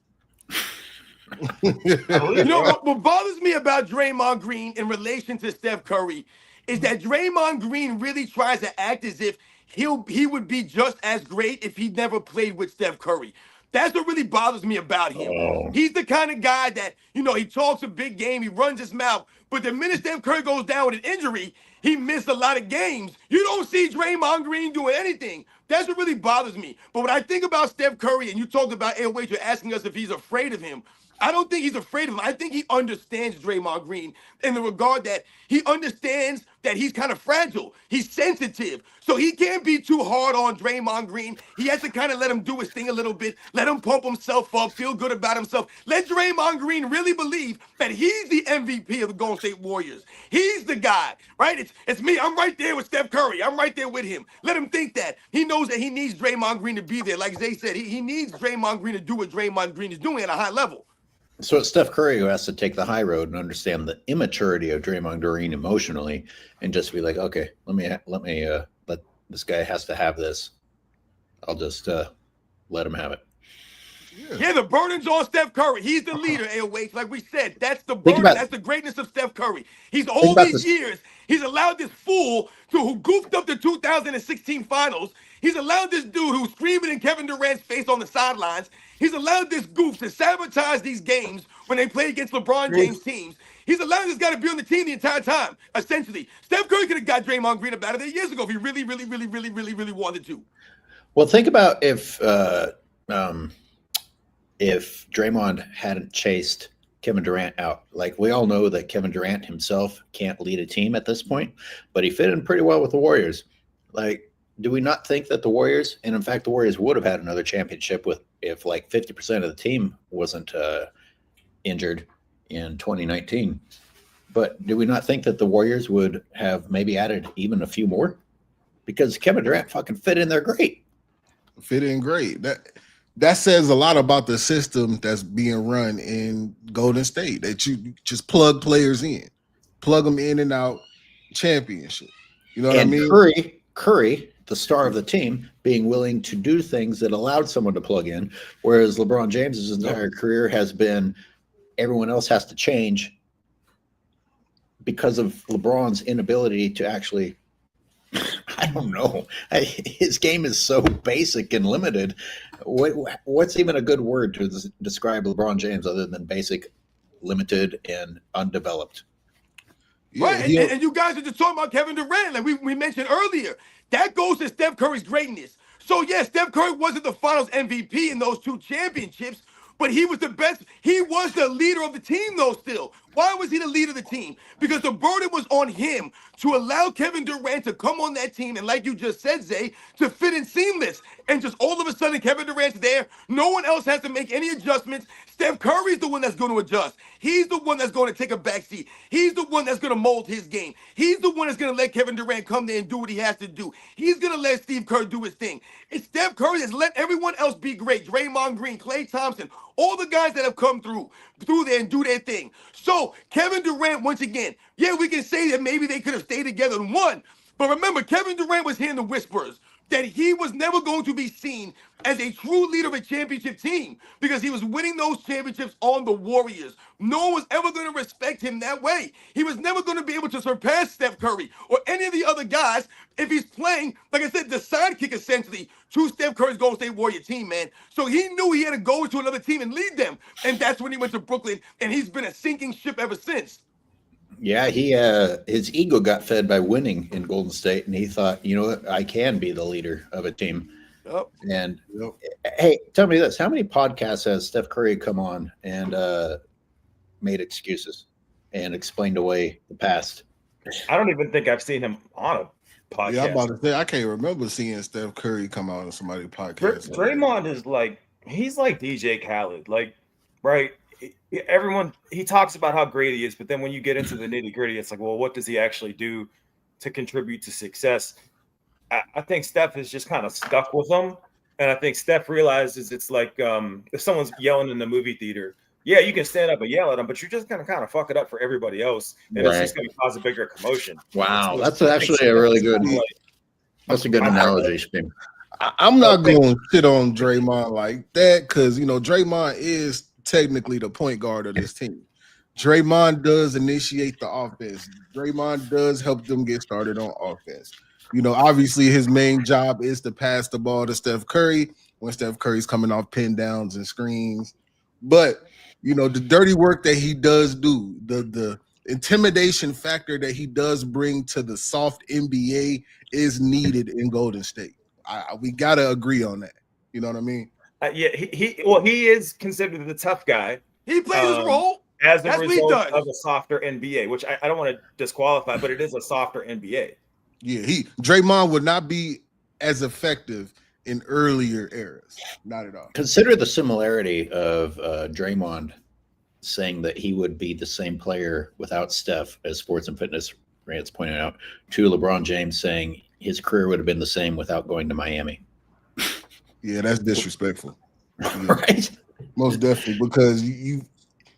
What bothers me about Draymond Green in relation to Steph Curry is that Draymond Green really tries to act as if he would be just as great if he never played with Steph Curry. That's what really bothers me about him. He's the kind of guy that, he talks a big game, he runs his mouth, But the minute Steph Curry goes down with an injury, he missed a lot of games. You don't see Draymond Green doing anything. That's what really bothers me. But when I think about Steph Curry, and you talked about AOH, you're asking us if he's afraid of him. I don't think he's afraid of him. I think he understands Draymond Green in the regard that he understands that he's kind of fragile. He's sensitive. So he can't be too hard on Draymond Green. He has to kind of let him do his thing a little bit, let him pump himself up, feel good about himself. Let Draymond Green really believe that he's the MVP of the Golden State Warriors. He's the guy, right? It's me. I'm right there with Steph Curry. I'm right there with him. Let him think that. He knows that he needs Draymond Green to be there. Like Zay said, he needs Draymond Green to do what Draymond Green is doing at a high level. So it's Steph Curry who has to take the high road and understand the immaturity of Draymond Green emotionally, and just be like, okay, let this guy has to have this. I'll just let him have it. Yeah, the burden's on Steph Curry. He's the leader, AOH. Like we said, that's the burden. That's the greatness of Steph Curry. He's all these years, he's allowed this fool who goofed up the 2016 finals. He's allowed this dude who's screaming in Kevin Durant's face on the sidelines. He's allowed this goof to sabotage these games when they play against LeBron James teams. He's allowed this guy to be on the team the entire time, essentially. Steph Curry could have got Draymond Green up out of there years ago if he really wanted to. Well, think about if Draymond hadn't chased Kevin Durant out. Like, we all know that Kevin Durant himself can't lead a team at this point, but he fit in pretty well with the Warriors. Like, do we not think that the Warriors, and in fact, the Warriors would have had another championship if like 50% of the team wasn't injured in 2019? But do we not think that the Warriors would have maybe added even a few more? Because Kevin Durant fucking fit in there great. Fit in great. That says a lot about the system that's being run in Golden State, that you just plug players in, plug them in and out, championship. You know what I mean? Curry, the star of the team, being willing to do things that allowed someone to plug in, whereas LeBron James's entire career has been everyone else has to change because of LeBron's inability to actually, I don't know. His game is so basic and limited. What's even a good word to describe LeBron James other than basic, limited, and undeveloped? Right, and you guys are just talking about Kevin Durant, like we mentioned earlier. That goes to Steph Curry's greatness. So, yes, Steph Curry wasn't the finals MVP in those two championships, but he was the best. He was the leader of the team, though, still. Why was he the leader of the team? Because the burden was on him to allow Kevin Durant to come on that team, and like you just said, Zay, to fit in seamless. And just all of a sudden, Kevin Durant's there. No one else has to make any adjustments. Steph Curry's the one that's going to adjust. He's the one that's going to take a backseat. He's the one that's going to mold his game. He's the one that's going to let Kevin Durant come there and do what he has to do. He's going to let Steve Kerr do his thing. It's Steph Curry that's let everyone else be great. Draymond Green, Klay Thompson, all the guys that have come through there and do their thing. So Kevin Durant, once again, yeah, we can say that maybe they could have stayed together and won. But remember, Kevin Durant was hearing the whispers that he was never going to be seen as a true leader of a championship team because he was winning those championships on the Warriors. No one was ever going to respect him that way. He was never going to be able to surpass Steph Curry or any of the other guys if he's playing, like I said, the sidekick essentially to Steph Curry's Golden State Warrior team, man. So he knew he had to go to another team and lead them. And that's when he went to Brooklyn, and he's been a sinking ship ever since. Yeah, his ego got fed by winning in Golden State, and he thought, you know what, I can be the leader of a team. Yep. And hey, tell me this: how many podcasts has Steph Curry come on and made excuses and explained away the past? I don't even think I've seen him on a podcast. Yeah, I'm about to say I can't remember seeing Steph Curry come out on somebody's podcast. Draymond is he's like DJ Khaled, like, right? Everyone, he talks about how great he is, but then when you get into the nitty gritty, it's like, well, what does he actually do to contribute to success? I think Steph is just kind of stuck with him. And I think Steph realizes it's like if someone's yelling in the movie theater, yeah, you can stand up and yell at them, but you're just going to kind of fuck it up for everybody else. And It's just going to cause a bigger commotion. Wow. So that's actually a really good, that's a good analogy, Spin. I'm not going to sit on Draymond like that because, you know, Draymond is technically the point guard of this team. Draymond does initiate the offense. Draymond does help them get started on offense. You know, obviously his main job is to pass the ball to Steph Curry when Steph Curry's coming off pin downs and screens. But, you know, the dirty work that he does do, the intimidation factor that he does bring to the soft NBA is needed in Golden State. We gotta agree on that. You know what I mean? Yeah, he is considered the tough guy. He played his role. As a That's what he result does. of a softer NBA, which I don't want to disqualify, but it is a softer NBA. Yeah, Draymond would not be as effective in earlier eras. Not at all. Consider the similarity of Draymond saying that he would be the same player without Steph, as Sports and Fitness Rants pointed out, to LeBron James saying his career would have been the same without going to Miami. Yeah, that's disrespectful. Yeah. Right? Most definitely, because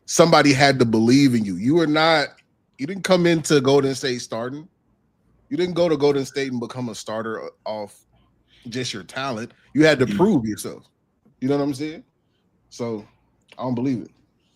somebody had to believe in you. You didn't come into Golden State starting. You didn't go to Golden State and become a starter off just your talent. You had to prove yourself. You know what I'm saying? So I don't believe it.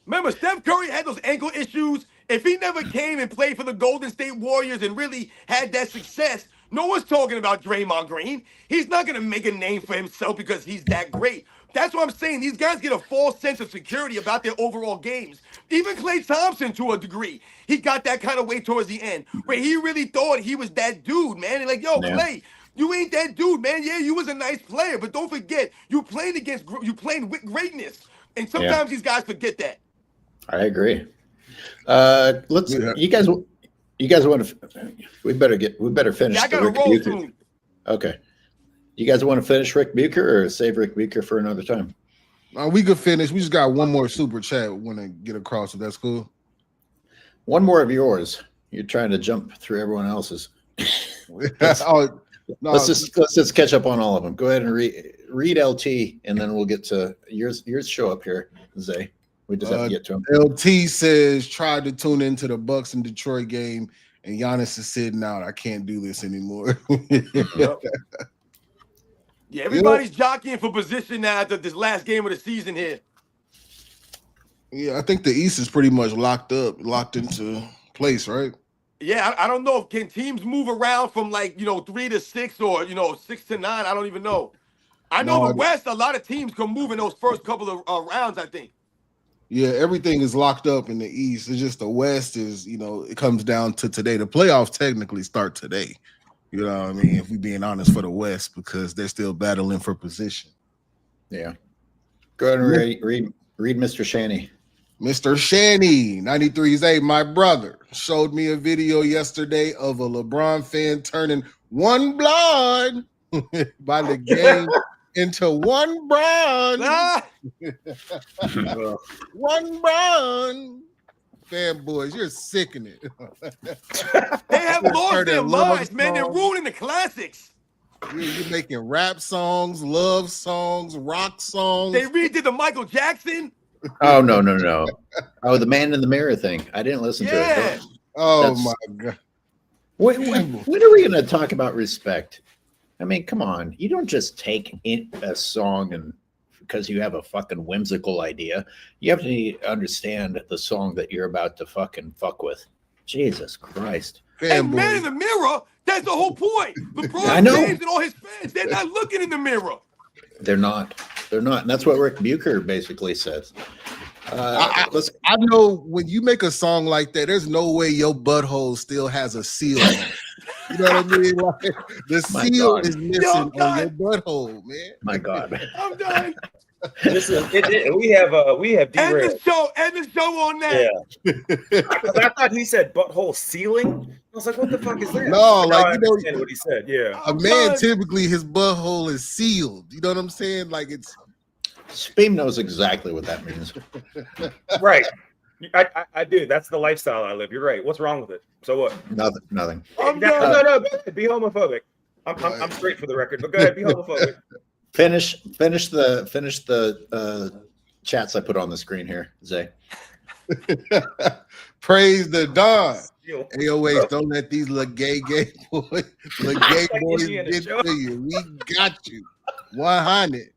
Remember, Steph Curry had those ankle issues. If he never came and played for the Golden State Warriors and really had that success, no one's talking about Draymond Green. He's not going to make a name for himself because he's that great. That's what I'm saying. These guys get a false sense of security about their overall games. Even Klay Thompson, to a degree, he got that kind of way towards the end, where he really thought he was that dude, man. And like, yo, Yeah. Klay, you ain't that dude, man. Yeah, you was a nice player, but don't forget, you playing with greatness. And sometimes these guys forget that. I agree. You guys want to? We better finish. Yeah, I got the to Ric roll Bucher. soon. Okay. You guys want to finish Ric Bucher or save Ric Bucher for another time? We could finish. We just got one more super chat we want to get across, if that's cool. One more of yours. You're trying to jump through everyone else's. Let's just catch up on all of them. Go ahead and read LT, and then we'll get to yours. Show up here, Zay. We just have to get to him. LT says, tried to tune into the Bucks and Detroit game, and Giannis is sitting out. I can't do this anymore. Yeah, everybody's jockeying for position now after this last game of the season here. Yeah, I think the East is pretty much locked into place, right? Yeah, I don't know. Can teams move around from 3 to 6 or 6 to 9? I don't even know. I know the West, a lot of teams can move in those first couple of rounds, I think. Yeah, everything is locked up in the East. It's just the West is, it comes down to today. The playoffs technically start today. You know what I mean? If we're being honest for the West, because they're still battling for position. Yeah. Go ahead and read Mr. Shanny. Mr. Shanny, 93's, hey, my brother showed me a video yesterday of a LeBron fan turning one blind by the game into one bron. One bron. Fanboys, you're sickening. They have lost their minds, man. They're ruining the classics. You're making rap songs, love songs, rock songs. They redid the Michael Jackson. Oh, no. Oh, the Man in the Mirror thing. I didn't listen to it. Oh, my God. When are we going to talk about respect? I mean, come on. You don't just take a song and because you have a fucking whimsical idea. You have to understand the song that you're about to fucking fuck with. Jesus Christ. And Man in the Mirror, that's the whole point. LeBron James and all his fans, they're not looking in the mirror. They're not. And that's what Ric Bucher basically says. I know when you make a song like that, there's no way your butthole still has a seal on it. You know what I mean? Like, the seal is missing on your butthole, man. My God. I'm done. Listen, we have derailed. End the show on that. Yeah. I thought he said butthole ceiling. I was like, what the fuck is that? No, like I understand what he said. Yeah. A man typically his butthole is sealed. You know what I'm saying? Like it's. Speem knows exactly what that means. Right. I do. That's the lifestyle I live. You're right. What's wrong with it? So what? Nothing. No. Be homophobic. I'm straight for the record, but go ahead. Be homophobic. Finish the chats I put on the screen here, Zay. Praise the Don. AOH, don't let these little gay boys get to you. We got you. 100.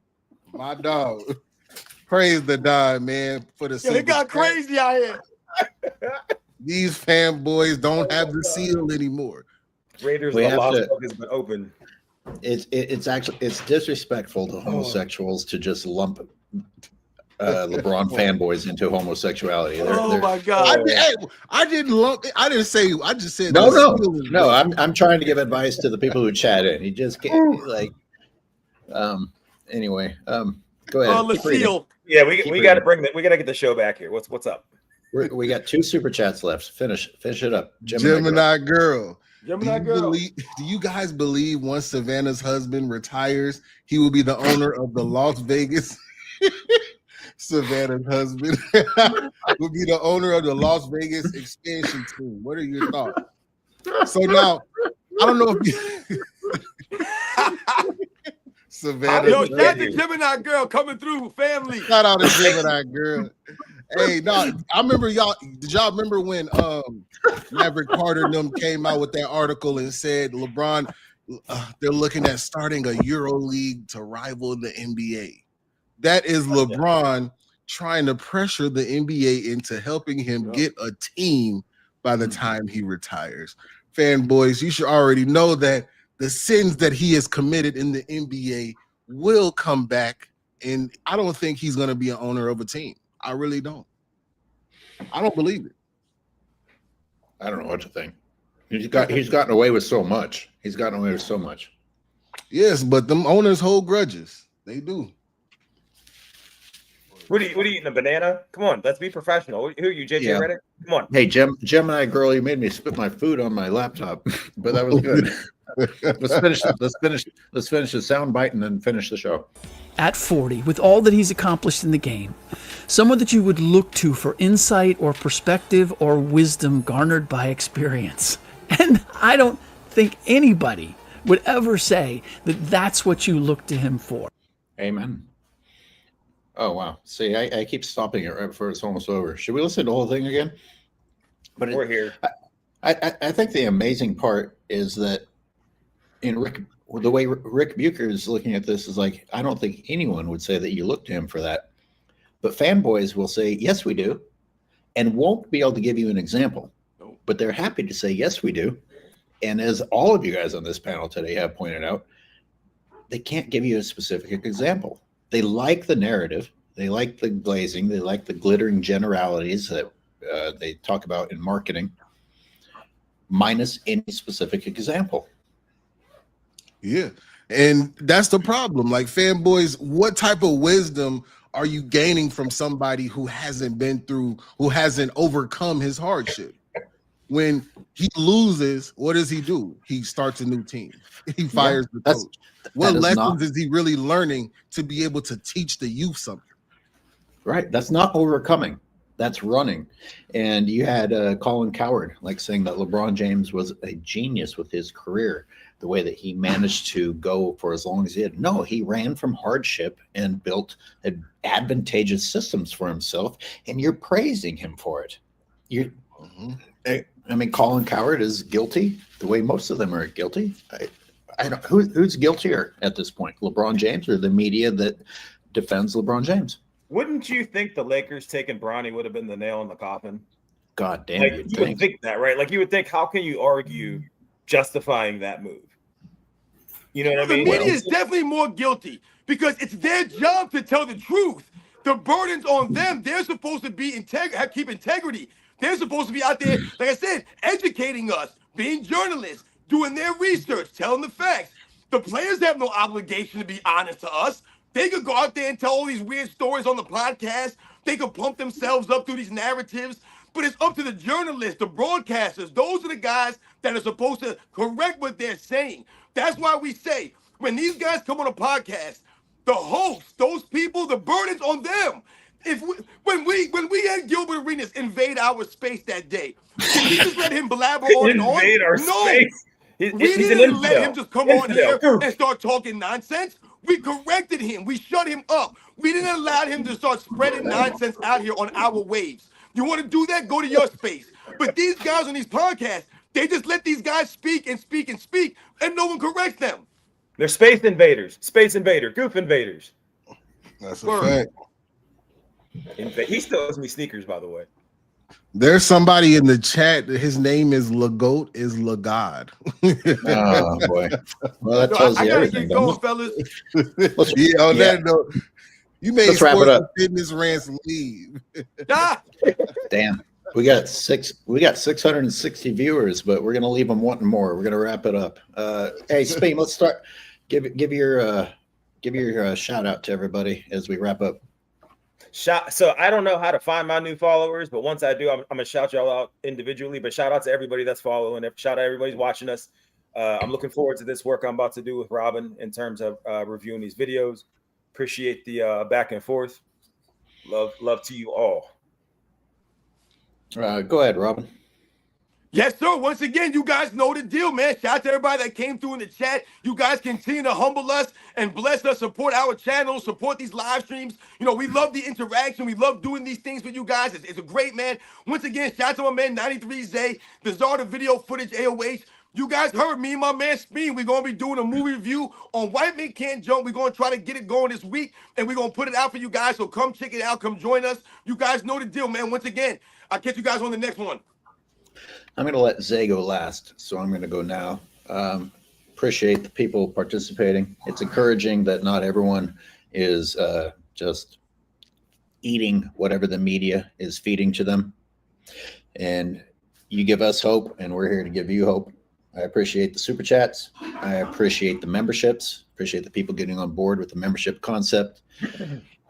My dog. Praise the Don, man, for the it got crazy out here. These fanboys don't have the seal anymore. Raiders the lost book has been open. It's disrespectful to homosexuals to just lump LeBron fanboys into homosexuality. My God! I didn't lump. I didn't say. I just said no. I'm trying to give advice to the people who chat in. He just can't Anyway, go ahead. Lucille. Yeah, we got to get the show back here. What's up? We got 2 super chats left. Finish it up. Gemini girl. Do you guys believe once Savannah's husband retires, he will be the owner of the Las Vegas? Savannah's husband will be the owner of the Las Vegas expansion team. What are your thoughts? So now, I don't know if you... Savannah. Yo, shout out to Gemini girl coming through, family. Shout out to Gemini girl. Hey, no, I remember y'all. Did y'all remember when Maverick Carter and them came out with that article and said LeBron, they're looking at starting a Euro League to rival the NBA? That is LeBron trying to pressure the NBA into helping him get a team by the time he retires. Fanboys, you should already know that the sins that he has committed in the NBA will come back, and I don't think he's going to be an owner of a team. I really don't. I don't believe it. I don't know what to think. He's gotten away with so much. Yes, but them owners hold grudges. They do. What are you eating, a banana? Come on, let's be professional. Who are you, JJ Redick? Come on. Hey, Gemini girl, you made me spit my food on my laptop, but that was good. Let's finish the soundbite and then finish the show. At 40, with all that he's accomplished in the game, someone that you would look to for insight or perspective or wisdom garnered by experience. And I don't think anybody would ever say that that's what you look to him for. Amen. Oh, wow. See, I keep stopping it right before it's almost over. Should we listen to the whole thing again? But we're here. I think the amazing part is that the way Ric Bucher is looking at this is like, I don't think anyone would say that you look to him for that. But fanboys will say, yes, we do, and won't be able to give you an example. But they're happy to say, yes, we do. And as all of you guys on this panel today have pointed out, they can't give you a specific example. They like the narrative. They like the glazing. They like the glittering generalities that they talk about in marketing, minus any specific example. Yeah. And that's the problem. Like, fanboys, what type of wisdom are you gaining from somebody who hasn't overcome his hardship? When he loses, what does he do? He starts a new team. He fires the coach. What lessons is he really learning to be able to teach the youth something? Right. That's not overcoming. That's running. And you had Colin Cowherd saying that LeBron James was a genius with his career, the way that he managed to go for as long as he did. No, he ran from hardship and built advantageous systems for himself, and you're praising him for it. I mean, Colin Cowherd is guilty the way most of them are guilty. I don't. Who's guiltier at this point, LeBron James or the media that defends LeBron James? Wouldn't you think the Lakers taking Bronny would have been the nail in the coffin? God damn, you would think that, right? You would think, how can you argue justifying that move? You know what I mean? The media is definitely more guilty because it's their job to tell the truth. The burden's on them. They're supposed to be keep integrity. They're supposed to be out there, like I said, educating us, being journalists, doing their research, telling the facts. The players have no obligation to be honest to us. They could go out there and tell all these weird stories on the podcast. They could pump themselves up through these narratives. But it's up to the journalists, the broadcasters. Those are the guys that are supposed to correct what they're saying. That's why we say, when these guys come on a podcast, the hosts, those people, the burden's on them. When we had Gilbert Arenas invade our space that day, did we just let him blabber on and on? Invade our space. We didn't let him just come on here and start talking nonsense. We corrected him. We shut him up. We didn't allow him to start spreading nonsense out here on our waves. You want to do that? Go to your space. But these guys on these podcasts, they just let these guys speak and speak and speak, and no one corrects them. They're space invaders, goof invaders. That's a fact. He still owes me sneakers, by the way. There's somebody in the chat. His name is LaGoat, is LaGod. Oh boy! Well, that tells you everything. I gotta get going, fellas. Yeah, on that note, You made Let's wrap it Sports up. and Fitness Rants leave. Ah! Damn. We got 660 viewers, but we're gonna leave them wanting more. We're gonna wrap it up. Hey, Spain, let's start. Give your shout out to everybody as we wrap up. So I don't know how to find my new followers, but once I do, I'm gonna shout y'all out individually. But shout out to everybody that's following. Shout out to everybody's watching us. I'm looking forward to this work I'm about to do with Robin in terms of reviewing these videos. Appreciate the back and forth. Love to you all. Go ahead, Robin. Yes, sir. Once again, you guys know the deal, man. Shout out to everybody that came through in the chat. You guys continue to humble us and bless us, support our channel, support these live streams. You know, we love the interaction. We love doing these things with you guys. It's a great, man. Once again, shout out to my man, 93 Zay, the czar of video footage, AOH. You guys heard me and my man Speed. We're going to be doing a movie review on White Men Can't Jump. We're going to try to get it going this week, and we're going to put it out for you guys. So come check it out. Come join us. You guys know the deal, man. Once again, I'll catch you guys on the next one. I'm going to let Zay go last, so I'm going to go now. Appreciate the people participating. It's encouraging that not everyone is just eating whatever the media is feeding to them. And you give us hope, and we're here to give you hope. I appreciate the super chats. I appreciate the memberships. Appreciate the people getting on board with the membership concept.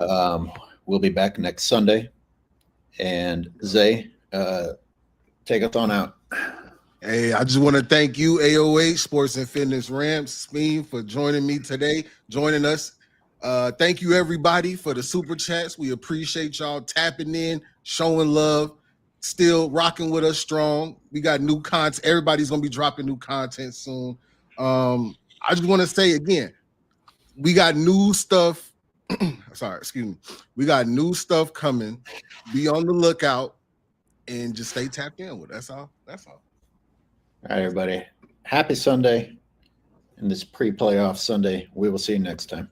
We'll be back next Sunday. And Zay, take us on out. Hey, I just want to thank you, AOH Sports and Fitness Ramps, Speed, for joining me today, joining us. Thank you, everybody, for the super chats. We appreciate y'all tapping in, showing love, still rocking with us strong. We got new content. Everybody's going to be dropping new content soon. I just want to say again, we got new stuff. We got new stuff coming. Be on the lookout. And just stay tapped in with us. That's all. All right, everybody. Happy Sunday and this pre-playoff Sunday. We will see you next time.